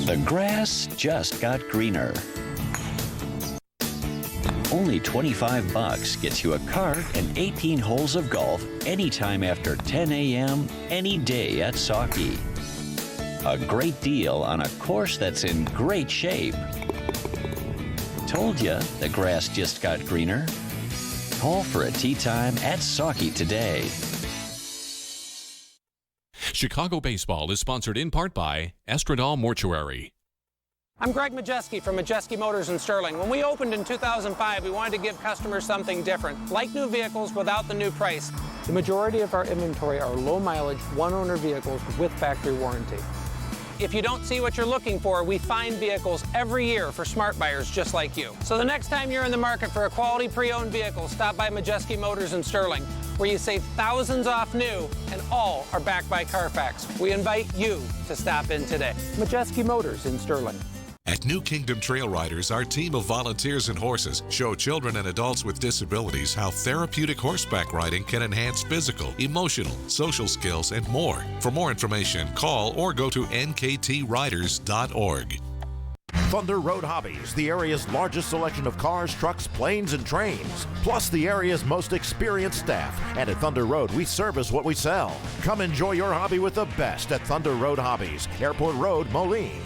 The grass just got greener. Only $25 gets you a cart and 18 holes of golf anytime after 10 a.m. any day at Sauckie. A great deal on a course that's in great shape. Told you the grass just got greener. Call for a tee time at Sauckie today. Chicago Baseball is sponsored in part by Estradal Mortuary. I'm Greg Majeski from Majeski Motors in Sterling. When we opened in 2005, we wanted to give customers something different, like new vehicles without the new price. The majority of our inventory are low mileage, one owner vehicles with factory warranty. If you don't see what you're looking for, we find vehicles every year for smart buyers just like you. So the next time you're in the market for a quality pre-owned vehicle, stop by Majeski Motors in Sterling, where you save thousands off new and all are backed by Carfax. We invite you to stop in today. Majeski Motors in Sterling. At New Kingdom Trail Riders, our team of volunteers and horses show children and adults with disabilities how therapeutic horseback riding can enhance physical, emotional, social skills, and more. For more information, call or go to nktriders.org. Thunder Road Hobbies, the area's largest selection of cars, trucks, planes, and trains, plus the area's most experienced staff. And at Thunder Road, we service what we sell. Come enjoy your hobby with the best at Thunder Road Hobbies, Airport Road, Moline.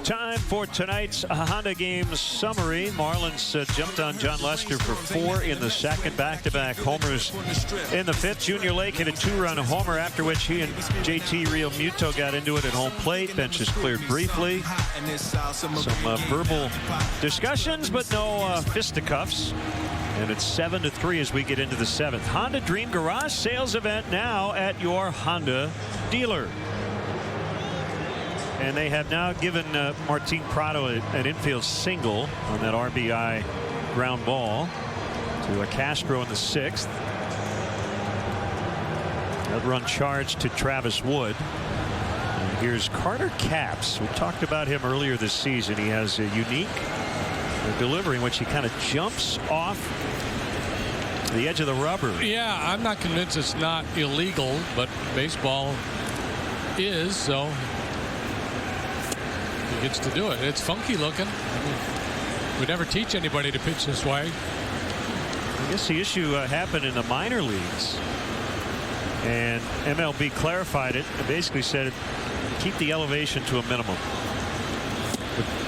Time for tonight's Honda Games summary. Marlins jumped on John Lester for 4 in the second. Back-to-back homers in the fifth. Junior Lake hit a 2-run homer, after which he and JT Realmuto got into it at home plate. Benches cleared briefly. Some verbal discussions, but no fisticuffs. And it's 7-3 as we get into the seventh. Honda Dream Garage Sales event now at your Honda dealer. And they have now given Martin Prado an infield single on that RBI ground ball to Castro in the sixth. That run charged to Travis Wood. And here's Carter Capps. We talked about him earlier this season. He has a unique delivery in which he kind of jumps off the edge of the rubber. Yeah, I'm not convinced it's not illegal, but baseball is, so he gets to do it. It's funky looking. We never teach anybody to pitch this way. I guess the issue happened in the minor leagues, and MLB clarified it and basically said keep the elevation to a minimum,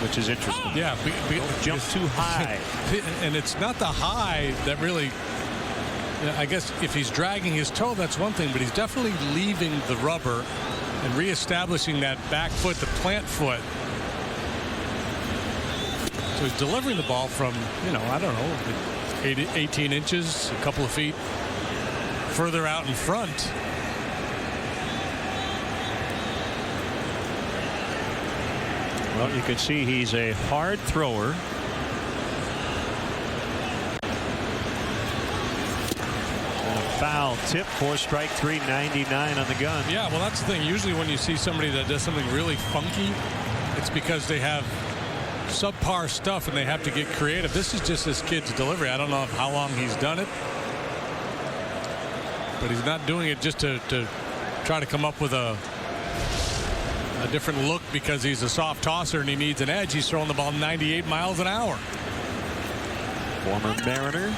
which is interesting. Yeah, jump too high. And it's not the high that really, I guess if he's dragging his toe, that's one thing, but he's definitely leaving the rubber and reestablishing that back foot, the plant foot. So he's delivering the ball from, I don't know, 18 inches, a couple of feet further out in front. Well, you can see he's a hard thrower. And a foul tip for strike 3, 99 on the gun. Yeah, well, that's the thing. Usually when you see somebody that does something really funky, it's because they have subpar stuff and they have to get creative. This is just this kid's delivery. I don't know how long he's done it, but he's not doing it just to try to come up with a different look because he's a soft tosser and he needs an edge. He's throwing the ball 98 miles an hour. Former Mariner.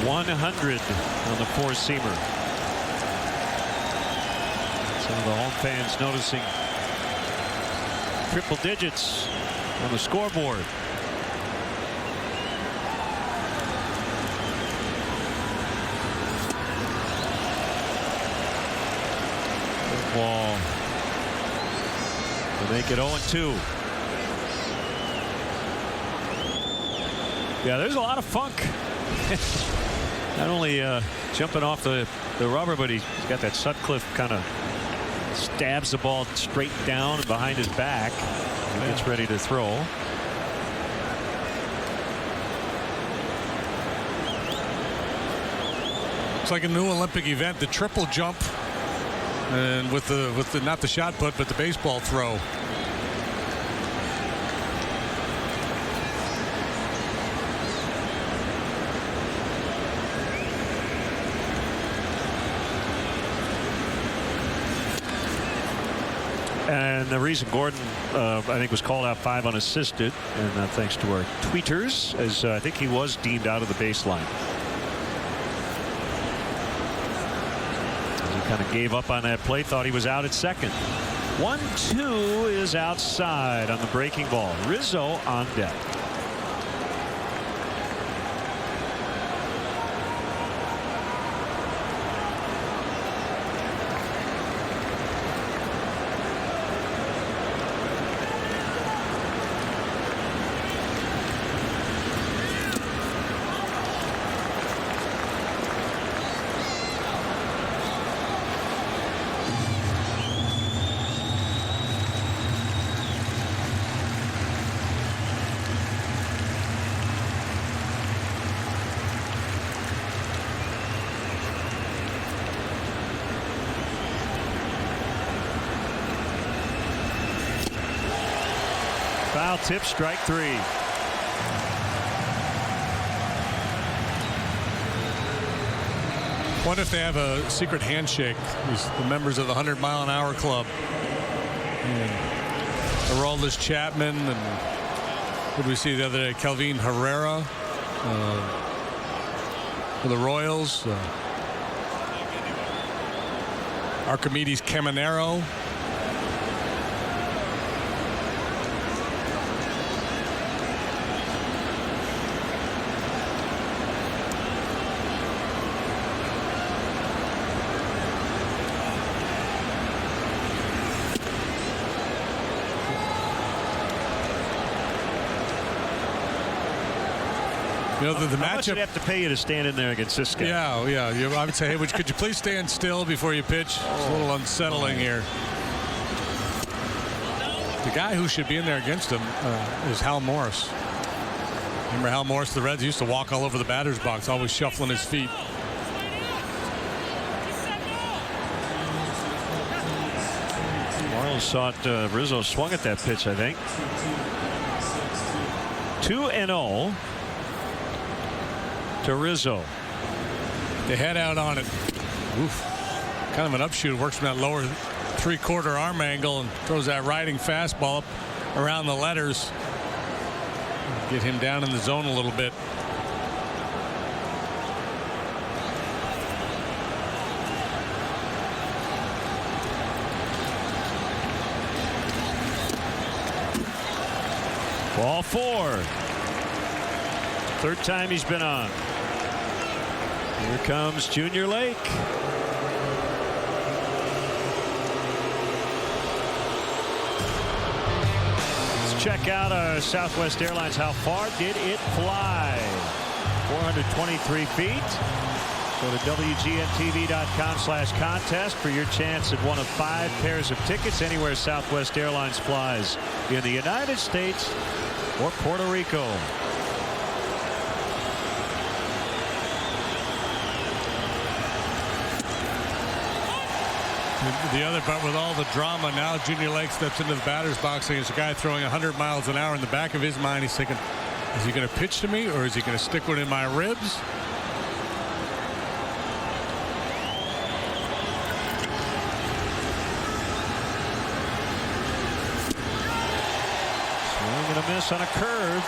.100 on the four-seamer. Some of the home fans noticing triple digits on the scoreboard. Ball to make it 0-2. Yeah, there's a lot of funk. Not only jumping off the rubber, but he's got that Sutcliffe kind of stabs the ball straight down and behind his back. He gets ready to throw. It's like a new Olympic event, the triple jump, and with the not the shot put, but the baseball throw. And the reason Gordon, I think, was called out 5 unassisted, and thanks to our tweeters, as I think he was deemed out of the baseline. As he kind of gave up on that play, thought he was out at second. 1-2 is outside on the breaking ball. Rizzo on deck. Foul tip, strike 3. What if they have a secret handshake? The members of the 100-mile-an-hour club. Aroldis Chapman and what did we see the other day? Kelvin Herrera for the Royals. Archimedes Caminero. You know, the How matchup. much would have to pay you to stand in there against this guy? Yeah. I would say, hey, could you please stand still before you pitch? It's a little unsettling here. The guy who should be in there against him is Hal Morris. Remember Hal Morris, the Reds used to walk all over the batter's box, always shuffling his feet. Marlins thought Rizzo swung at that pitch, I think. 2-0 to Rizzo. They head out on it. Oof. Kind of an upshoot. Works from that lower three-quarter arm angle and throws that riding fastball up around the letters. Get him down in the zone a little bit. Ball 4. Third time he's been on. Here comes Junior Lake. Let's check out our Southwest Airlines. How far did it fly? 423 feet. Go to WGNTV.com/contest for your chance at one of 5 pairs of tickets anywhere Southwest Airlines flies in the United States or Puerto Rico. The other part with all the drama, now Junior Lake steps into the batter's box against a guy throwing 100 miles an hour. In the back of his mind, he's thinking, is he going to pitch to me or is he going to stick one in my ribs? Swing and a miss on a curve.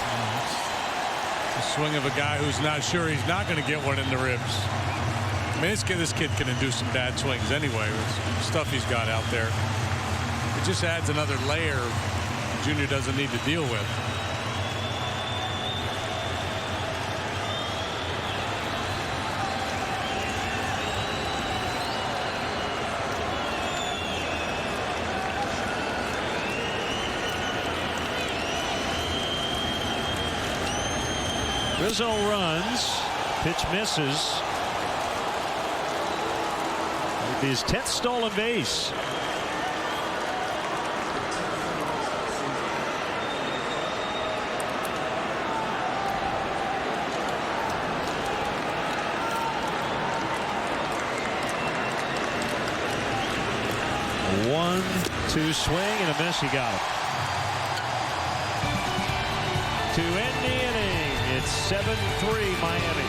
The swing of a guy who's not sure he's not going to get one in the ribs. I mean, this kid can do some bad swings anyway with stuff he's got out there. It just adds another layer Junior doesn't need to deal with. Rizzo runs. Pitch misses. His 10th stolen base. A 1-2 swing and a miss. He got it. To end the inning, it's 7-3 Miami.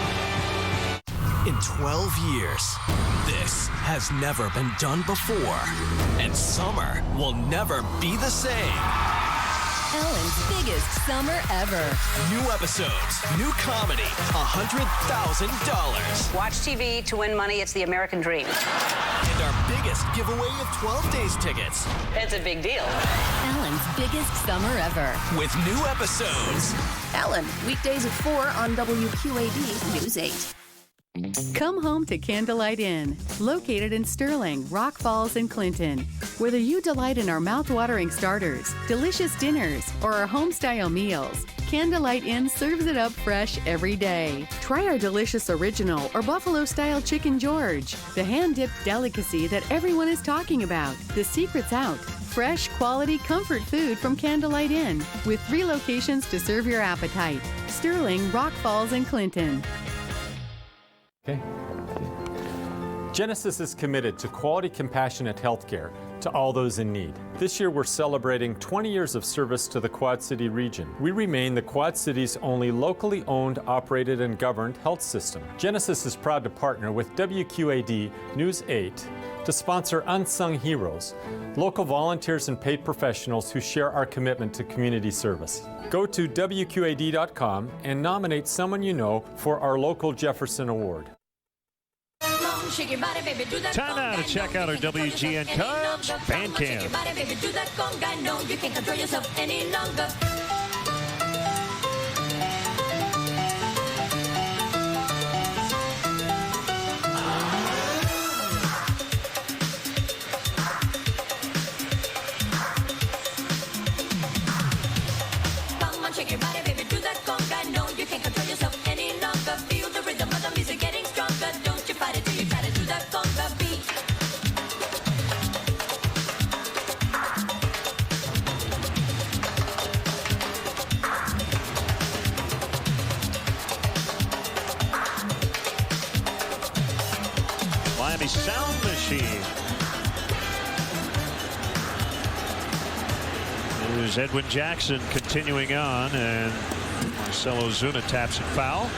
In 12 years, this has never been done before. And summer will never be the same. Ellen's biggest summer ever. New episodes, new comedy, $100,000. Watch TV to win money. It's the American dream. And our biggest giveaway of 12 days tickets. It's a big deal. Ellen's biggest summer ever. With new episodes. Ellen, weekdays at 4 on WQAD News 8. Come home to Candlelight Inn, located in Sterling, Rock Falls, and Clinton. Whether you delight in our mouth-watering starters, delicious dinners, or our home-style meals, Candlelight Inn serves it up fresh every day. Try our delicious original or buffalo-style chicken George, the hand-dipped delicacy that everyone is talking about. The secret's out. Fresh, quality, comfort food from Candlelight Inn, with 3 locations to serve your appetite. Sterling, Rock Falls, and Clinton. Okay. Genesis is committed to quality, compassionate healthcare to to all those in need. This year, we're celebrating 20 years of service to the Quad City region. We remain the Quad City's only locally owned, operated, and governed health system. Genesis is proud to partner with WQAD News 8 to sponsor Unsung Heroes, local volunteers and paid professionals who share our commitment to community service. Go to WQAD.com and nominate someone you know for our local Jefferson Award. Time now to check out our WGN Cubs Bandcamp. Shake your body, baby, do that conga. No, you can't control yourself any longer. Feel the rhythm of the music getting stronger. Don't you fight it till you try to do that conga beat. Miami Sound Machine. There's Edwin Jackson continuing on, and Marcelo Zuna taps it foul.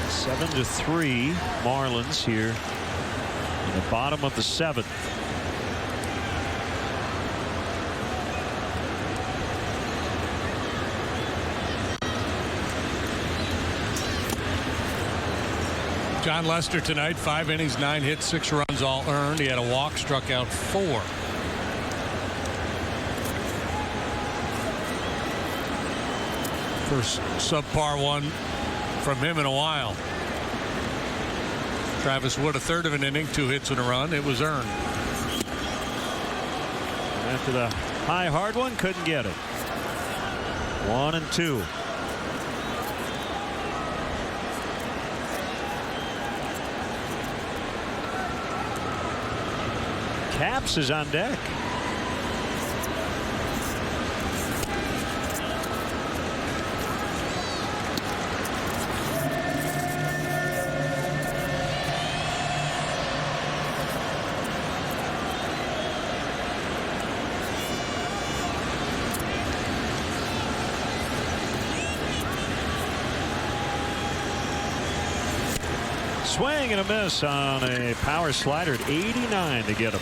7-3 Marlins here in the bottom of the 7th. John Lester tonight, 5 innings, 9 hits, 6 runs, all earned. He had a walk, struck out 4. First subpar one from him in a while. Travis Wood, a third of an inning, 2 hits and a run. It was earned. After the high hard one, couldn't get it. 1-2. Caps is on deck. Swing and a miss on a power slider at 89 to get him.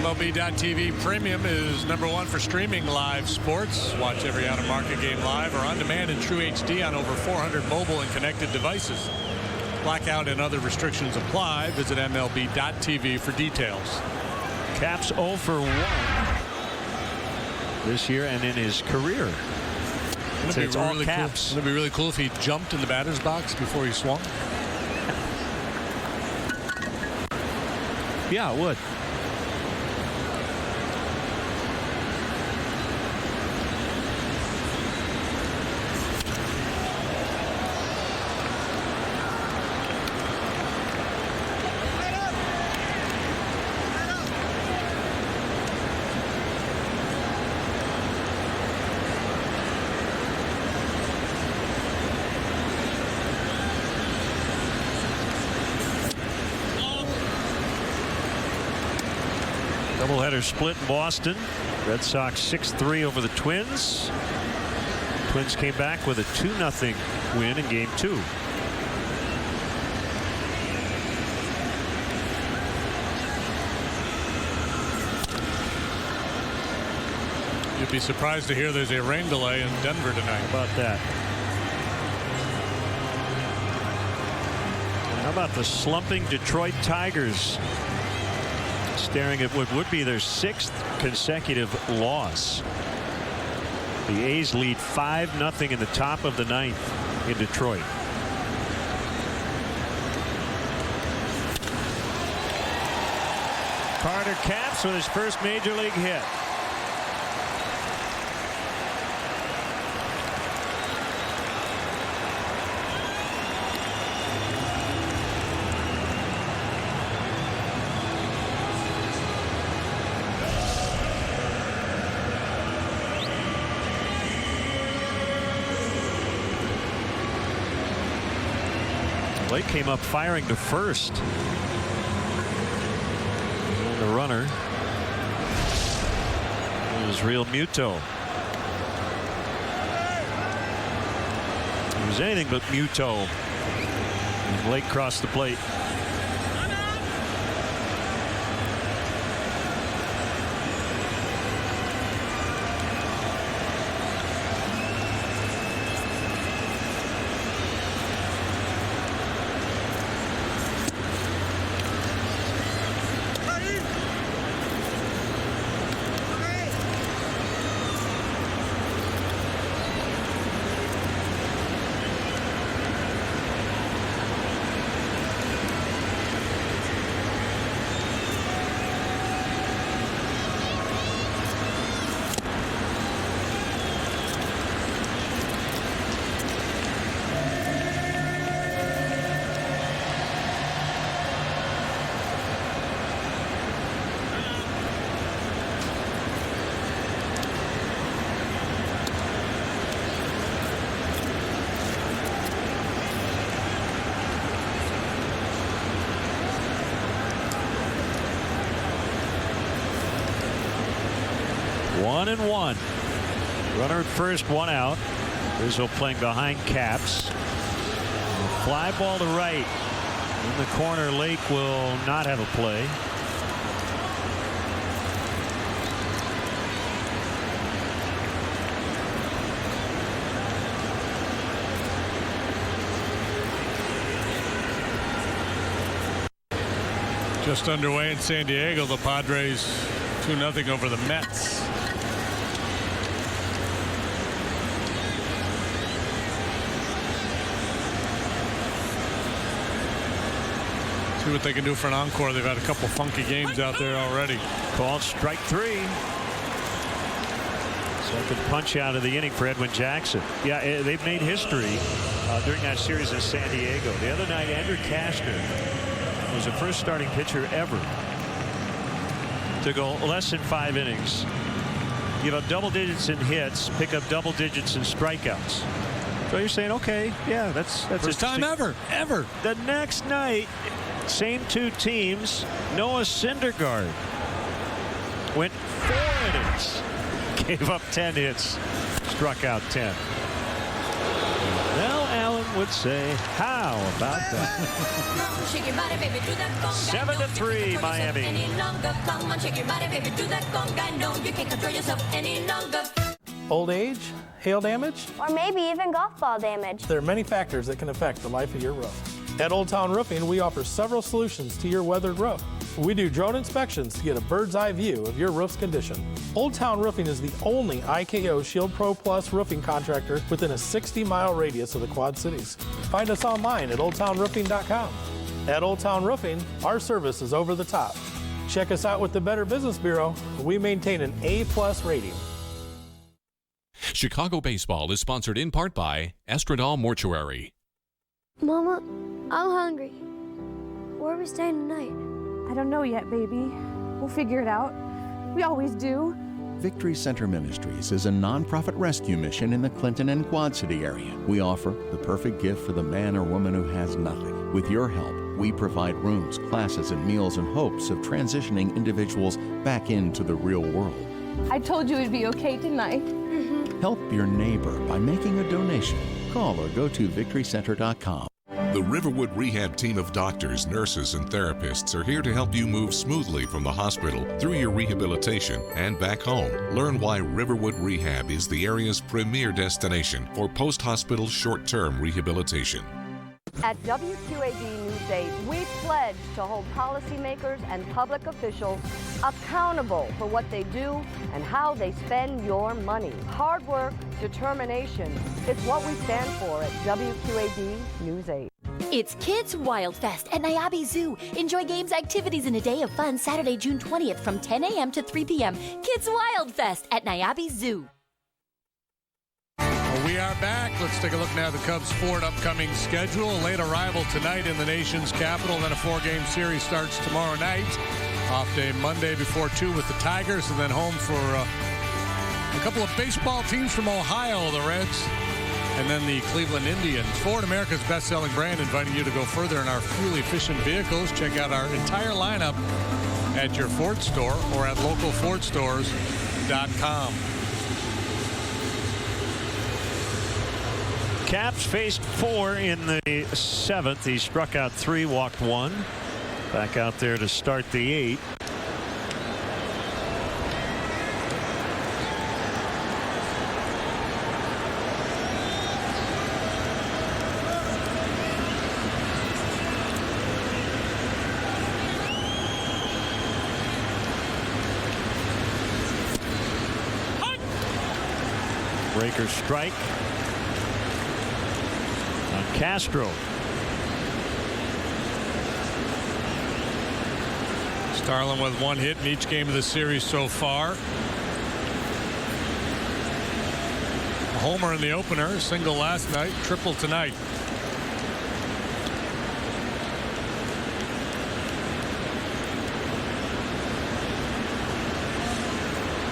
MLB.TV Premium is #1 for streaming live sports. Watch every out-of-market game live or on demand in true HD on over 400 mobile and connected devices. Blackout and other restrictions apply. Visit MLB.TV for details. Caps 0 for 1 this year and in his career. It's all really Caps. Cool. It'd be really cool if he jumped in the batter's box before he swung. Yeah, it would. Doubleheader split in Boston. Red Sox 6-3 over the Twins. Twins came back with a 2-0 win in Game 2. You'd be surprised to hear there's a rain delay in Denver tonight. How about that? How about the slumping Detroit Tigers? Staring at what would be their 6th consecutive loss. The A's lead 5-0 in the top of the 9th in Detroit. Carter Capps with his first major league hit. Blake came up firing to first. runner is Real Muto. He was anything but Muto. And Lake crossed the plate. One and one. Runner at first, one out. Rizzo playing behind Caps. Fly ball to right. In the corner, Lake will not have a play. Just underway in San Diego. The Padres 2-0 over the Mets. See what they can do for an encore. They've had a couple funky games out there already. Called strike three. Second punch out of the inning for Edwin Jackson. Yeah, they've made history during that series in San Diego. The other night, Andrew Kastner was the first starting pitcher ever to go less than 5 innings, give up double digits in hits, pick up double digits in strikeouts. So you're saying, okay, yeah, that's first time ever. The next night, same two teams. Noah Syndergaard went 4 innings, gave up 10 hits, struck out 10. Well, Allen would say, how about that? 7-3 Miami. Come on, shake your body, baby, do that conga. No, you can't control yourself any longer. Old age, hail damage, Or maybe even golf ball damage. there are many factors that can affect the life of your roof. At Old Town Roofing, we offer several solutions to your weathered roof. We do drone inspections to get a bird's eye view of your roof's condition. Old Town Roofing is the only IKO Shield Pro Plus roofing contractor within a 60-mile radius of the Quad Cities. Find us online at oldtownroofing.com. At Old Town Roofing, our service is over the top. Check us out with the Better Business Bureau. We maintain an A+ rating. Chicago Baseball is sponsored in part by Estradal Mortuary. Mama, I'm hungry. Where are we staying tonight? I don't know yet, baby. We'll figure it out. We always do. Victory Center Ministries is a nonprofit rescue mission in the Clinton and Quad City area. We offer the perfect gift for the man or woman who has nothing. With your help, we provide rooms, classes, and meals in hopes of transitioning individuals back into the real world. I told you it'd be okay tonight. Help your neighbor by making a donation. Call or go to victorycenter.com. The Riverwood Rehab team of doctors, nurses, and therapists are here to help you move smoothly from the hospital through your rehabilitation and back home. Learn why Riverwood Rehab is the area's premier destination for post-hospital short-term rehabilitation. At WQAD News 8, we pledge to hold policymakers and public officials accountable for what they do and how they spend your money. Hard work, determination, it's what we stand for at WQAD News 8. It's Kids Wild Fest at Niabi Zoo. Enjoy games, activities, and a day of fun Saturday, June 20th from 10 a.m. to 3 p.m. Kids Wild Fest at Niabi Zoo. We are back. Let's take a look now at the Cubs' Ford upcoming schedule. A late arrival tonight in the nation's capital. Then a 4-game series starts tomorrow night. Off day Monday before 2 with the Tigers, and then home for a couple of baseball teams from Ohio, the Reds, and then the Cleveland Indians. Ford, America's best-selling brand, inviting you to go further in our fuel-efficient vehicles. Check out our entire lineup at your Ford store or at localfordstores.com. Caps faced 4 in the 7th. He struck out 3, walked 1. Back out there to start the 8th. Breaker strike on Castro. Starlin with 1 hit in each game of the series so far. A homer in the opener, single last night, triple tonight.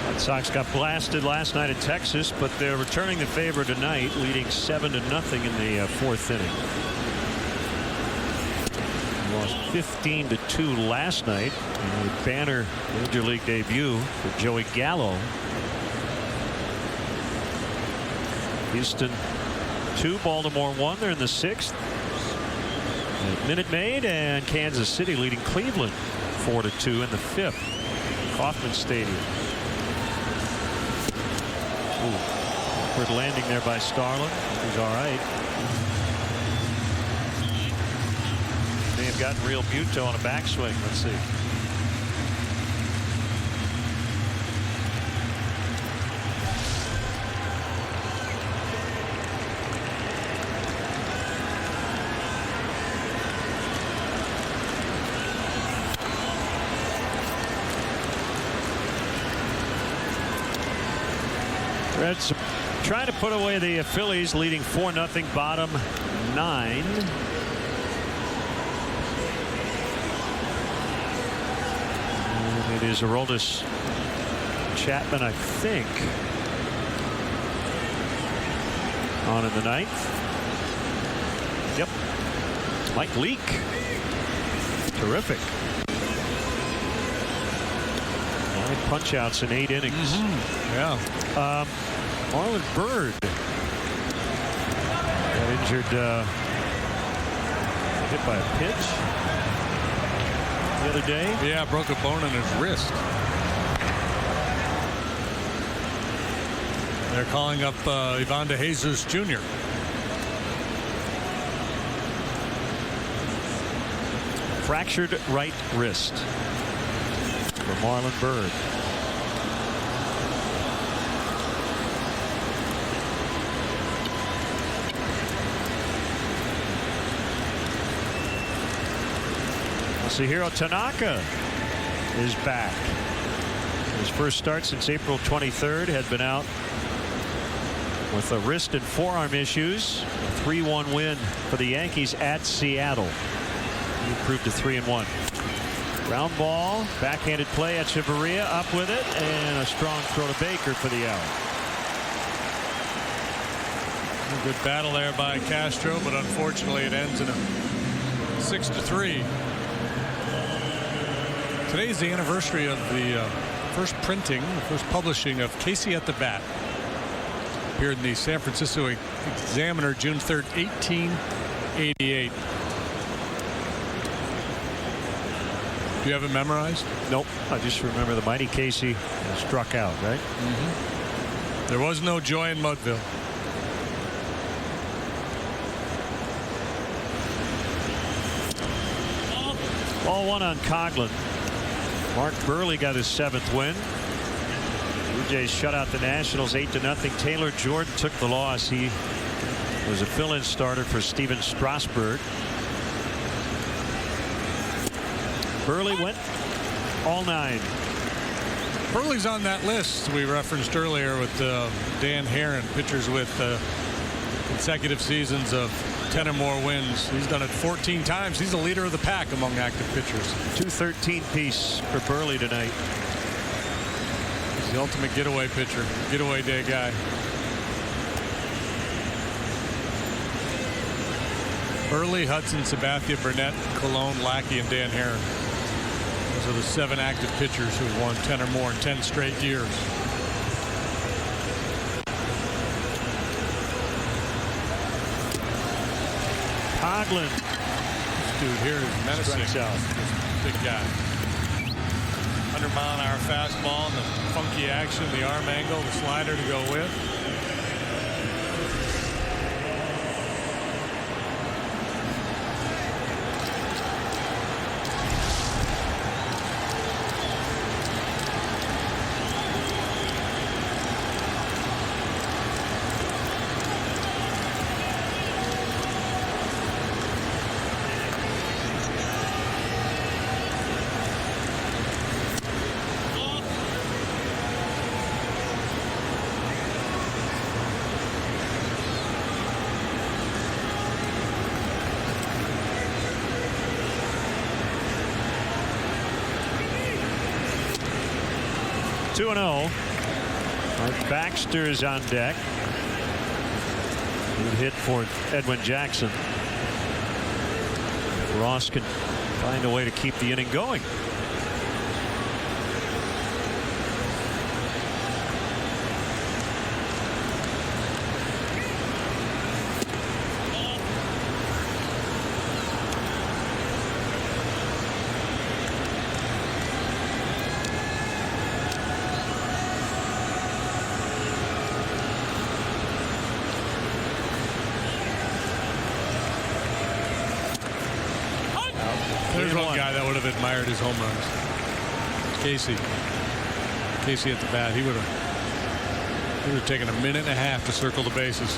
Red Sox got blasted last night in Texas, but they're returning the favor tonight, leading 7-0 in the 4th inning. Lost 15-2 last night in a banner major league debut for Joey Gallo. Houston 2, Baltimore 1. They're in the 6th. Minute Maid, and Kansas City leading Cleveland 4-2 in the 5th. Kauffman Stadium. Awkward landing there by Starlin. He's all right. May have gotten real Muto on a backswing. Let's see. Reds trying to put away the Phillies, leading 4-0, bottom 9. And it is Aroldis Chapman, I think, on in the 9th. Yep. Mike Leake. Terrific. 9 punch-outs in 8 innings. Yeah. Marlon Byrd got injured, hit by a pitch the other day. Yeah, broke a bone in his wrist. They're calling up Ivan De Jesus Jr. Fractured right wrist for Marlon Byrd. Masahiro Tanaka is back. His first start since April 23rd, had been out with a wrist and forearm issues. A 3-1 win for the Yankees at Seattle. He improved to 3-1. Ground ball, backhanded play at Echeverria, up with it, and a strong throw to Baker for the out. A good battle there by Castro, but unfortunately it ends in a 6-3. Today is the anniversary of the first printing, the first publishing of Casey at the Bat. Appeared in the San Francisco Examiner June 3rd, 1888. Do you have it memorized? Nope. I just remember the mighty Casey struck out, right? There was no joy in Mudville. Ball 1 on Coghlan. Mark Burley got his 7th win. Blue Jays shut out the Nationals 8-0. Taylor Jordan took the loss. He was a fill-in starter for Steven Strasburg. Burley went all 9. Burley's on that list we referenced earlier with Dan Herron, pitchers with consecutive seasons of 10 or more wins. He's done it 14 times. He's the leader of the pack among active pitchers. 213 piece for Burley tonight. He's the ultimate getaway pitcher, getaway day guy. Burley, Hudson, Sabathia, Burnett, Colon, Lackey, and Dan Herron. Those are the 7 active pitchers who won 10 or more in 10 straight years. Coughlin. This dude here is menacing. Big guy. 100-mile-an-hour fastball and the funky action, the arm angle, the slider to go with. Art Baxter's on deck. Good hit for Edwin Jackson. Ross can find a way to keep the inning going. There's one guy that would have admired his home runs. Casey. Casey at the bat. He would have taken a minute and a half to circle the bases.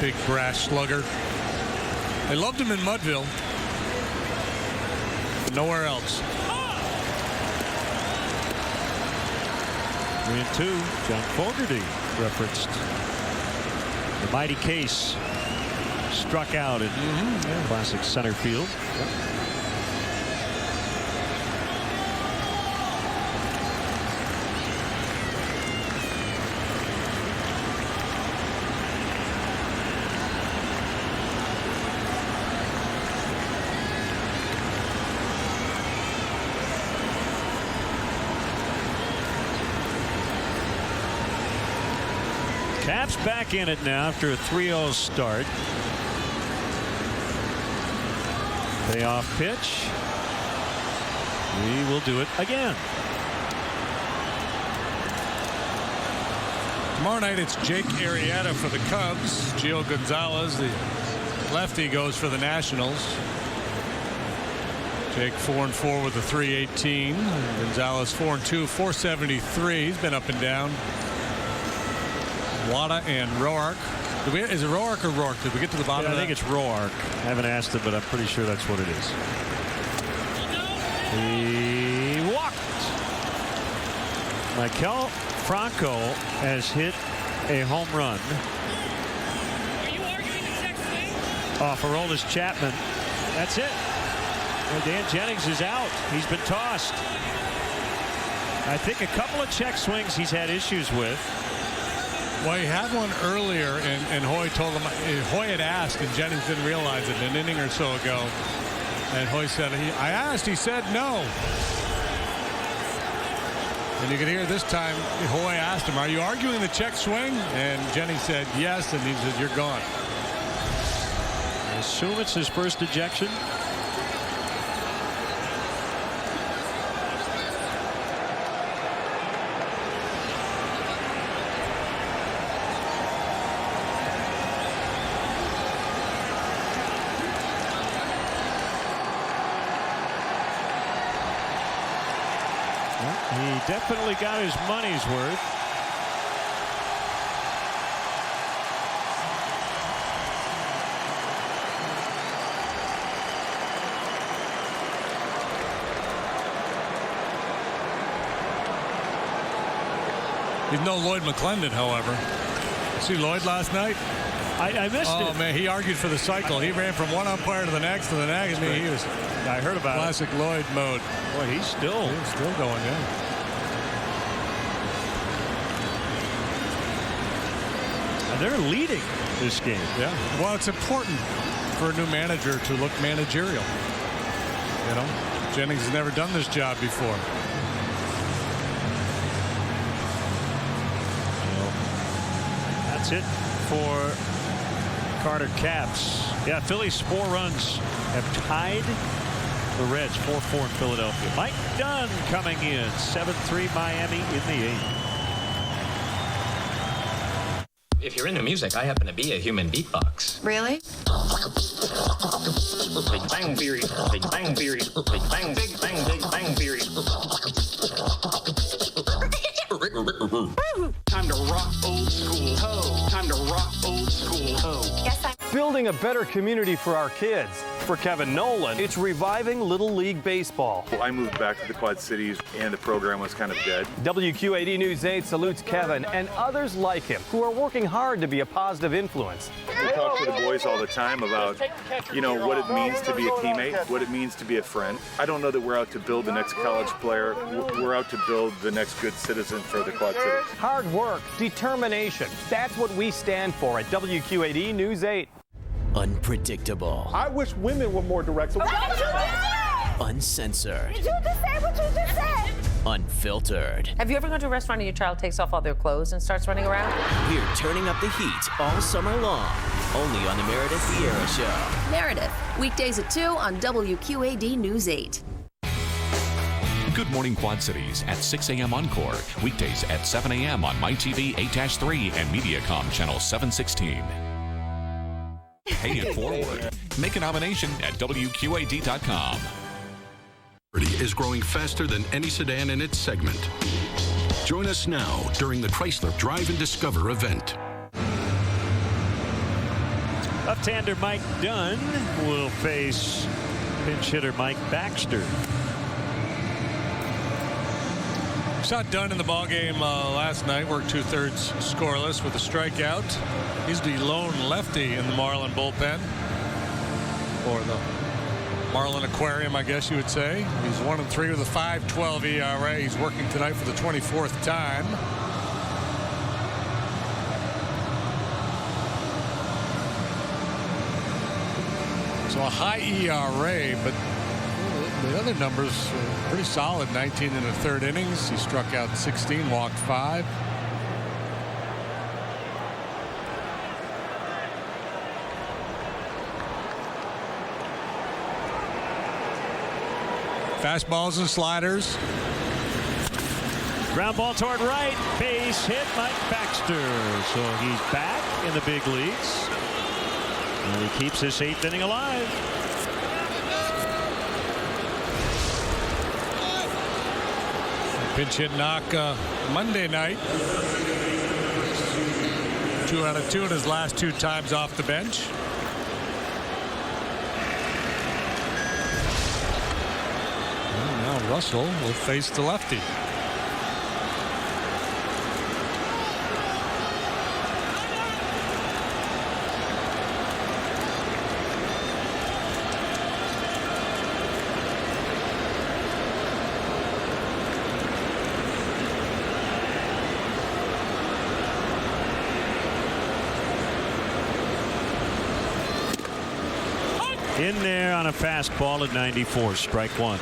Big brass slugger. They loved him in Mudville. Nowhere else. 3-2. John Fogerty referenced the mighty Case struck out in classic center field. Caps back in it now after a 3-0 start. Payoff pitch. We will do it again. Tomorrow night it's Jake Arrieta for the Cubs. Gio Gonzalez, the lefty, goes for the Nationals. Jake 4-4 with a 3.18. Gonzalez 4-2, 4.73. He's been up and down. Wada and Roark. Is it Roark or Rourke? Did we get to the bottom of that? I think it's Roark. I haven't asked him, but I'm pretty sure that's what it is. He walked. Maikel Franco has hit a home run off Aroldis Chapman. That's it. Well, Dan Jennings is out. He's been tossed. I think a couple of check swings he's had issues with. Well, he had one earlier, and Hoy told him. Hoy had asked, and Jennings didn't realize it an inning or so ago. And Hoy said, I asked, he said no. And you could hear this time, Hoy asked him, are you arguing the check swing? And Jennings said yes, and he said, you're gone. I assume it's his first ejection. He definitely got his money's worth. He's no Lloyd McClendon, however. See Lloyd last night? I missed it. Oh, man, he argued for the cycle. He ran from one umpire to the next to the next. I mean, he was I heard about classic Lloyd mode. Boy, he's still going, yeah. they're leading this game. Yeah. Well, it's important for a new manager to look managerial. You know, Jennings has never done this job before. That's it for Carter Capps. Yeah, Phillies 4 runs have tied the Reds 4-4 in Philadelphia. Mike Dunn coming in 7-3 Miami in the 8th. If you're into music, I happen to be a human beatbox. Really? Big bang theory, big bang theory, big bang, big bang, big bang theory. Time to rock old school. Ho. Time to rock old school. Ho. Yes, I. Building a better community for our kids. For Kevin Nolan, it's reviving Little League Baseball. I moved back to the Quad Cities and the program was kind of dead. WQAD News 8 salutes Kevin and others like him who are working hard to be a positive influence. We talk to the boys all the time about, you know, what it means to be a teammate, what it means to be a friend. I don't know that we're out to build the next college player. We're out to build the next good citizen for the Quad Cities. Hard work, determination. That's what we stand for at WQAD News 8. Unpredictable. I wish women were more direct. Uncensored. Did you just say what you just said? Unfiltered. Have you ever gone to a restaurant and your child takes off all their clothes and starts running around? We're turning up the heat all summer long, only on the Meredith Vieira Show. Meredith, weekdays at 2 on WQAD News 8. Good Morning Quad Cities at 6 a.m. Encore. Weekdays at 7 a.m. on MyTV 8-3 and Mediacom Channel 716. Pay it forward. Make a nomination at WQAD.com. Is growing faster than any sedan in its segment. Join us now during the Chrysler Drive and Discover event. Left-hander Mike Dunn will face pinch hitter Mike Baxter. Saw Dunn in the ballgame last night, worked 2/3 scoreless with a strikeout. He's the lone lefty in the Marlin bullpen, or the Marlin Aquarium, I guess you would say. He's 1-3 with a 5.12 ERA. He's working tonight for the 24th time. So a high ERA, but the other numbers are pretty solid. 19 in the third innings. He struck out 16, walked 5. Fastballs and sliders. Ground ball toward right. Base hit Mike Baxter. So he's back in the big leagues. And he keeps this 8th inning alive. Pinch hit knock Monday night. 2 out of 2 in his last 2 times off the bench. And now Russell will face the lefty. In there on a fastball at 94, strike 1.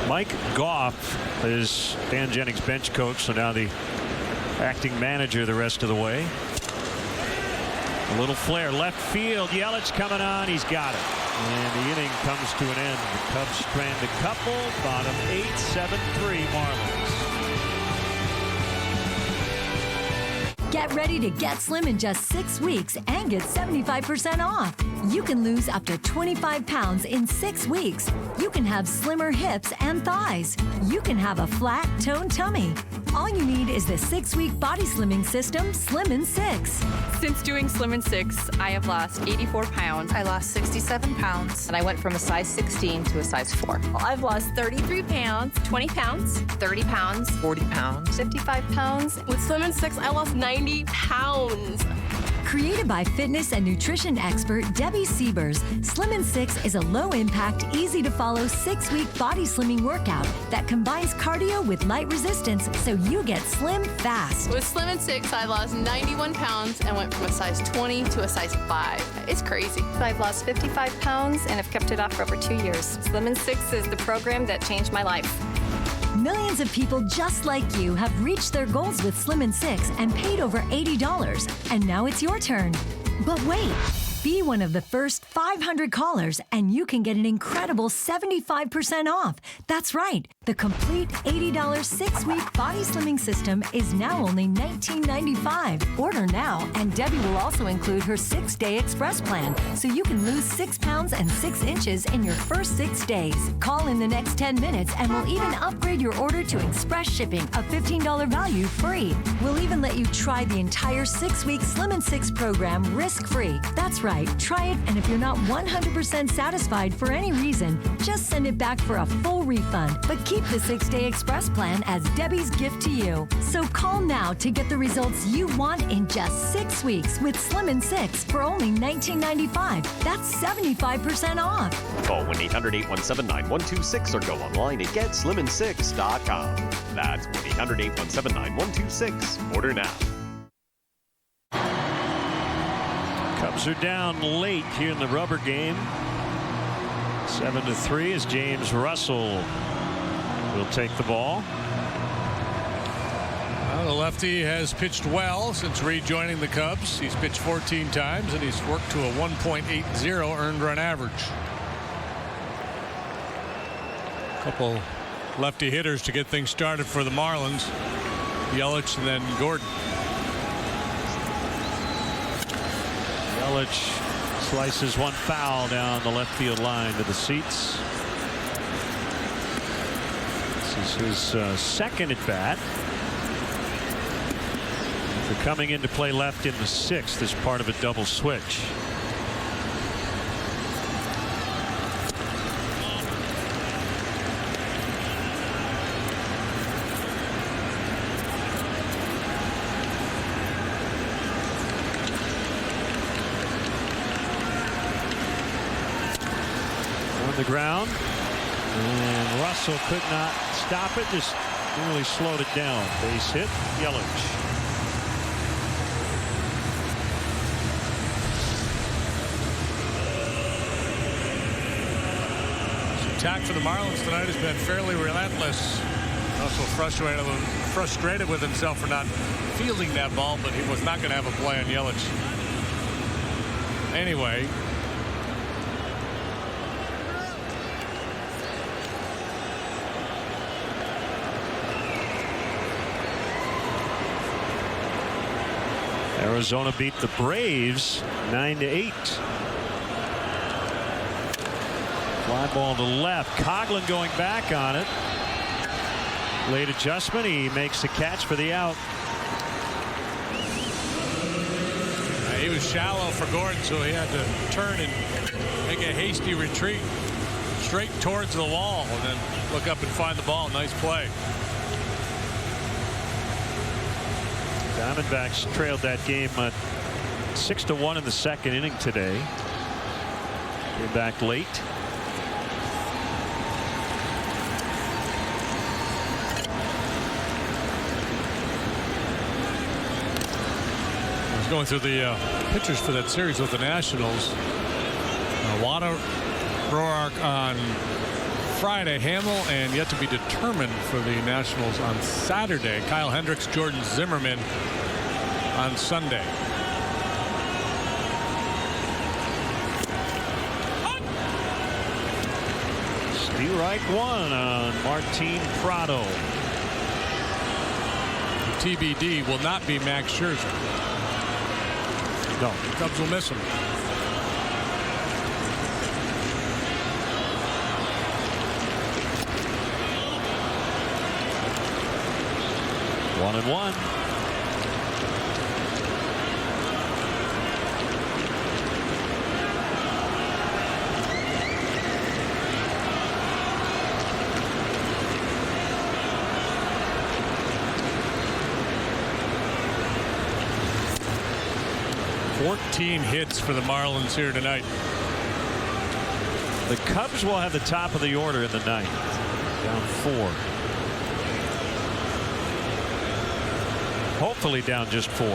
Mike Goff is Dan Jennings' bench coach, so now the acting manager the rest of the way. A little flare left field. Yelich coming on. He's got it. And the inning comes to an end. The Cubs strand a couple. Bottom 8, 7-3 Marlins. Get ready to get slim in just 6 weeks and get 75% off. You can lose up to 25 pounds in 6 weeks. You can have slimmer hips and thighs. You can have a flat, toned tummy. All you need is the 6-week body slimming system, Slim in 6. Since doing Slim in 6, I have lost 84 pounds. I lost 67 pounds. And I went from a size 16 to a size 4. Well, I've lost 33 pounds, 20 pounds, 30 pounds, 40 pounds, 55 pounds. With Slim in 6, I lost 90 pounds. Created by fitness and nutrition expert Debbie Siebers, Slim & 6 is a low-impact, easy-to-follow 6-week body slimming workout that combines cardio with light resistance so you get slim fast. With Slim & 6, I lost 91 pounds and went from a size 20 to a size 5. It's crazy. I've lost 55 pounds and have kept it off for over 2 years. Slim & 6 is the program that changed my life. Millions of people just like you have reached their goals with Slim & 6 and paid over $80. And now it's your turn. But wait. Be one of the first 500 callers and you can get an incredible 75% off. That's right. The complete $80 6-week body slimming system is now only $19.95. Order now, and Debbie will also include her 6-day express plan, so you can lose 6 pounds and 6 inches in your first 6 days. Call in the next 10 minutes and we'll even upgrade your order to express shipping, a $15 value free. We'll even let you try the entire 6-week Slim & 6 program risk-free. That's right. Try it, and if you're not 100% satisfied for any reason, just send it back for a full refund. But keep the 6-day express plan as Debbie's gift to you. So call now to get the results you want in just 6 weeks with Slim & 6 for only $19.95. That's 75% off. Call 1-800-817-9126 or go online at GetSlim6.com. That's 1-800-817-9126. Order now. Cubs are down late here in the rubber game. 7-3 as James Russell will take the ball. Well, the lefty has pitched well since rejoining the Cubs. He's pitched 14 times and he's worked to a 1.80 earned run average. A couple lefty hitters to get things started for the Marlins. Yelich and then Gordon. Yelich slices one foul down the left field line to the seats. This is his second at bat. They're coming in to play left in the 6th as part of a double switch. The ground, and Russell could not stop it, just really slowed it down. Base hit, Yelich. The attack for the Marlins tonight has been fairly relentless. Also frustrated with himself for not fielding that ball, but he was not going to have a play on Yelich. Anyway, Arizona beat the Braves 9-8. Fly ball to left. Coughlin going back on it. Late adjustment. He makes the catch for the out. He was shallow for Gordon, so he had to turn and make a hasty retreat straight towards the wall and then look up and find the ball. Nice play. Diamondbacks trailed that game 6-1 in the second inning today. Came back late. I was going through the pitchers for that series with the Nationals. Wada Roark on Friday. Hamill and yet to be determined for the Nationals on Saturday. Kyle Hendricks, Jordan Zimmerman on Sunday. Strike one on Martin Prado. The TBD will not be Max Scherzer. No. The Cubs will miss him. One and one. 14 hits for the Marlins here tonight. The Cubs will have the top of the order in the ninth. Down 4. Hopefully down just 4.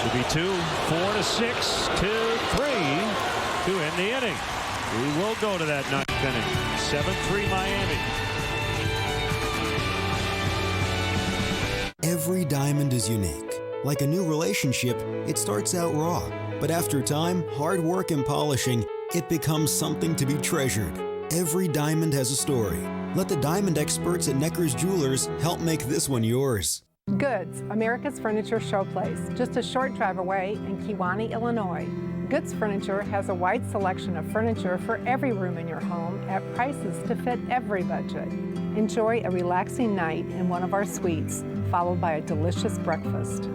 To be 2, 4 to 6, 2, 3 to end the inning. We will go to that 9th inning. 7-3 Miami. Every diamond is unique. Like a new relationship, it starts out raw. But after time, hard work and polishing, it becomes something to be treasured. Every diamond has a story. Let the diamond experts at Necker's Jewelers help make this one yours. Goods, America's Furniture Showplace, just a short drive away in Kewanee, Illinois. Goods Furniture has a wide selection of furniture for every room in your home at prices to fit every budget. Enjoy a relaxing night in one of our suites, followed by a delicious breakfast.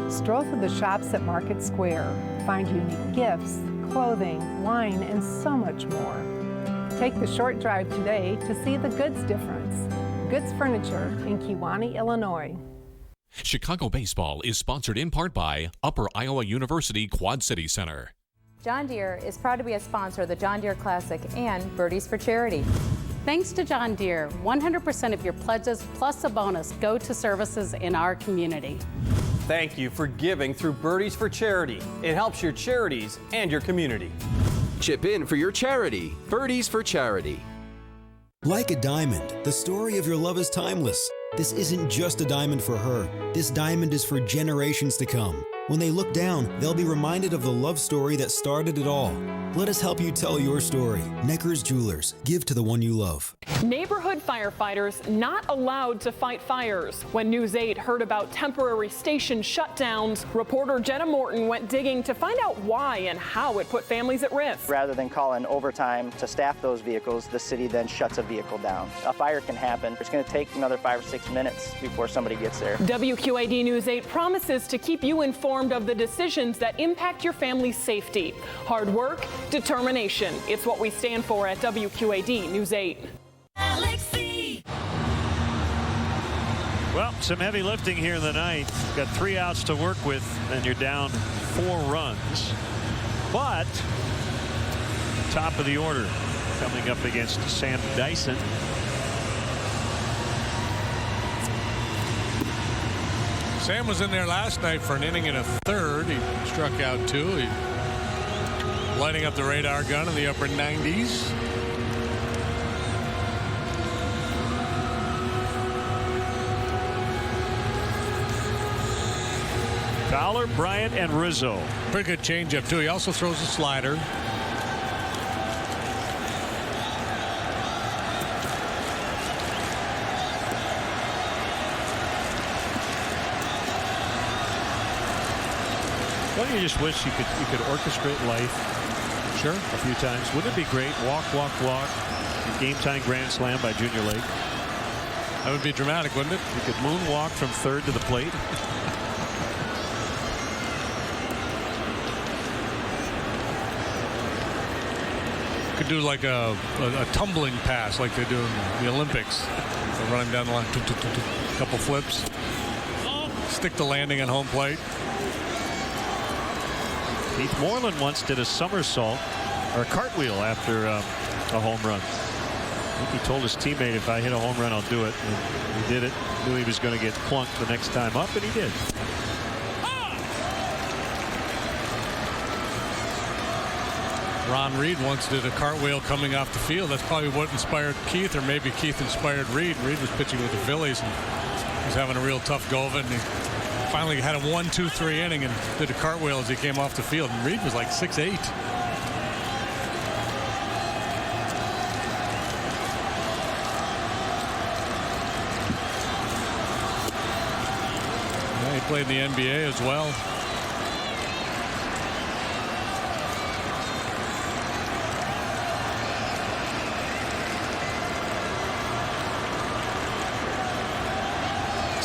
Stroll through the shops at Market Square. Find unique gifts, clothing, wine, and so much more. Take the short drive today to see the Goods difference. Goods Furniture in Kewanee, Illinois. Chicago Baseball is sponsored in part by Upper Iowa University Quad City Center. John Deere is proud to be a sponsor of the John Deere Classic and Birdies for Charity. Thanks to John Deere, 100% of your pledges plus a bonus go to services in our community. Thank you for giving through Birdies for Charity. It helps your charities and your community. Chip in for your charity. Birdies for Charity. Like a diamond, the story of your love is timeless. This isn't just a diamond for her. This diamond is for generations to come. When they look down, they'll be reminded of the love story that started it all. Let us help you tell your story. Necker's Jewelers. Give to the one you love. Neighborhood firefighters not allowed to fight fires. When News 8 heard about temporary station shutdowns, reporter Jenna Morton went digging to find out why and how it put families at risk. Rather than call in overtime to staff those vehicles, the city then shuts a vehicle down. A fire can happen. It's going to take another 5 or 6 minutes before somebody gets there. WQAD News 8 promises to keep you informed of the decisions that impact your family's safety. Hard work, determination. It's what we stand for at WQAD News 8. Well, some heavy lifting here in the ninth. Got 3 outs to work with, and you're down 4 runs. But top of the order coming up against Sam Dyson. Sam was in there last night for an inning and a third. He struck out 2. He lighting up the radar gun in the upper 90s. Fowler, Bryant, and Rizzo. Pretty good changeup too. He also throws a slider. Don't you just wish you could orchestrate life? Sure. A few times. Wouldn't it be great? Walk, walk, walk. Game time grand slam by Junior Lake. That would be dramatic, wouldn't it? You could moonwalk from third to the plate. Could do like a tumbling pass like they do in the Olympics. So running down the line, couple flips. Stick the landing on home plate. Keith Moreland once did a somersault or a cartwheel after a home run. I think he told his teammate, if I hit a home run, I'll do it. And he did it. Knew he was going to get plunked the next time up, and he did. Ron Reed once did a cartwheel coming off the field. That's probably what inspired Keith, or maybe Keith inspired Reed. Reed was pitching with the Phillies and was having a real tough go of it. And he finally had a 1-2-3 inning and did a cartwheel as he came off the field. And Reed was like 6'8". Yeah, he played in the NBA as well.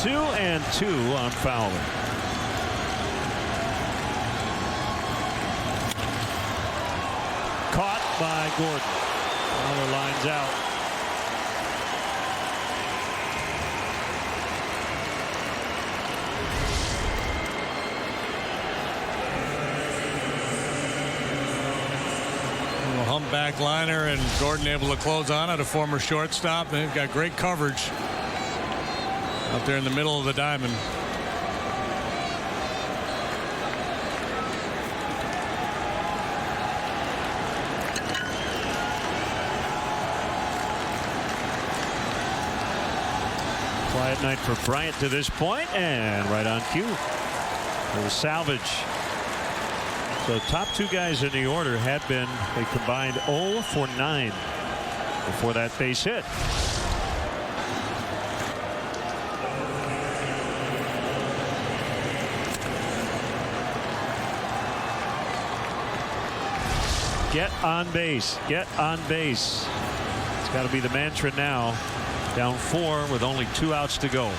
Two and 2 on Fowler. Caught by Gordon. Fowler lines out. little humpback liner, and Gordon able to close on it, a former shortstop. They've got great coverage out there in the middle of the diamond. Quiet night for Bryant to this point, and right on cue. It was salvage. So top two guys in the order had been a combined 0 for 9 before that base hit. Get on base. Get on base. It's got to be the mantra now. Down 4 with only 2 outs to go.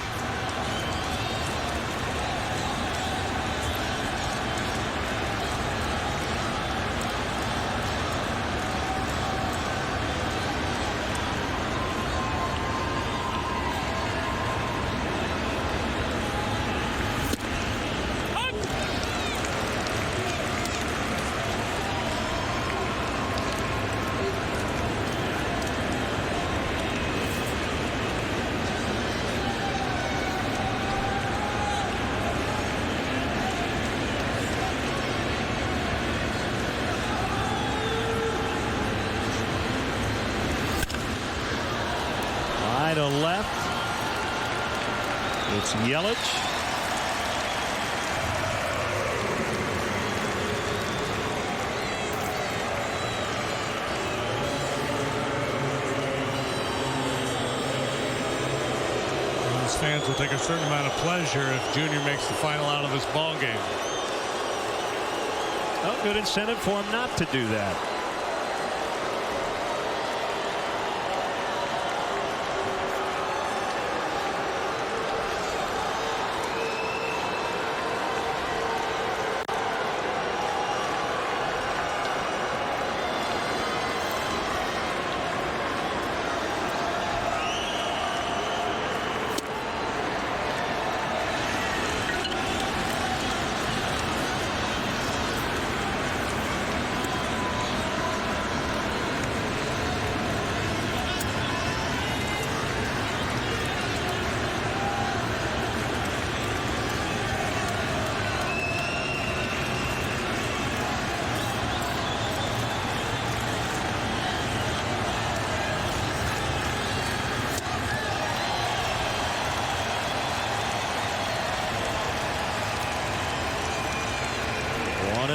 To left. It's Yelich. These fans will take a certain amount of pleasure if Junior makes the final out of this ball game. Oh, good incentive for him not to do that.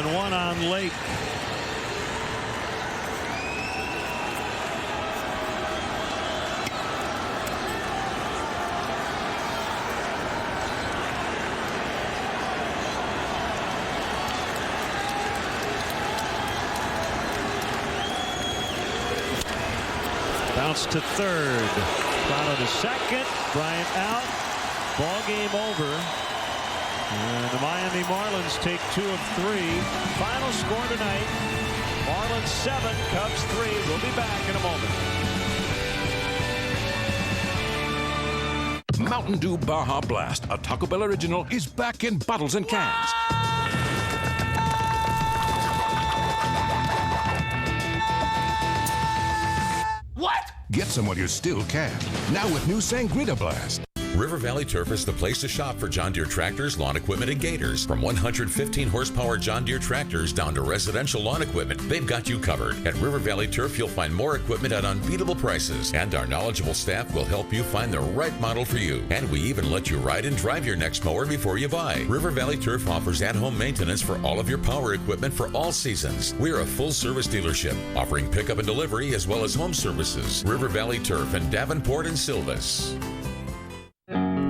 One on Lake. Bounce to third. Prado to second. Bryant out. Ball game over. And the Miami Marlins take 2 of 3. Final score tonight, Marlins 7, Cubs 3. We'll be back in a moment. Mountain Dew Baja Blast, a Taco Bell original, is back in bottles and cans. What? Get some while you still can. Now with new Sangrita Blast. River Valley Turf is the place to shop for John Deere tractors, lawn equipment, and gators. From 115 horsepower John Deere tractors down to residential lawn equipment, they've got you covered. At River Valley Turf, you'll find more equipment at unbeatable prices, and our knowledgeable staff will help you find the right model for you. And we even let you ride and drive your next mower before you buy. River Valley Turf offers at-home maintenance for all of your power equipment for all seasons. We're a full-service dealership, offering pickup and delivery as well as home services. River Valley Turf in Davenport and Silvis.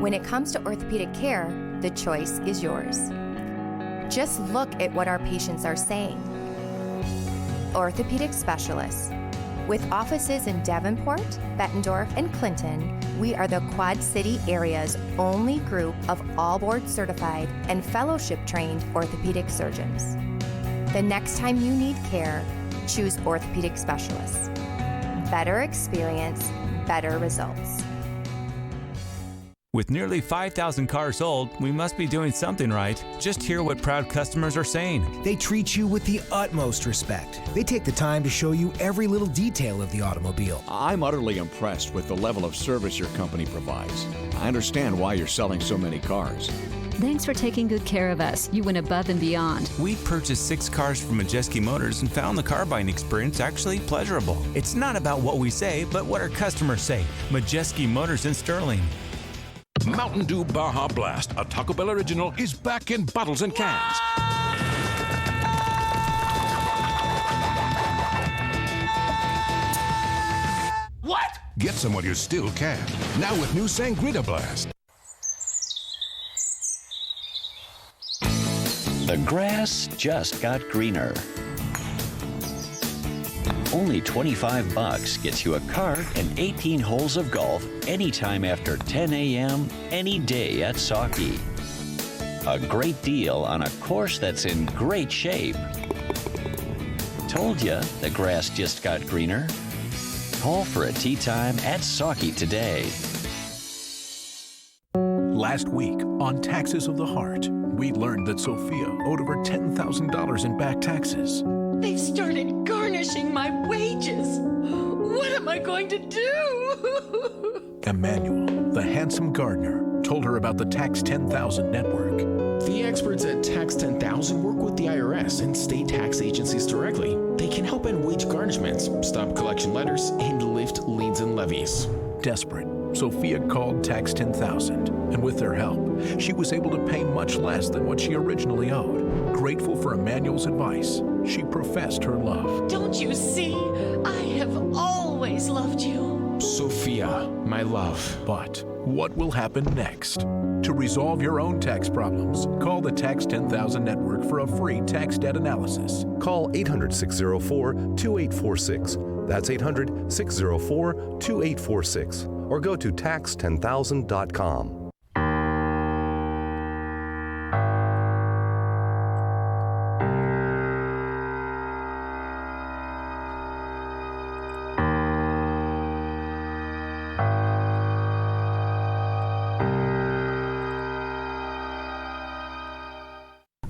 When it comes to orthopedic care, the choice is yours. Just look at what our patients are saying. Orthopedic specialists. With offices in Davenport, Bettendorf, and Clinton, we are the Quad City area's only group of all board certified and fellowship trained orthopedic surgeons. The next time you need care, choose orthopedic specialists. Better experience, better results. With With nearly 5,000 cars sold, we must be doing something right. Just hear what proud customers are saying. They treat you with the utmost respect. They take the time to show you every little detail of the automobile. I'm utterly impressed with the level of service your company provides. I understand why you're selling so many cars. Thanks for taking good care of us. You went above and beyond. We purchased 6 cars from Majeski Motors and found the car buying experience actually pleasurable. It's not about what we say, but what our customers say. Majeski Motors in Sterling. Mountain Dew Baja Blast, a Taco Bell original, is back in bottles and cans. What? Get some while you still can. Now with new Sangrita Blast. The grass just got greener. Only $25 gets you a cart and 18 holes of golf anytime after 10 a.m. any day at Sauckie. A great deal on a course that's in great shape. Told you the grass just got greener. Call for a tee time at Sauckie today. Last week on Taxes of the Heart, we learned that Sophia owed over $10,000 in back taxes. They've started garnishing my wages. What am I going to do? Emmanuel, the handsome gardener, told her about the Tax 10,000 network. The experts at Tax 10,000 work with the IRS and state tax agencies directly. They can help end wage garnishments, stop collection letters, and lift liens and levies. Desperate, Sophia called Tax 10,000, and with their help, she was able to pay much less than what she originally owed. Grateful for Emmanuel's advice, she professed her love. Don't you see? I have always loved you. Sophia, my love. But what will happen next? To resolve your own tax problems, call the Tax 10,000 Network for a free tax debt analysis. Call 800-604-2846. That's 800-604-2846. Or go to tax10000.com.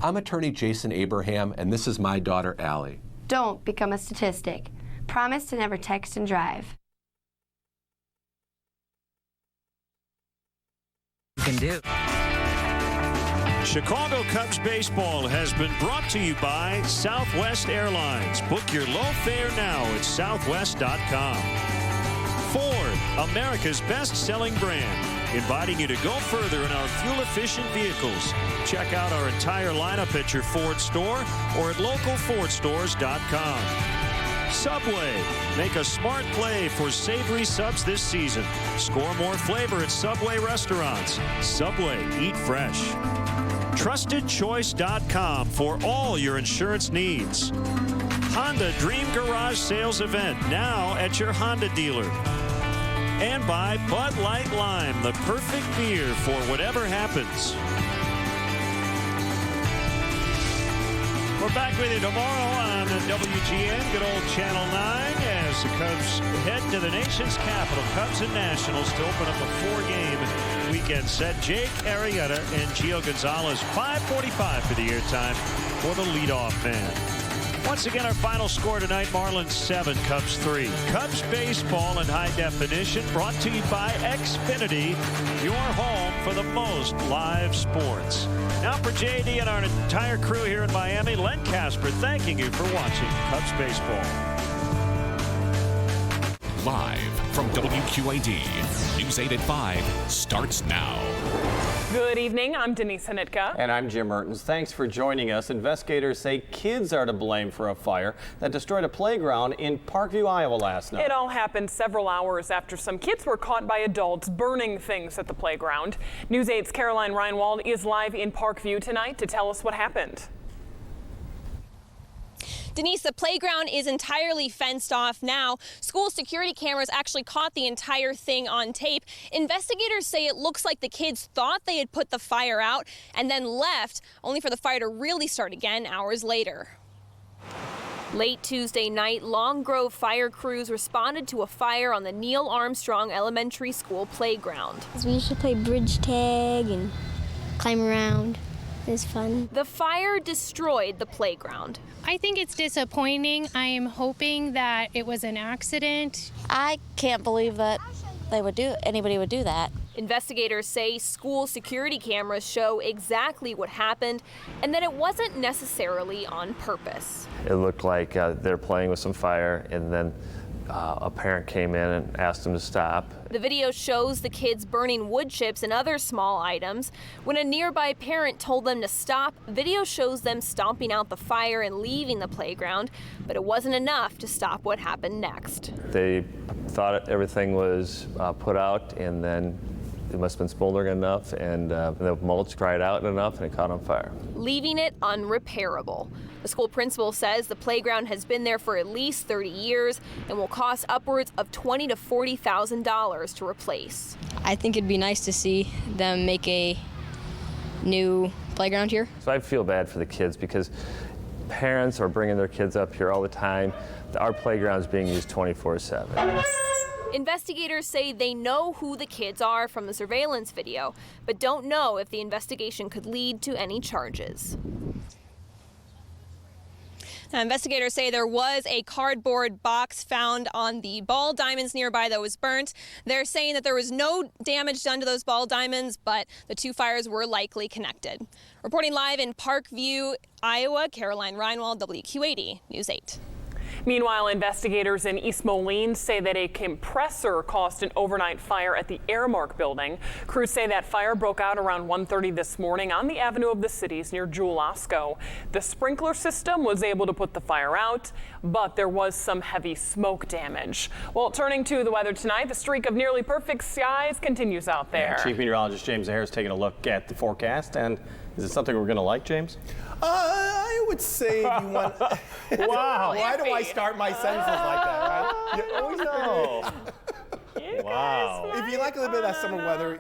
I'm attorney Jason Abraham, and this is my daughter, Allie. Don't become a statistic. Promise to never text and drive. You can do. Chicago Cubs baseball has been brought to you by Southwest Airlines. Book your low fare now at southwest.com. Ford, America's best-selling brand, inviting you to go further in our fuel-efficient vehicles. Check out our entire lineup at your Ford store or at localfordstores.com. Subway, make a smart play for savory subs this season. Score more flavor at Subway restaurants. Subway, eat fresh. TrustedChoice.com for all your insurance needs. Honda Dream Garage Sales Event now at your Honda dealer. And by Bud Light Lime, the perfect beer for whatever happens. We're back with you tomorrow on WGN, good old Channel 9, as the Cubs head to the nation's capital. Cubs and Nationals to open up a 4-game weekend set. Jake Arrieta and Gio Gonzalez, 5:45 for the airtime for the leadoff man. Once again, our final score tonight, Marlins 7, Cubs 3. Cubs baseball in high definition, brought to you by Xfinity, your home for the most live sports. Now for JD and our entire crew here in Miami, Len Casper thanking you for watching Cubs baseball. Live from WQAD, News 8 at 5 starts now. Good evening. I'm Denise Hanitka. And I'm Jim Mertens. Thanks for joining us. Investigators say kids are to blame for a fire that destroyed a playground in Parkview, Iowa last night. It all happened several hours after some kids were caught by adults burning things at the playground. News 8's Caroline Reinwald is live in Parkview tonight to tell us what happened. Denise, the playground is entirely fenced off now. School security cameras actually caught the entire thing on tape. Investigators say it looks like the kids thought they had put the fire out and then left, only for the fire to really start again hours later. Late Tuesday night, Long Grove fire crews responded to a fire on the Neil Armstrong Elementary School playground. We used to play bridge tag and climb around. It was fun. The fire destroyed the playground. I think it's disappointing. I am hoping that it was an accident. I can't believe that anybody would do that. Investigators say school security cameras show exactly what happened and that it wasn't necessarily on purpose. It looked like they're playing with some fire, and then a parent came in and asked them to stop. The video shows the kids burning wood chips and other small items. When a nearby parent told them to stop, video shows them stomping out the fire and leaving the playground, but it wasn't enough to stop what happened next. They thought everything was put out, and then it must have been smoldering enough, and the mulch dried out enough, and it caught on fire, leaving it unrepairable. The school principal says the playground has been there for at least 30 years and will cost upwards of $20,000 to $40,000 to replace. I think it'd be nice to see them make a new playground here. So I feel bad for the kids because parents are bringing their kids up here all the time. Our playground is being used 24/7. Investigators say they know who the kids are from the surveillance video, but don't know if the investigation could lead to any charges. Now, investigators say there was a cardboard box found on the ball diamonds nearby that was burnt. They're saying that there was no damage done to those ball diamonds, but the two fires were likely connected. Reporting live in Parkview, Iowa, Caroline Reinwald, WQAD News 8. Meanwhile, investigators in East Moline say that a compressor caused an overnight fire at the Airmark building. Crews say that fire broke out around 1:30 this morning on the Avenue of the Cities near Jewel Osco. The sprinkler system was able to put the fire out, but there was some heavy smoke damage. Well, turning to the weather tonight, the streak of nearly perfect skies continues out there. Chief Meteorologist James Ayers taking a look at the forecast, and is it something we're going to like, James? I would say if you want. Wow. Why do I start my sentences like that, right? You always know. Wow. If you like a little bit of that summer weather,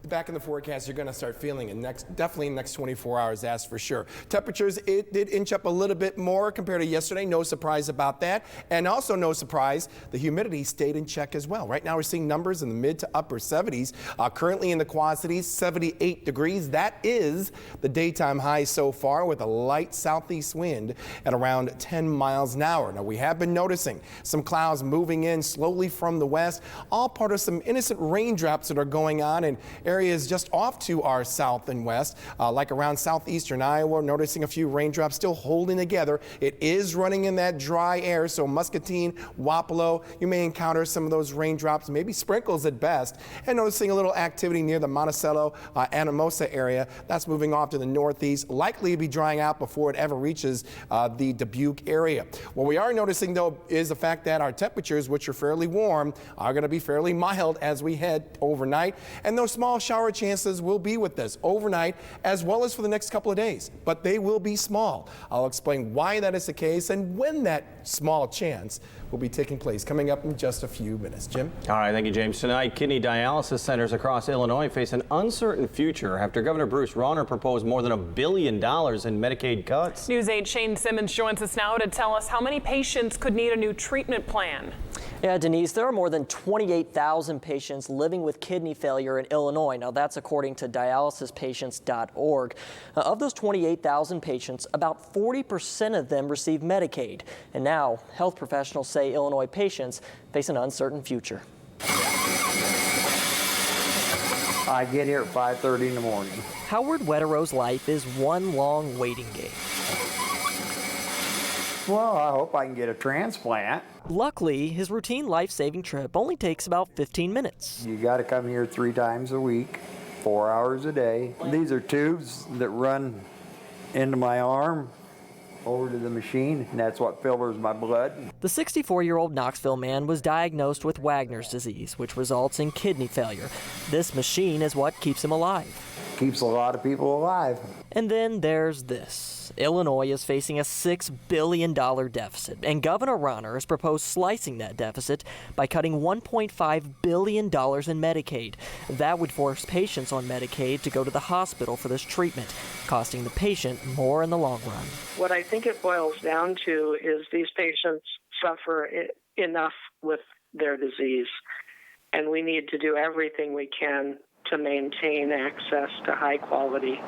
back in the forecast, you're going to start feeling it definitely in the next 24 hours, that's for sure. Temperatures, it did inch up a little bit more compared to yesterday. No surprise about that. And also no surprise, the humidity stayed in check as well. Right now we're seeing numbers in the mid to upper 70s. Currently in the Quad Cities, 78 degrees. That is the daytime high so far, with a light southeast wind at around 10 miles an hour. Now we have been noticing some clouds moving in slowly from the west, all part of some innocent raindrops that are going on in areas just off to our south and west, like around southeastern Iowa. Noticing a few raindrops still holding together. It is running in that dry air, so Muscatine, Wapello, you may encounter some of those raindrops, maybe sprinkles at best. And noticing a little activity near the Monticello, Anamosa area. That's moving off to the northeast, likely to be drying out before it ever reaches the Dubuque area. What we are noticing, though, is the fact that our temperatures, which are fairly warm, are going to be fairly mild as we head overnight. And those small shower chances will be with us overnight as well as for the next couple of days, but they will be small. I'll explain why that is the case and when that small chance will be taking place coming up in just a few minutes. Jim? All right, thank you, James. Tonight, kidney dialysis centers across Illinois face an uncertain future after Governor Bruce Rauner proposed more than $1 billion in Medicaid cuts. News 8 Shane Simmons joins us now to tell us how many patients could need a new treatment plan. Yeah, Denise, there are more than 28,000 patients living with kidney failure in Illinois. Now, that's according to dialysispatients.org. Of those 28,000 patients, about 40% of them receive Medicaid. And now, health professionals say Illinois patients face an uncertain future. I get here at 5:30 in the morning. Howard Wetterow's life is one long waiting game. Well, I hope I can get a transplant. Luckily, his routine life-saving trip only takes about 15 minutes. You got to come here 3 times a week, 4 hours a day. These are tubes that run into my arm, over to the machine, and that's what filters my blood. The 64-year-old Knoxville man was diagnosed with Wagner's disease, which results in kidney failure. This machine is what keeps him alive. keeps a lot of people alive. And then there's this. Illinois is facing a $6 billion deficit, and Governor Rauner has proposed slicing that deficit by cutting $1.5 billion in Medicaid. That would force patients on Medicaid to go to the hospital for this treatment, costing the patient more in the long run. What I think it boils down to is these patients suffer enough with their disease, and we need to do everything we can to maintain access to high-quality,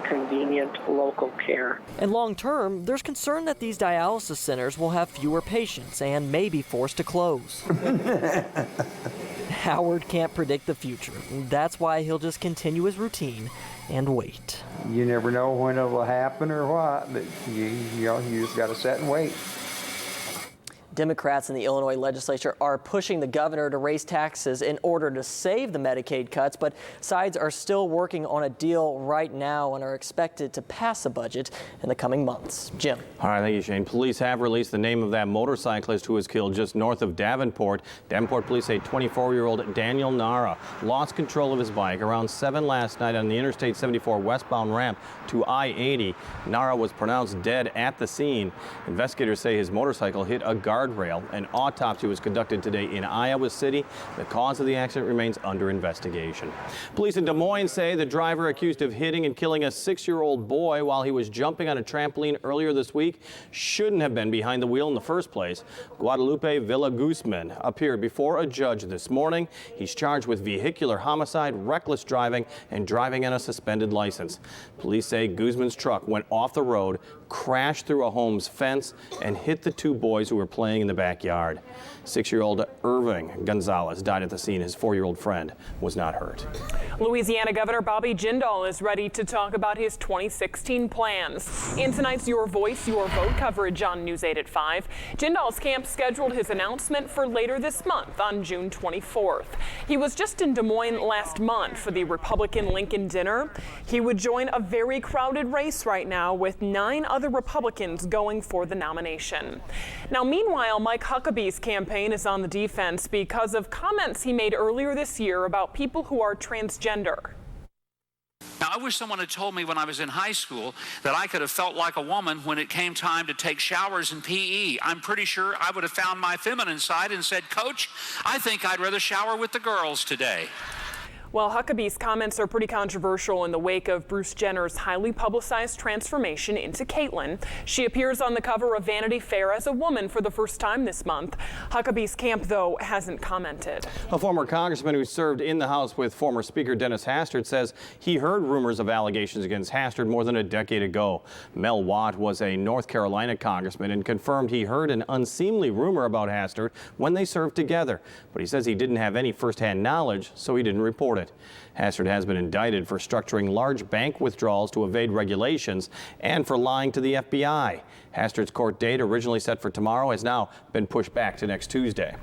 convenient local care. And long term, there's concern that these dialysis centers will have fewer patients and may be forced to close. Howard can't predict the future. That's why he'll just continue his routine and wait. You never know when it will happen or what, but you just got to sit and wait. Democrats in the Illinois legislature are pushing the governor to raise taxes in order to save the Medicaid cuts, but sides are still working on a deal right now and are expected to pass a budget in the coming months. Jim. All right, thank you, Shane. Police have released the name of that motorcyclist who was killed just north of Davenport. Davenport police say 24-year-old Daniel Nara lost control of his bike around 7 last night on the Interstate 74 westbound ramp to I-80. Nara was pronounced dead at the scene. Investigators say his motorcycle hit a guardrail. An autopsy was conducted today in Iowa City. The cause of the accident remains under investigation. Police in Des Moines say the driver accused of hitting and killing a 6-year-old boy while he was jumping on a trampoline earlier this week shouldn't have been behind the wheel in the first place. Guadalupe Villaguzman appeared before a judge this morning. He's charged with vehicular homicide, reckless driving, and driving on a suspended license. Police say Guzman's truck went off the road, crashed through a home's fence, and hit the 2 boys who were playing in the backyard. 6-year-old Irving Gonzalez died at the scene. His 4-year-old friend was not hurt. Louisiana Governor Bobby Jindal is ready to talk about his 2016 plans. In tonight's Your Voice, Your Vote coverage on News 8 at 5, Jindal's camp scheduled his announcement for later this month on June 24th. He was just in Des Moines last month for the Republican Lincoln dinner. He would join a very crowded race right now with 9 other Republicans going for the nomination. Now, meanwhile, Mike Huckabee's campaign is on the defense because of comments he made earlier this year about people who are transgender. Now, I wish someone had told me when I was in high school that I could have felt like a woman when it came time to take showers in PE. I'm pretty sure I would have found my feminine side and said, "Coach, I think I'd rather shower with the girls today." Well, Huckabee's comments are pretty controversial in the wake of Bruce Jenner's highly publicized transformation into Caitlyn. She appears on the cover of Vanity Fair as a woman for the first time this month. Huckabee's camp, though, hasn't commented. A former congressman who served in the House with former Speaker Dennis Hastert says he heard rumors of allegations against Hastert more than a decade ago. Mel Watt was a North Carolina congressman and confirmed he heard an unseemly rumor about Hastert when they served together. But he says he didn't have any firsthand knowledge, so he didn't report it. Hastert has been indicted for structuring large bank withdrawals to evade regulations and for lying to the FBI. Hastert's court date, originally set for tomorrow, has now been pushed back to next Tuesday.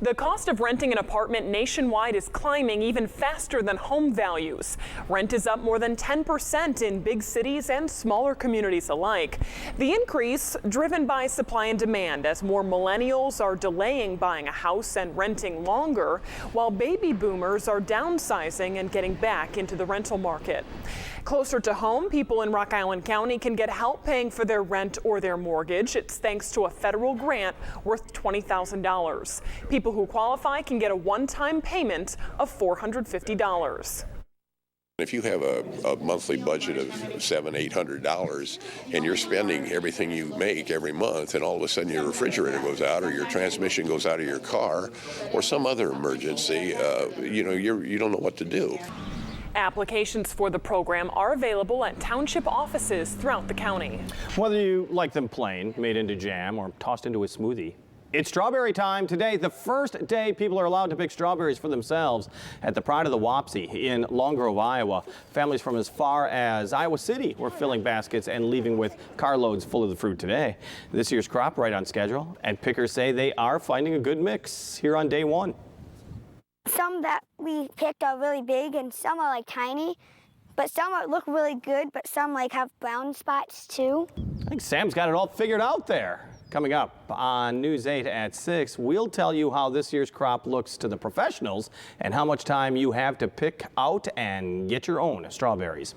The cost of renting an apartment nationwide is climbing even faster than home values. Rent is up more than 10% in big cities and smaller communities alike. The increase driven by supply and demand as more millennials are delaying buying a house and renting longer, while baby boomers are downsizing and getting back into the rental market. Closer to home, people in Rock Island County can get help paying for their rent or their mortgage. It's thanks to a federal grant worth $20,000. People who qualify can get a one-time payment of $450. If you have a monthly budget of $700-800 and you're spending everything you make every month, and all of a sudden your refrigerator goes out or your transmission goes out of your car or some other emergency, you don't know what to do. Applications for the program are available at township offices throughout the county. Whether you like them plain, made into jam, or tossed into a smoothie, it's strawberry time today, the first day people are allowed to pick strawberries for themselves at the Pride of the Wapsie in Long Grove, Iowa. Families from as far as Iowa City were filling baskets and leaving with carloads full of the fruit today. This year's crop right on schedule, and pickers say they are finding a good mix here on day one. Some that we picked are really big and some are like tiny, but some look really good, but some have brown spots too. I think Sam's got it all figured out there. Coming up on News 8 at 6, we'll tell you how this year's crop looks to the professionals and how much time you have to pick out and get your own strawberries.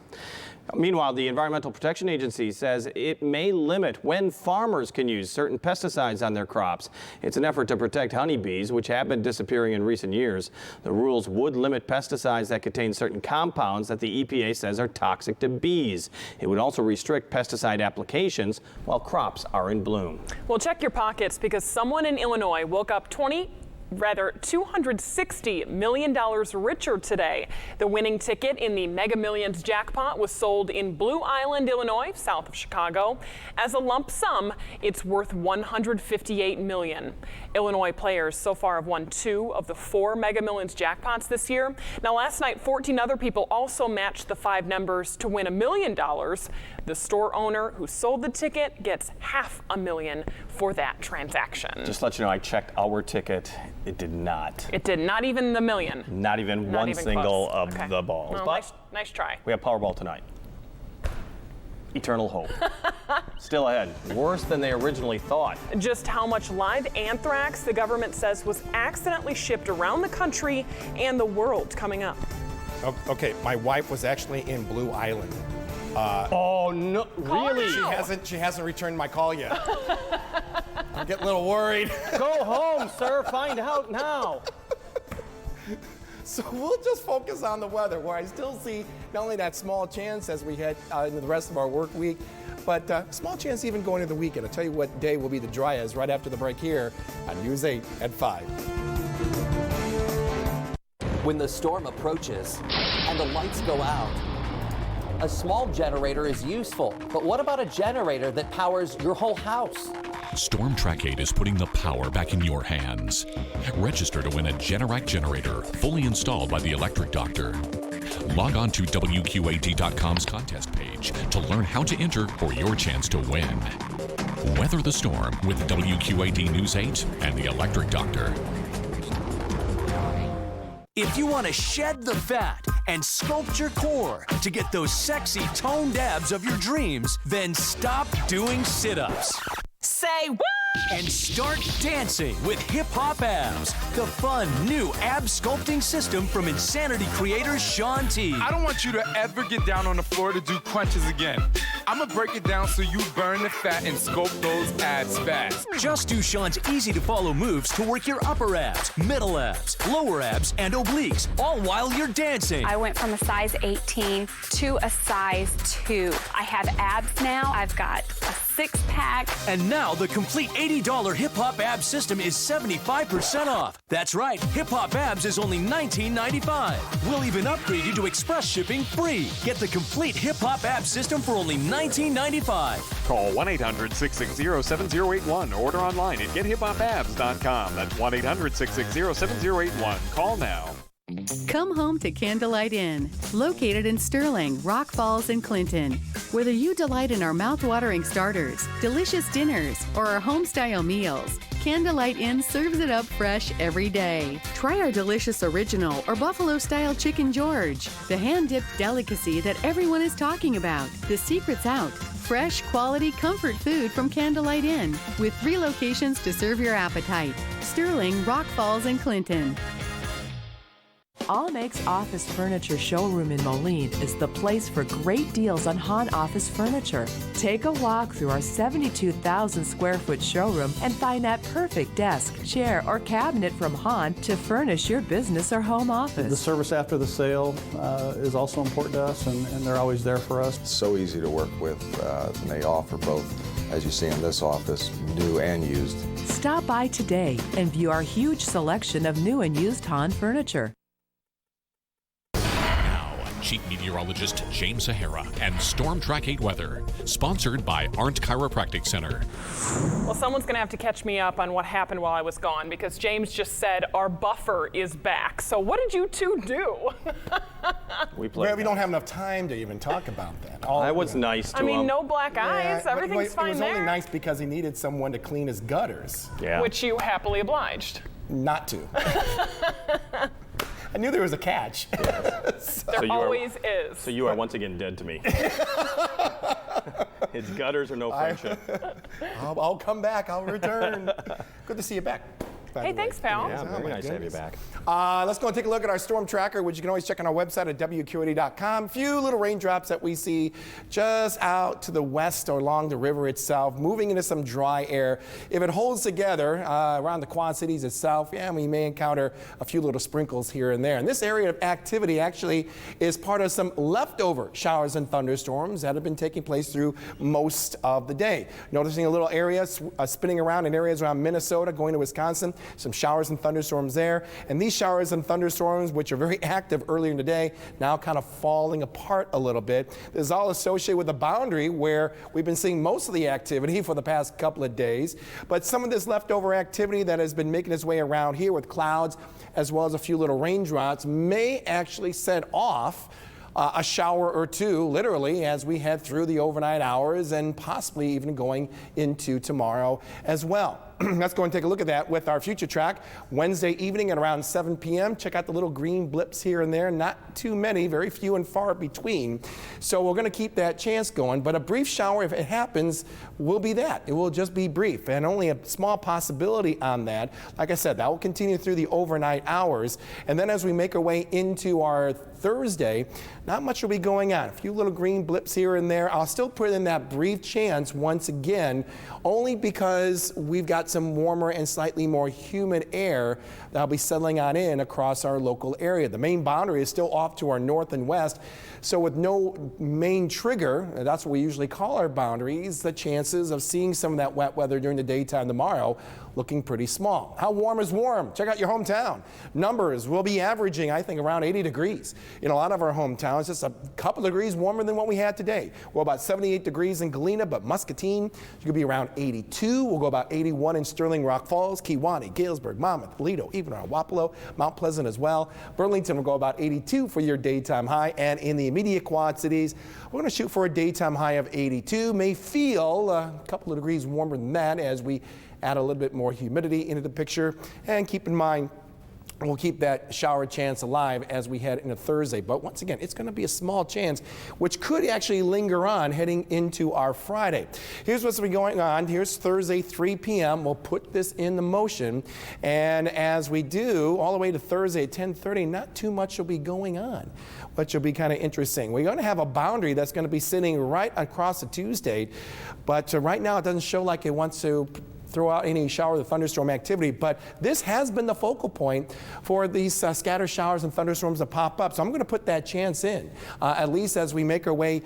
Meanwhile, the Environmental Protection Agency says it may limit when farmers can use certain pesticides on their crops. It's an effort to protect honeybees, which have been disappearing in recent years. The rules would limit pesticides that contain certain compounds that the EPA says are toxic to bees. It would also restrict pesticide applications while crops are in bloom. Well, check your pockets because someone in Illinois woke up $260 million richer today. The winning ticket in the Mega Millions jackpot was sold in Blue Island, Illinois, south of Chicago. As a lump sum, it's worth $158 million. Illinois players so far have won 2 of the 4 Mega Millions jackpots this year. Now, last night, 14 other people also matched the 5 numbers to win $1 million. The store owner who sold the ticket gets $500,000 for that transaction. Just to let you know, I checked our ticket. It did not. It did not even the million. Not even one single of the balls. Well, but nice try. we have Powerball tonight. Eternal hope. Still ahead. Worse than they originally thought. Just how much live anthrax the government says was accidentally shipped around the country and the world coming up. Okay, my wife was actually in Blue Island. Oh no! Really? She hasn't returned my call yet. I'm getting a little worried. Go home, sir. Find out now. So we'll just focus on the weather, where I still see not only that small chance as we head into the rest of our work week, but small chance even going into the weekend. I'll tell you what day will be the driest right after the break here on News 8 at 5. When the storm approaches and the lights go out, a small generator is useful. But what about a generator that powers your whole house? Storm Track 8 is putting the power back in your hands. Register to win a Generac generator, fully installed by the Electric Doctor. Log on to WQAD.com's contest page to learn how to enter for your chance to win. Weather the storm with WQAD News 8 and the Electric Doctor. If you want to shed the fat and sculpt your core to get those sexy toned abs of your dreams, then stop doing sit-ups. Say woo! And start dancing with Hip Hop Abs, the fun new ab sculpting system from Insanity creator Sean T. I don't want you to ever get down on the floor to do crunches again. I'm gonna break it down so you burn the fat and sculpt those abs fast. Just do Sean's easy to follow moves to work your upper abs, middle abs, lower abs, and obliques, all while you're dancing. I went from a size 18 to a size 2. I have abs now. I've got a 6-pack. And now the complete $80 Hip Hop Abs system is 75% off. That's right, Hip Hop Abs is only $19.95. We'll even upgrade you to express shipping free. Get the complete Hip Hop Abs system for only $19.95. Call 1-800-660-7081. Order online at gethiphopabs.com. That's 1-800-660-7081. Call now. Come home to Candlelight Inn, located in Sterling, Rock Falls, and Clinton. Whether you delight in our mouth-watering starters, delicious dinners, or our home-style meals, Candlelight Inn serves it up fresh every day. Try our delicious original or buffalo-style Chicken George, the hand-dipped delicacy that everyone is talking about. The secret's out. Fresh, quality, comfort food from Candlelight Inn, with 3 locations to serve your appetite: Sterling, Rock Falls, and Clinton. Allmakes Office Furniture Showroom in Moline is the place for great deals on Hahn office furniture. Take a walk through our 72,000 square foot showroom and find that perfect desk, chair, or cabinet from Hahn to furnish your business or home office. The service after the sale is also important to us, and they're always there for us. It's so easy to work with, and they offer both, as you see in this office, new and used. Stop by today and view our huge selection of new and used Hahn furniture. Chief Meteorologist James Sahara and Storm Track 8 Weather, sponsored by Arndt Chiropractic Center. Well, someone's going to have to catch me up on what happened while I was gone, because James just said our buffer is back. So what did you two do? We don't have enough time to even talk about that. I was nice to him. I mean, no black eyes. Everything's fine there. It was only nice because he needed someone to clean his gutters. Yeah. Which you happily obliged. Not to. I knew there was a catch. There always is. So you are once again dead to me. It's gutters or no friendship. I'll come back. I'll return. Good to see you back. Hey, thanks, pal. Yeah, very nice to have you back. Let's go and take a look at our storm tracker, which you can always check on our website at WQAD.com. Few little raindrops that we see just out to the west or along the river itself, moving into some dry air. If it holds together around the Quad Cities itself, we may encounter a few little sprinkles here and there. And this area of activity actually is part of some leftover showers and thunderstorms that have been taking place through most of the day. Noticing a little area spinning around in areas around Minnesota, going to Wisconsin. Some showers and thunderstorms there. And these showers and thunderstorms, which are very active earlier in the day, now kind of falling apart a little bit. This is all associated with the boundary where we've been seeing most of the activity for the past couple of days. But some of this leftover activity that has been making its way around here with clouds, as well as a few little raindrops, may actually set off a shower or two, literally, as we head through the overnight hours and possibly even going into tomorrow as well. Let's go and take a look at that with our future track. Wednesday evening at around 7 p.m. Check out the little green blips here and there. Not too many, very few and far between. So we're going to keep that chance going. But a brief shower, if it happens, will be that. It will just be brief and only a small possibility on that. Like I said, that will continue through the overnight hours. And then as we make our way into our Thursday, not much will be going on. A few little green blips here and there. I'll still put in that brief chance once again, only because we've got some warmer and slightly more humid air that'll be settling on in across our local area. The main boundary is still off to our north and west, so with no main trigger, that's what we usually call our boundaries, the chances of seeing some of that wet weather during the daytime tomorrow looking pretty small. How warm is warm? Check out your hometown. Numbers will be averaging, I think, around 80 degrees in a lot of our hometowns, just a couple degrees warmer than what we had today. We're about 78 degrees in Galena, but Muscatine, you could be around 82. We'll go about 81 in Sterling, Rock Falls, Kewanee, Galesburg, Monmouth, Toledo, even around Wapello, Mount Pleasant as well. Burlington will go about 82 for your daytime high, and in the immediate Quad Cities, we're going to shoot for a daytime high of 82. May feel a couple of degrees warmer than that as we add a little bit more humidity into the picture. And keep in mind, we'll keep that shower chance alive as we head into Thursday. But once again, it's going to be a small chance, which could actually linger on heading into our Friday. Here's what's been going on. Here's Thursday, 3 p.m. We'll put this into motion. And as we do, all the way to Thursday at 10:30, not too much will be going on, which will be kind of interesting. We're going to have a boundary that's going to be sitting right across the Tuesday. But right now, it doesn't show like it wants to throw out any shower or thunderstorm activity, but this has been the focal point for these scattered showers and thunderstorms that pop up. So I'm going to put that chance in, at least as we make our way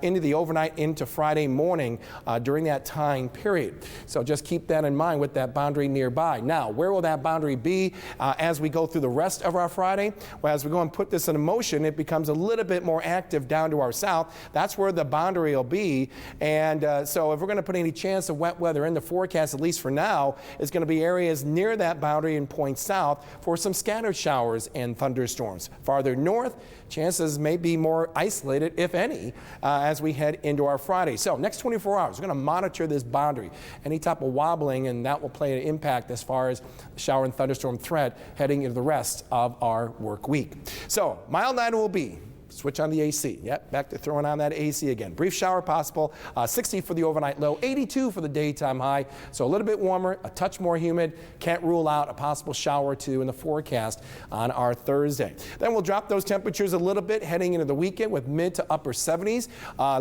into the overnight into Friday morning during that time period. So just keep that in mind with that boundary nearby. Now, where will that boundary be as we go through the rest of our Friday? Well, as we go and put this in motion, it becomes a little bit more active down to our south. That's where the boundary will be. And so if we're going to put any chance of wet weather in the forecast, at least for now, it's going to be areas near that boundary and points south for some scattered showers and thunderstorms. Farther north, chances may be more isolated, if any, as we head into our Friday. So next 24 hours, we're going to monitor this boundary. Any type of wobbling, and that will play an impact as far as shower and thunderstorm threat heading into the rest of our work week. So mild night will be. Switch on the AC. Yep, back to throwing on that AC again. Brief shower possible. 60 for the overnight low, 82 for the daytime high. So a little bit warmer, a touch more humid. Can't rule out a possible shower or two in the forecast on our Thursday. Then we'll drop those temperatures a little bit heading into the weekend with mid to upper 70s.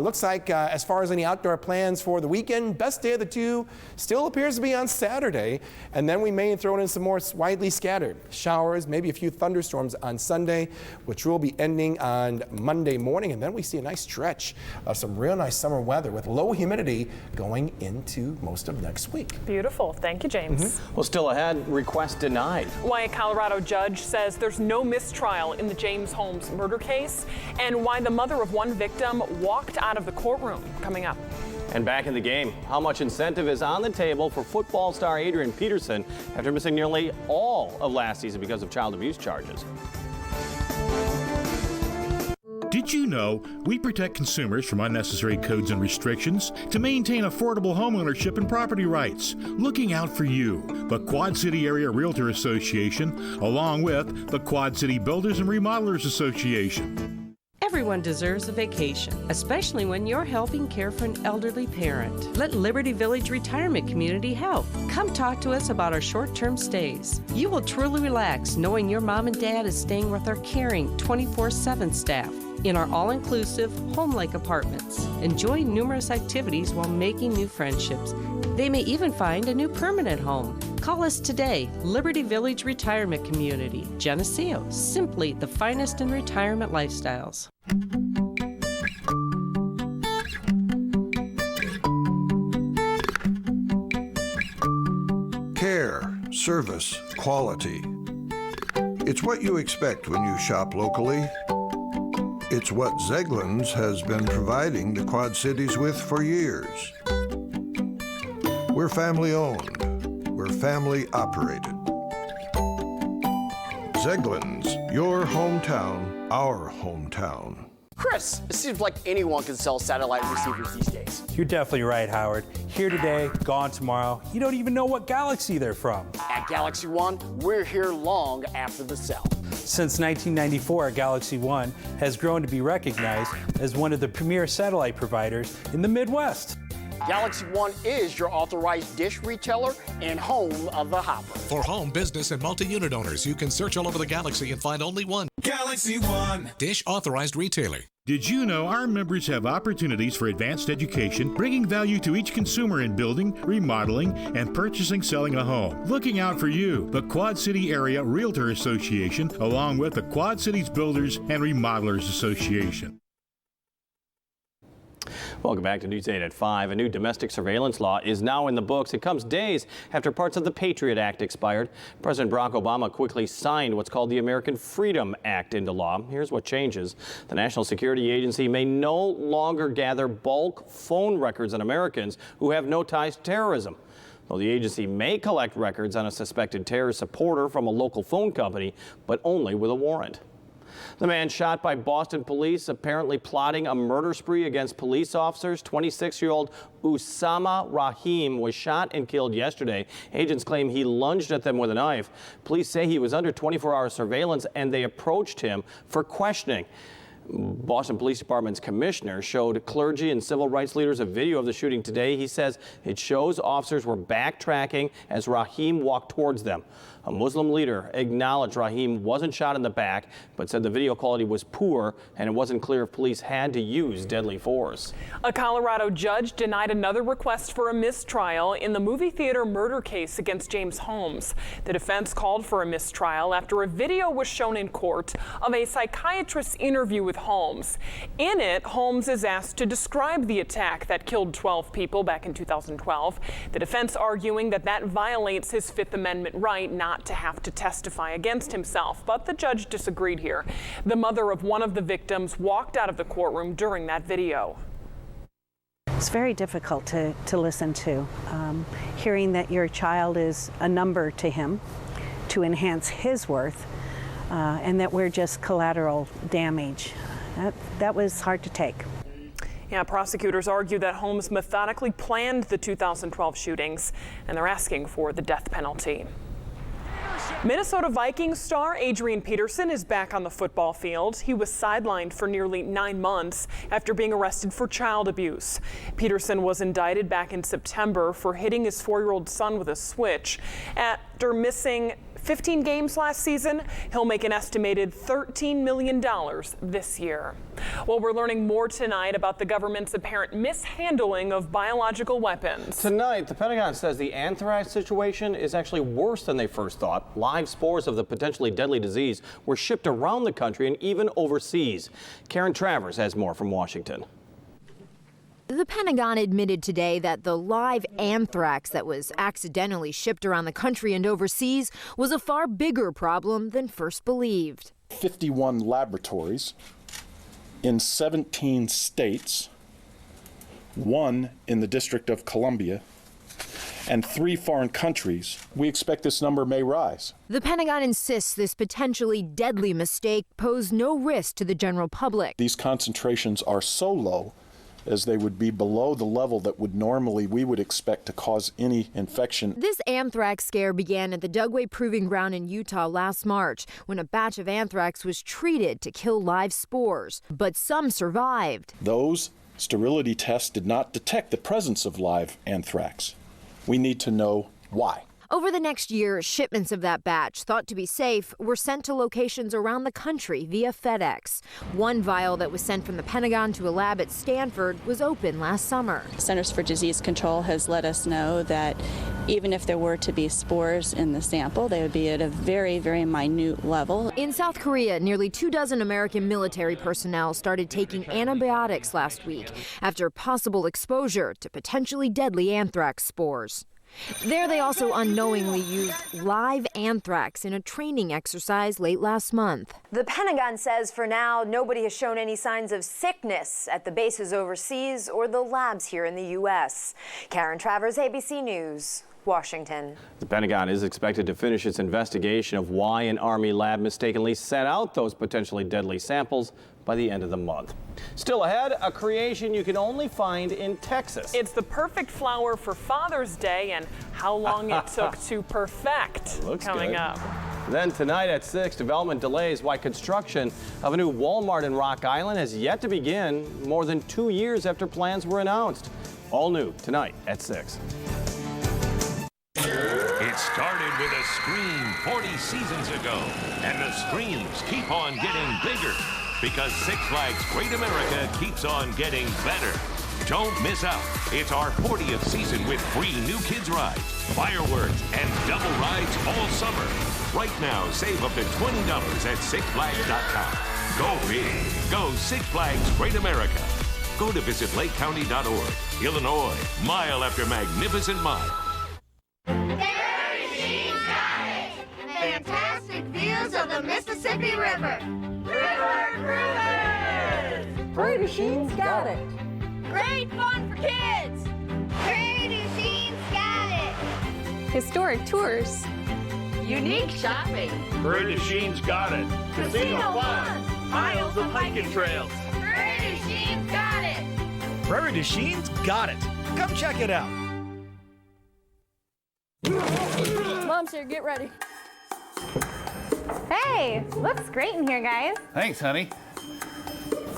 Looks like as far as any outdoor plans for the weekend, best day of the two still appears to be on Saturday. And then we may throw in some more widely scattered showers, maybe a few thunderstorms on Sunday, which will be ending on Monday morning, and then we see a nice stretch of some real nice summer weather with low humidity going into most of next week. Beautiful. Thank you, James. Well, still ahead, request denied. Why a Colorado judge says there's no mistrial in the James Holmes murder case, and why the mother of one victim walked out of the courtroom. Coming up. And back in the game, how much incentive is on the table for football star Adrian Peterson after missing nearly all of last season because of child abuse charges? Did you know we protect consumers from unnecessary codes and restrictions to maintain affordable homeownership and property rights? Looking out for you, the Quad City Area Realtor Association, along with the Quad City Builders and Remodelers Association. Everyone deserves a vacation, especially when you're helping care for an elderly parent. Let Liberty Village Retirement Community help. Come talk to us about our short-term stays. You will truly relax knowing your mom and dad is staying with our caring 24/7 staff in our all-inclusive, home-like apartments. Enjoy numerous activities while making new friendships. They may even find a new permanent home. Call us today, Liberty Village Retirement Community, Geneseo, simply the finest in retirement lifestyles. Care, service, quality. It's what you expect when you shop locally. It's what Zeglin's has been providing the Quad Cities with for years. We're family owned. We're family operated. Zeglin's, your hometown, our hometown. Chris, it seems like anyone can sell satellite receivers these days. You're definitely right, Howard. Here today, gone tomorrow. You don't even know what galaxy they're from. At Galaxy One, we're here long after the sell. Since 1994, Galaxy One has grown to be recognized as one of the premier satellite providers in the Midwest. Galaxy One is your authorized dish retailer and home of the Hopper. For home, business, and multi-unit owners, you can search all over the galaxy and find only one. Galaxy One. Dish authorized retailer. Did you know our members have opportunities for advanced education, bringing value to each consumer in building, remodeling, and purchasing, selling a home? Looking out for you, the Quad City Area Realtor Association, along with the Quad Cities Builders and Remodelers Association. Welcome back to News 8 at 5. A new domestic surveillance law is now in the books. It comes days after parts of the Patriot Act expired. President Barack Obama quickly signed what's called the American Freedom Act into law. Here's what changes. The National Security Agency may no longer gather bulk phone records on Americans who have no ties to terrorism. Though the agency may collect records on a suspected terrorist supporter from a local phone company, but only with a warrant. The man shot by Boston police, apparently plotting a murder spree against police officers. 26-year-old Usama Rahim was shot and killed yesterday. Agents claim he lunged at them with a knife. Police say he was under 24-hour surveillance and they approached him for questioning. Boston Police Department's commissioner showed clergy and civil rights leaders a video of the shooting today. He says it shows officers were backtracking as Rahim walked towards them. A Muslim leader acknowledged Rahim wasn't shot in the back, but said the video quality was poor and it wasn't clear if police had to use deadly force. A Colorado judge denied another request for a mistrial in the movie theater murder case against James Holmes. The defense called for a mistrial after a video was shown in court of a psychiatrist's interview with Holmes. In it, Holmes is asked to describe the attack that killed 12 people back in 2012. The defense arguing that that violates his Fifth Amendment right not to have to testify against himself, but the judge disagreed here. The mother of one of the victims walked out of the courtroom during that video. It's very difficult to listen to. Hearing that your child is a number to him to enhance his worth, and that we're just collateral damage. That was hard to take. Yeah, prosecutors argue that Holmes methodically planned the 2012 shootings, and they're asking for the death penalty. Minnesota Vikings star Adrian Peterson is back on the football field. He was sidelined for nearly 9 months after being arrested for child abuse. Peterson was indicted back in September for hitting his 4-year-old son with a switch. After missing 15 games last season, he'll make an estimated $13 million this year. Well, we're learning more tonight about the government's apparent mishandling of biological weapons. Tonight, the Pentagon says the anthrax situation is actually worse than they first thought. Live spores of the potentially deadly disease were shipped around the country and even overseas. Karen Travers has more from Washington. The Pentagon admitted today that the live anthrax that was accidentally shipped around the country and overseas was a far bigger problem than first believed. 51 laboratories in 17 states, 1 in the District of Columbia, and 3 foreign countries. We expect this number may rise. The Pentagon insists this potentially deadly mistake posed no risk to the general public. These concentrations are so low as they would be below the level that we would expect to cause any infection. This anthrax scare began at the Dugway Proving Ground in Utah last March when a batch of anthrax was treated to kill live spores, but some survived. Those sterility tests did not detect the presence of live anthrax. We need to know why. Over the next year, shipments of that batch, thought to be safe, were sent to locations around the country via FedEx. One vial that was sent from the Pentagon to a lab at Stanford was open last summer. Centers for Disease Control has let us know that even if there were to be spores in the sample, they would be at a very, very minute level. In South Korea, nearly 24 American military personnel started taking antibiotics last week after possible exposure to potentially deadly anthrax spores. There they also unknowingly used live anthrax in a training exercise late last month. The Pentagon says for now, nobody has shown any signs of sickness at the bases overseas or the labs here in the U.S. Karen Travers, ABC News, Washington. The Pentagon is expected to finish its investigation of why an Army lab mistakenly sent out those potentially deadly samples by the end of the month. Still ahead, a creation you can only find in Texas. It's the perfect flower for Father's Day and how long it took to perfect. Coming up. Then tonight at 6, development delays why construction of a new Walmart in Rock Island has yet to begin more than 2 years after plans were announced. All new tonight at 6. It started with a scream 40 seasons ago, and the screams keep on getting bigger because Six Flags Great America keeps on getting better. Don't miss out. It's our 40th season with free new kids rides, fireworks, and double rides all summer. Right now, save up to $20 at sixflags.com. Go big. Go Six Flags Great America. Go to visit lakecounty.org. Illinois, mile after magnificent mile. Fantastic views of the Mississippi River. River Cruisers! Brady Sheen's got it. Great fun for kids. Brady Sheen's got it. Historic tours. Unique shopping. Brady Sheen's got it. Casino fun. Miles of hiking trails. Brady Sheen's got it. Prairie du Chien got it. Come check it out. Mom's here, get ready. Hey, looks great in here, guys. Thanks, honey.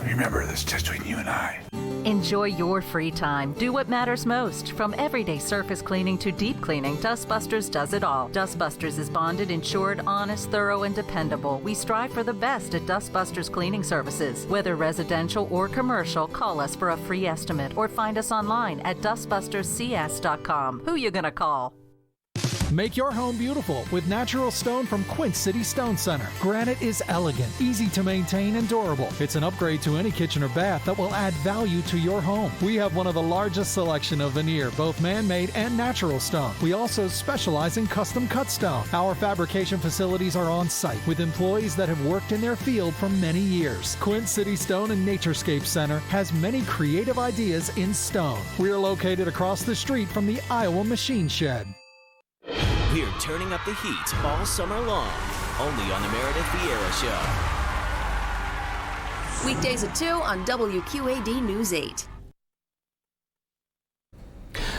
Remember, this is just between you and I. Enjoy your free time. Do what matters most. From everyday surface cleaning to deep cleaning, Dustbusters does it all. Dustbusters is bonded, insured, honest, thorough, and dependable. We strive for the best at Dustbusters Cleaning Services. Whether residential or commercial, call us for a free estimate or find us online at dustbusterscs.com. Who you gonna call? Make your home beautiful with natural stone from Quint City Stone Center. Granite is elegant, easy to maintain, and durable. It's an upgrade to any kitchen or bath that will add value to your home. We have one of the largest selection of veneer, both man-made and natural stone. We also specialize in custom cut stone. Our fabrication facilities are on site with employees that have worked in their field for many years. Quint City Stone and Naturescape Center has many creative ideas in stone. We are located across the street from the Iowa Machine Shed. We're turning up the heat all summer long, only on the Meredith Vieira Show. Weekdays at 2 on WQAD News 8.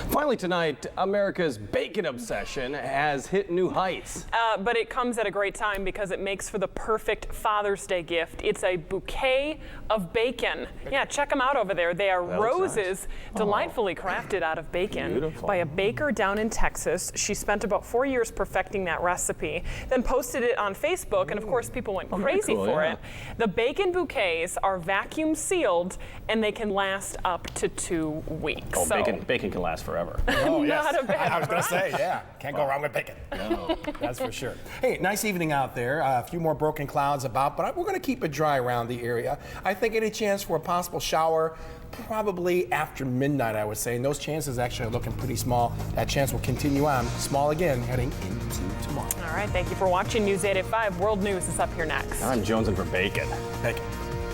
Finally tonight, America's bacon obsession has hit new heights. But it comes at a great time because it makes for the perfect Father's Day gift. It's a bouquet of bacon. Yeah, check them out over there. They are roses delightfully crafted out of bacon by a baker down in Texas. She spent about 4 years perfecting that recipe, then posted it on Facebook, and of course people went crazy for it. The bacon bouquets are vacuum sealed and they can last up to 2 weeks. Oh, bacon can last forever. Oh, yes. Not a bad I was going to say, yeah. Can't go wrong with bacon. No, that's for sure. Hey, nice evening out there. A few more broken clouds about, but we're going to keep it dry around the area. I think any chance for a possible shower probably after midnight, I would say. And those chances actually are looking pretty small. That chance will continue on. Small again, heading into tomorrow. All right, thank you for watching News 8 at 5. World News is up here next. I'm jonesing for bacon. Bacon.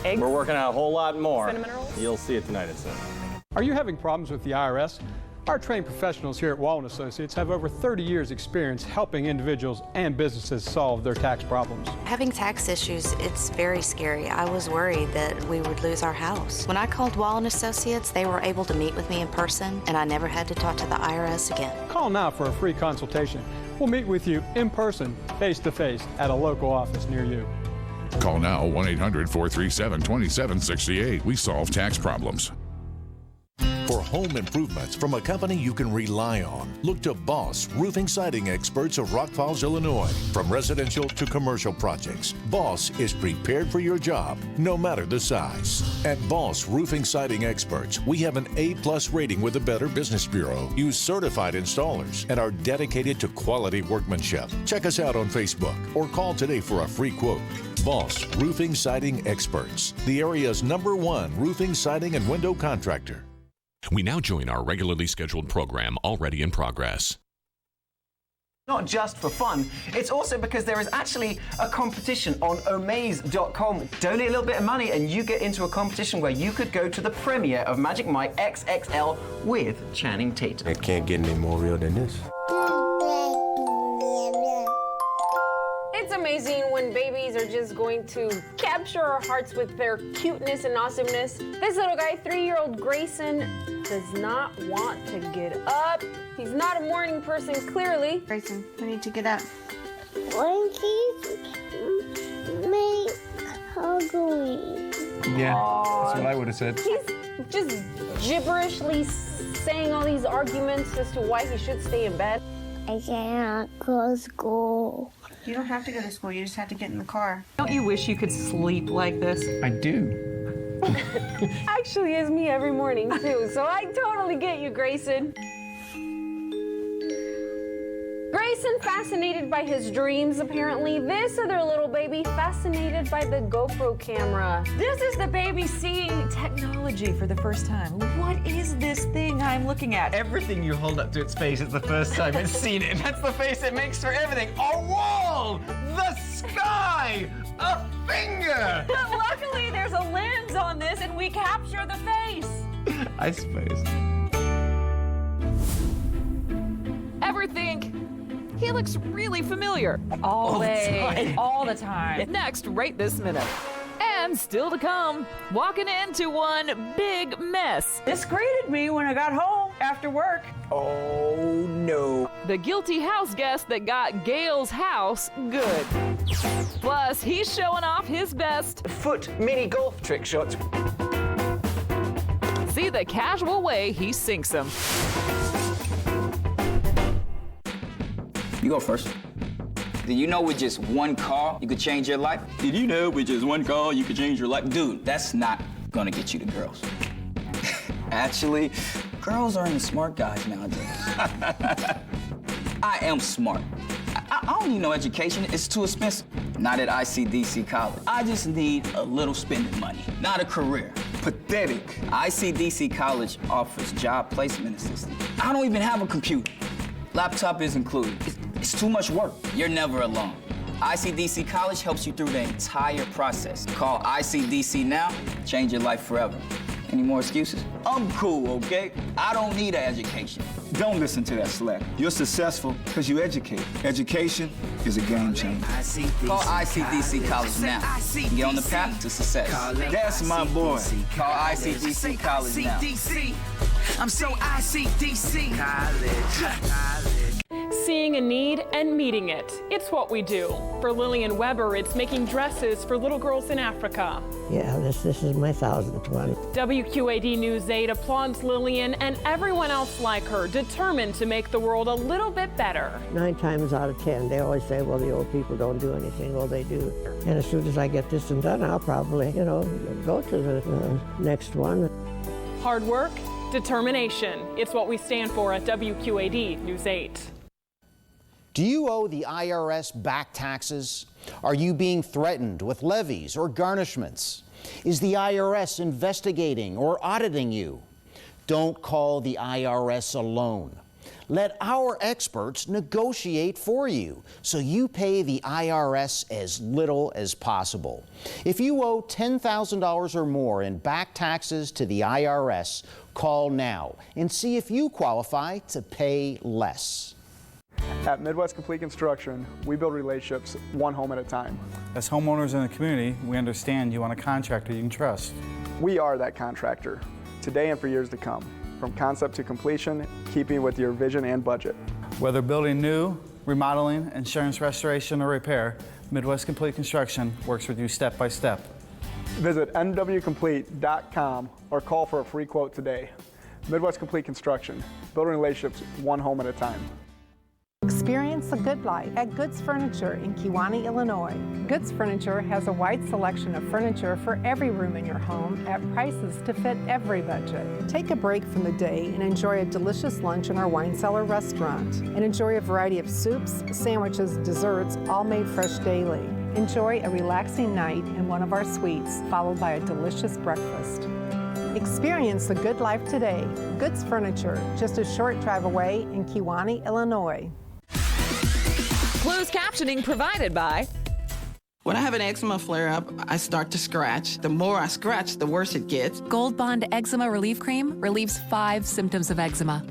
Eggs? We're working on a whole lot more. Cinnamon rolls? You'll see it tonight at 7. Are you having problems with the IRS? Our trained professionals here at Wallen Associates have over 30 years experience helping individuals and businesses solve their tax problems. Having tax issues, it's very scary. I was worried that we would lose our house. When I called Wallen Associates, they were able to meet with me in person, and I never had to talk to the IRS again. Call now for a free consultation. We'll meet with you in person, face-to-face, at a local office near you. Call now 1-800-437-2768. We solve tax problems. For home improvements from a company you can rely on, look to Boss Roofing Siding Experts of Rock Falls, Illinois. From residential to commercial projects, Boss is prepared for your job, no matter the size. At Boss Roofing Siding Experts, we have an A+ rating with the Better Business Bureau, use certified installers, and are dedicated to quality workmanship. Check us out on Facebook or call today for a free quote. Boss Roofing Siding Experts, the area's #1 roofing, siding, and window contractor. We now join our regularly scheduled program already in progress. Not just for fun, it's also because there is actually a competition on omaze.com. Donate a little bit of money and you get into a competition where you could go to the premiere of Magic Mike XXL with Channing Tatum. It can't get any more real than this. It's amazing when babies are just going to capture our hearts with their cuteness and awesomeness. This little guy, 3-year-old Grayson, does not want to get up. He's not a morning person, clearly. Grayson, we need to get up. When he's hungry. Yeah, that's what I would have said. He's just gibberishly saying all these arguments as to why he should stay in bed. I cannot go to school. You don't have to go to school, you just have to get in the car. Don't you wish you could sleep like this? I do. Actually, it's me every morning, too, so I totally get you, Grayson. Grayson fascinated by his dreams, apparently. This other little baby fascinated by the GoPro camera. This is the baby seeing technology for the first time. What is this thing I'm looking at? Everything you hold up to its face is the first time it's seen it, and that's the face it makes for everything. A wall! The sky! A finger! Luckily, there's a lens on this, and we capture the face. I suppose. Ever think, he looks really familiar? All the time. All the time. Next, right this minute. And still to come, walking into one big mess. This greeted me when I got home after work. Oh, no. The guilty house guest that got Gail's house good. Plus, he's showing off his best foot mini golf trick shots. See the casual way he sinks them. You go first. Did you know with just one call, you could change your life? Did you know with just one call, you could change your life? Dude, that's not gonna get you to girls. Actually, girls are into smart guys nowadays. I am smart. I don't need no education, it's too expensive. Not at ICDC College. I just need a little spending money, not a career. Pathetic. ICDC College offers job placement assistance. I don't even have a computer. Laptop is included. It's too much work. You're never alone. ICDC College helps you through the entire process. Call ICDC now, change your life forever. Any more excuses? I'm cool, okay? I don't need an education. Don't listen to that slack. You're successful because you educate. Education is a game changer. Call ICDC College now. Get on the path to success. That's my boy. Call ICDC College now. I'm so ICDC. Seeing a need and meeting it. It's what we do. For Lillian Weber, it's making dresses for little girls in Africa. Yeah, this is my 1000th one. WQAD News 8 applauds Lillian and everyone else like her, determined to make the world a little bit better. 9 times out of 10, they always say, well, the old people don't do anything. Well, they do. And as soon as I get this one done, I'll probably, go to the next one. Hard work, determination. It's what we stand for at WQAD News 8. Do you owe the IRS back taxes? Are you being threatened with levies or garnishments? Is the IRS investigating or auditing you? Don't call the IRS alone. Let our experts negotiate for you so you pay the IRS as little as possible. If you owe $10,000 or more in back taxes to the IRS, Call now and see if you qualify to pay less. At Midwest Complete Construction, we build relationships one home at a time. As homeowners in the community, we understand you want a contractor you can trust. We are that contractor, today and for years to come. From concept to completion, keeping with your vision and budget. Whether building new, remodeling, insurance restoration, or repair, Midwest Complete Construction works with you step by step. Visit mwcomplete.com or call for a free quote today. Midwest Complete Construction, building relationships one home at a time. Experience the good life at Goods Furniture in Kewanee, Illinois. Goods Furniture has a wide selection of furniture for every room in your home at prices to fit every budget. Take a break from the day and enjoy a delicious lunch in our wine cellar restaurant. And enjoy a variety of soups, sandwiches, desserts, all made fresh daily. Enjoy a relaxing night in one of our suites, followed by a delicious breakfast. Experience the good life today. Goods Furniture, just a short drive away in Kewanee, Illinois. Closed captioning provided by... When I have an eczema flare-up, I start to scratch. The more I scratch, the worse it gets. Gold Bond Eczema Relief Cream relieves 5 symptoms of eczema.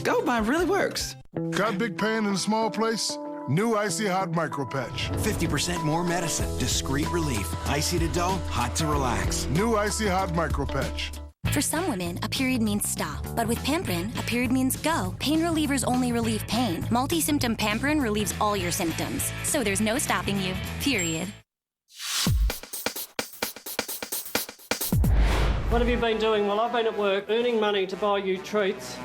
Gold Bond really works. Got big pain in a small place? New Icy Hot Micro Patch. 50% more medicine. Discreet relief. Icy to dull, hot to relax. New Icy Hot Micro Patch. For some women, a period means stop. But with Pamprin, a period means go. Pain relievers only relieve pain. Multi-symptom Pamprin relieves all your symptoms. So there's no stopping you, period. What have you been doing? Well, I've been at work earning money to buy you treats.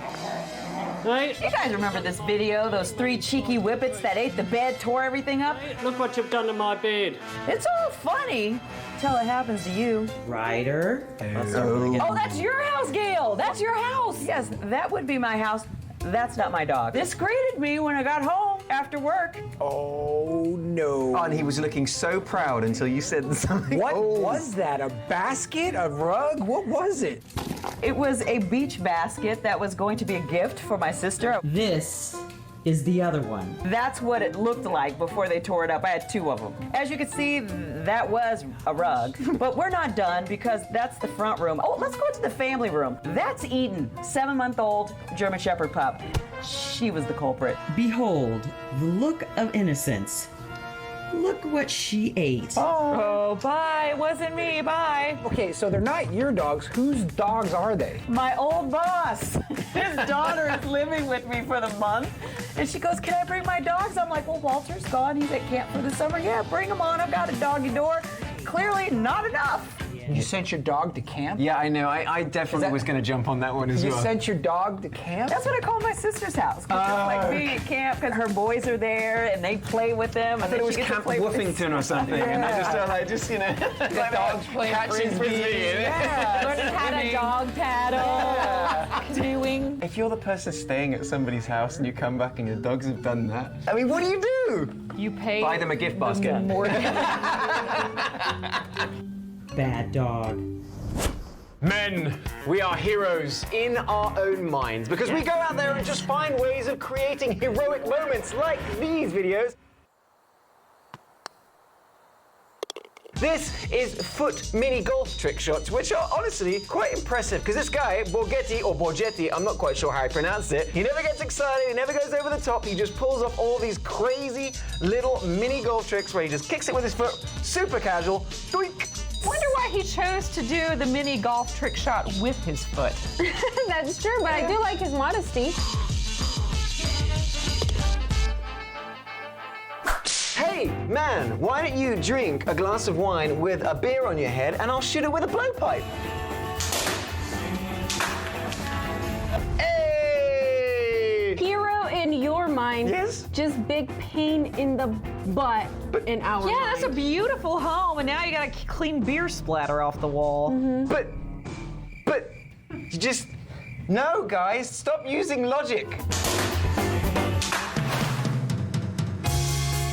Right? You guys remember this video? Those 3 cheeky whippets that ate the bed, tore everything up? Look what you've done to my bed. It's all funny till it happens to you. Ryder. Oh, that's your house, Gail. That's your house. Yes, that would be my house. That's not my dog. This greeted me when I got home after work. Oh, no. Oh, and he was looking so proud until you said something. What was that? A basket? A rug? What was it? It was a beach basket that was going to be a gift for my sister. This is the other one. That's what it looked like before they tore it up. I had 2 of them. As you can see, that was a rug. But we're not done because that's the front room. Oh, let's go to the family room. That's Eden, 7-month-old German Shepherd pup. She was the culprit. Behold, the look of innocence. Look what she ate. Oh, bye. It wasn't me. Bye. Okay, so they're not your dogs. Whose dogs are they? My old boss. His daughter is living with me for the month. And she goes, can I bring my dogs? I'm like, well, Walter's gone. He's at camp for the summer. Yeah, bring him on. I've got a doggy door. Clearly not enough. You sent your dog to camp? Yeah, I know. I definitely was going to jump on that one as well. You sent your dog to camp? That's what I call my sister's house. Because it's like being at camp because her boys are there and they play with them. I thought it was Camp Woofington or something. Yeah. And I just felt like, just, you know, the dogs playing catching frisbee. Yeah. Learning how to dog paddle. Doing. If you're the person staying at somebody's house and you come back and your dogs have done that, I mean, what do you do? You pay. Buy them a gift basket. Bad dog. Men, we are heroes in our own minds because we go out there and just find ways of creating heroic moments like these videos. This is foot mini golf trick shots, which are honestly quite impressive because this guy, Borgetti, I'm not quite sure how I pronounce it, he never gets excited, he never goes over the top, he just pulls off all these crazy little mini golf tricks where he just kicks it with his foot, super casual, doink. Wonder why he chose to do the mini golf trick shot with his foot. That's true, but I do like his modesty. Hey, man, why don't you drink a glass of wine with a beer on your head and I'll shoot it with a blowpipe? Hey! Hero in your mind. Yes? Just big pain in the butt in our Yeah, mind. that's a beautiful home, and now you got a clean beer splatter off the wall. But, you just, no, guys, stop using logic.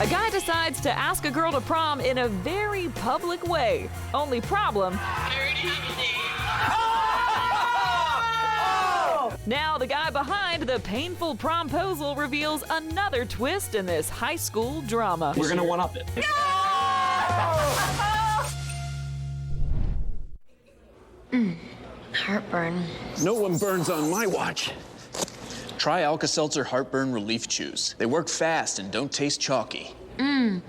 A guy decides to ask a girl to prom in a very public way. Only problem... Now the guy behind the painful promposal reveals another twist in this high school drama. We're gonna one-up it. heartburn. No one burns on my watch. Try Alka-Seltzer Heartburn Relief Chews. They work fast and don't taste chalky.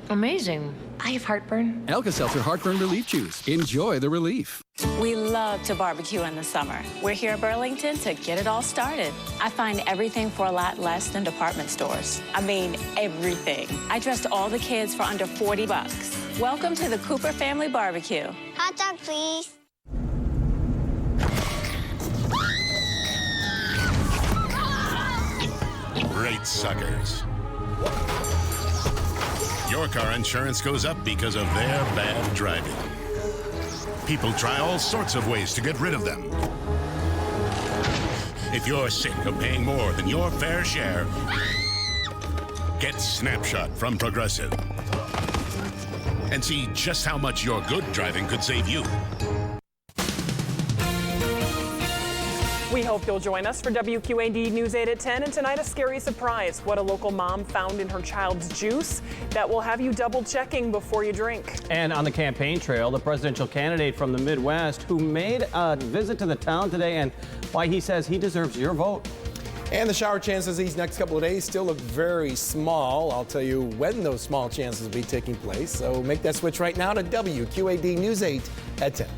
Amazing. I have heartburn. Alka-Seltzer Heartburn Relief Chews. Enjoy the relief. We love to barbecue in the summer. We're here at Burlington to get it all started. I find everything for a lot less than department stores. I mean, everything. I dressed all the kids for under $40. Welcome to the Cooper Family Barbecue. Hot dog, please. Great suckers. Your car insurance goes up because of their bad driving. People try all sorts of ways to get rid of them. If you're sick of paying more than your fair share, get Snapshot from Progressive and see just how much your good driving could save you. We hope you'll join us for WQAD News 8 at 10. And tonight, a scary surprise. What a local mom found in her child's juice that will have you double checking before you drink. And on the campaign trail, the presidential candidate from the Midwest who made a visit to the town today and why he says he deserves your vote. And the shower chances these next couple of days still look very small. I'll tell you when those small chances will be taking place. So make that switch right now to WQAD News 8 at 10.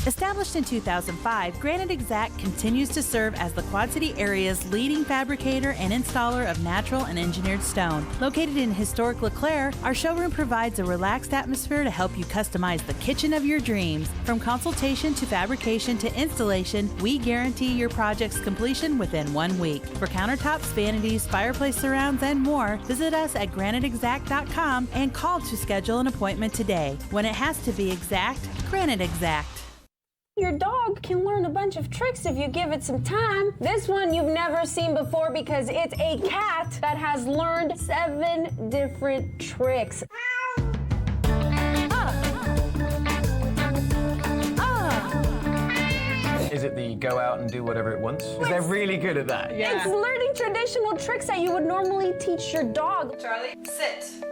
Established in 2005, Granite Exact continues to serve as the Quad City area's leading fabricator and installer of natural and engineered stone. Located in historic LeClaire, our showroom provides a relaxed atmosphere to help you customize the kitchen of your dreams. From consultation to fabrication to installation, we guarantee your project's completion within 1 week. For countertops, vanities, fireplace surrounds, and more, visit us at graniteexact.com and call to schedule an appointment today. When it has to be exact, Granite Exact. Your dog can learn a bunch of tricks if you give it some time. This one you've never seen before because it's a cat that has learned 7 different tricks. Is it the go out and do whatever it wants? Because they're really good at that. Yeah. It's learning traditional tricks that you would normally teach your dog. Charlie, sit.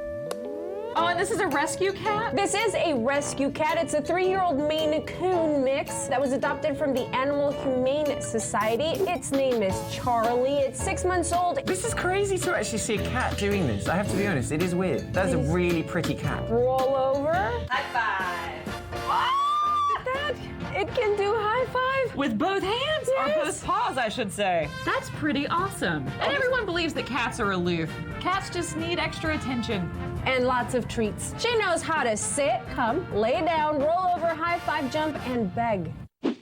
Oh, and this is a rescue cat? This is a rescue cat. It's a 3-year-old Maine Coon mix that was adopted from the Animal Humane Society. Its name is Charlie. It's 6 months old. This is crazy to actually see a cat doing this. I have to be honest, it is weird. That's a really pretty cat. Roll over. High five. Look at that. It can do high five. With both hands? Yes. Or both paws, I should say. That's pretty awesome. And everyone believes that cats are aloof. Cats just need extra attention. And lots of treats. She knows how to sit, come, lay down, roll over, high five, jump, and beg. If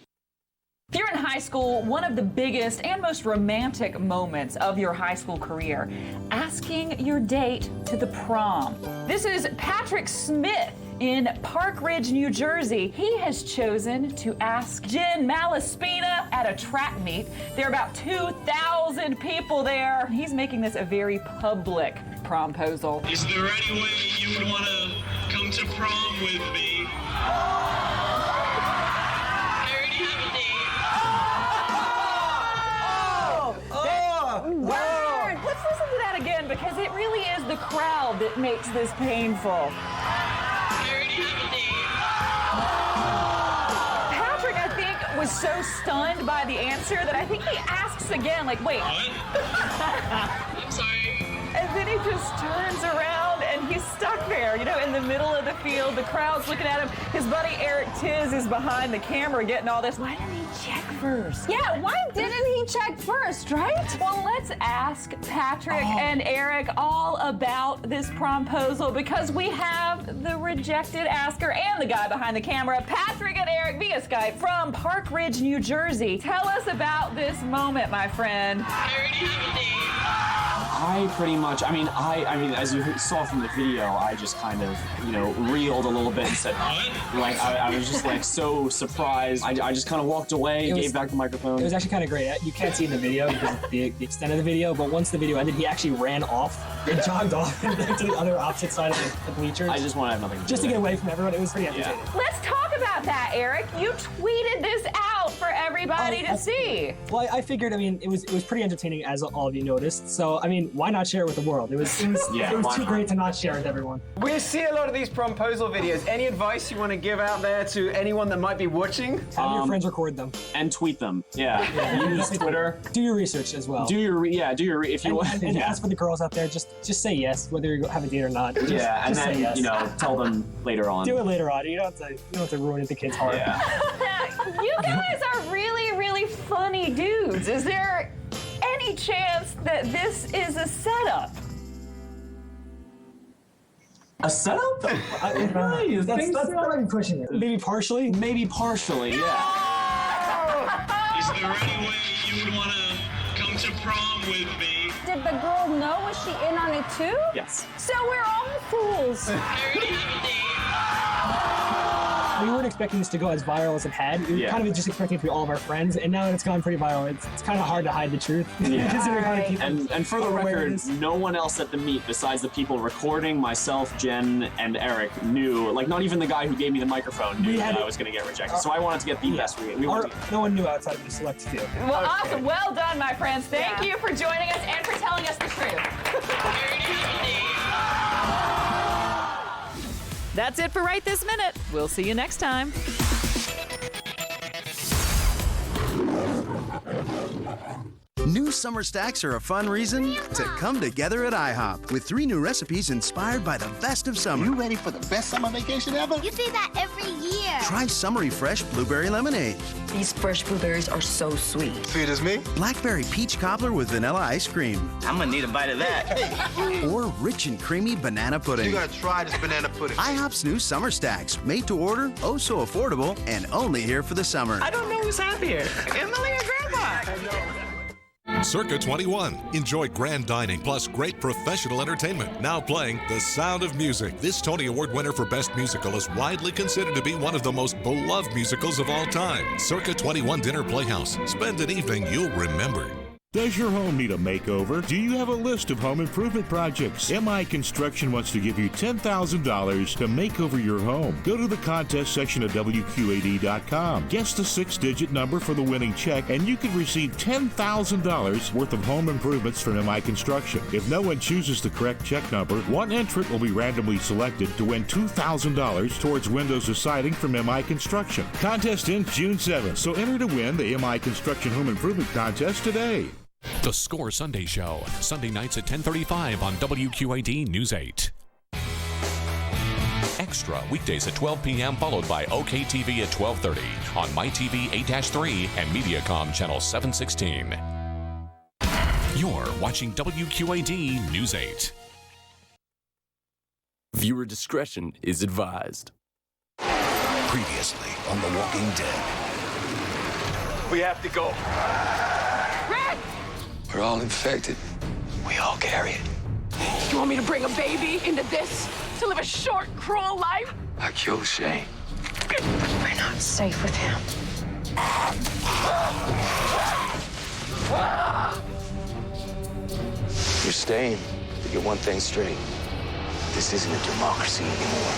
you're in high school, one of the biggest and most romantic moments of your high school career, asking your date to the prom. This is Patrick Smith in Park Ridge, New Jersey. He has chosen to ask Jen Malaspina at a track meet. There are about 2,000 people there. He's making this a very public promposal. Is there any way you would want to come to prom with me? I already have a date. Wow. Let's listen to that again because it really is the crowd that makes this painful. Patrick, I think, was so stunned by the answer that I think he asks again, like, wait. What? I'm sorry. And then he just turns around and he's stuck there, you know, in the middle of the field. The crowd's looking at him. His buddy Eric Tiz is behind the camera getting all this. Why didn't he check first? Yeah, why didn't he check first, right? Well, let's ask Patrick and Eric all about this promposal because we have the rejected asker and the guy behind the camera, Patrick and Eric via Skype from Park Ridge, New Jersey. Tell us about this moment, my friend. I already have a date. I pretty much, I mean, as you saw from the video, I just kind of, you know, reeled a little bit and said, like, I was just like so surprised. I just kind of walked away, gave back the microphone. It was actually kind of great. You can't see in the video because of the extent of the video, but once the video ended, he actually ran off and jogged off to the other opposite side of the bleachers. I just want to have nothing to do just to get away from everyone. It was pretty entertaining. Let's talk about that, Eric. You tweeted this out for everybody to see. Well, I figured, I mean, it was pretty entertaining, as all of you noticed. So, I mean, why not share it with the world? It was too great to not share with everyone. We see a lot of these promposal videos. Any advice you want to give out there to anyone that might be watching? Have your friends record them. And tweet them. Yeah. Use Twitter. Do your research as well. Do your if you want. And ask for the girls out there, just say yes, whether you have a date or not. And then say yes. tell them later on. Do it later on. You don't have to ruin the kid's heart. Yeah. You guys are really, really funny dudes. Is there any chance that this is a setup? A setup? That's already pushing it. Maybe partially? Maybe partially, yeah. Is there any way you would want to come to prom with me? Did the girl know? Was she in on it too? Yes. So we're all fools. We weren't expecting this to go as viral as it had. We were kind of just expecting it to be all of our friends, and now that it's gone pretty viral, it's kind of hard to hide the truth. And for the record, no one else at the meet besides the people recording, myself, Jen, and Eric knew, like not even the guy who gave me the microphone knew that I was going to get rejected. So I wanted to get the best we no one knew outside of the select few. Well, awesome. Well done, my friends. Thank you for joining us and for telling us the truth. That's it for Right This Minute. We'll see you next time. New summer stacks are a fun reason to come together at IHOP with 3 new recipes inspired by the best of summer. You ready for the best summer vacation ever? You say that every year. Try summery fresh blueberry lemonade. These fresh blueberries are so sweet. Sweet as me? Blackberry peach cobbler with vanilla ice cream. I'm gonna need a bite of that. Or rich and creamy banana pudding. You gotta try this banana pudding. IHOP's new summer stacks, made to order, oh so affordable, and only here for the summer. I don't know who's happier, Emily or Grandma. Circa 21. Enjoy grand dining plus great professional entertainment. Now playing The Sound of Music. This Tony Award winner for Best Musical is widely considered to be one of the most beloved musicals of all time. Circa 21 Dinner Playhouse. Spend an evening you'll remember. Does your home need a makeover? Do you have a list of home improvement projects? MI Construction wants to give you $10,000 to make over your home. Go to the contest section of WQAD.com. Guess the 6-digit number for the winning check, and you could receive $10,000 worth of home improvements from MI Construction. If no one chooses the correct check number, one entrant will be randomly selected to win $2,000 towards windows or siding from MI Construction. Contest ends June 7th, so enter to win the MI Construction Home Improvement Contest today. The Score Sunday Show, Sunday nights at 10:35 on WQAD News 8. Extra, weekdays at 12 p.m., followed by OKTV at 12:30 on MyTV 8-3 and Mediacom Channel 716. You're watching WQAD News 8. Viewer discretion is advised. Previously on The Walking Dead. We have to go. We're all infected. We all carry it. You want me to bring a baby into this to live a short, cruel life? I killed Shane. We're not safe with him. You're staying to get one thing straight. This isn't a democracy anymore.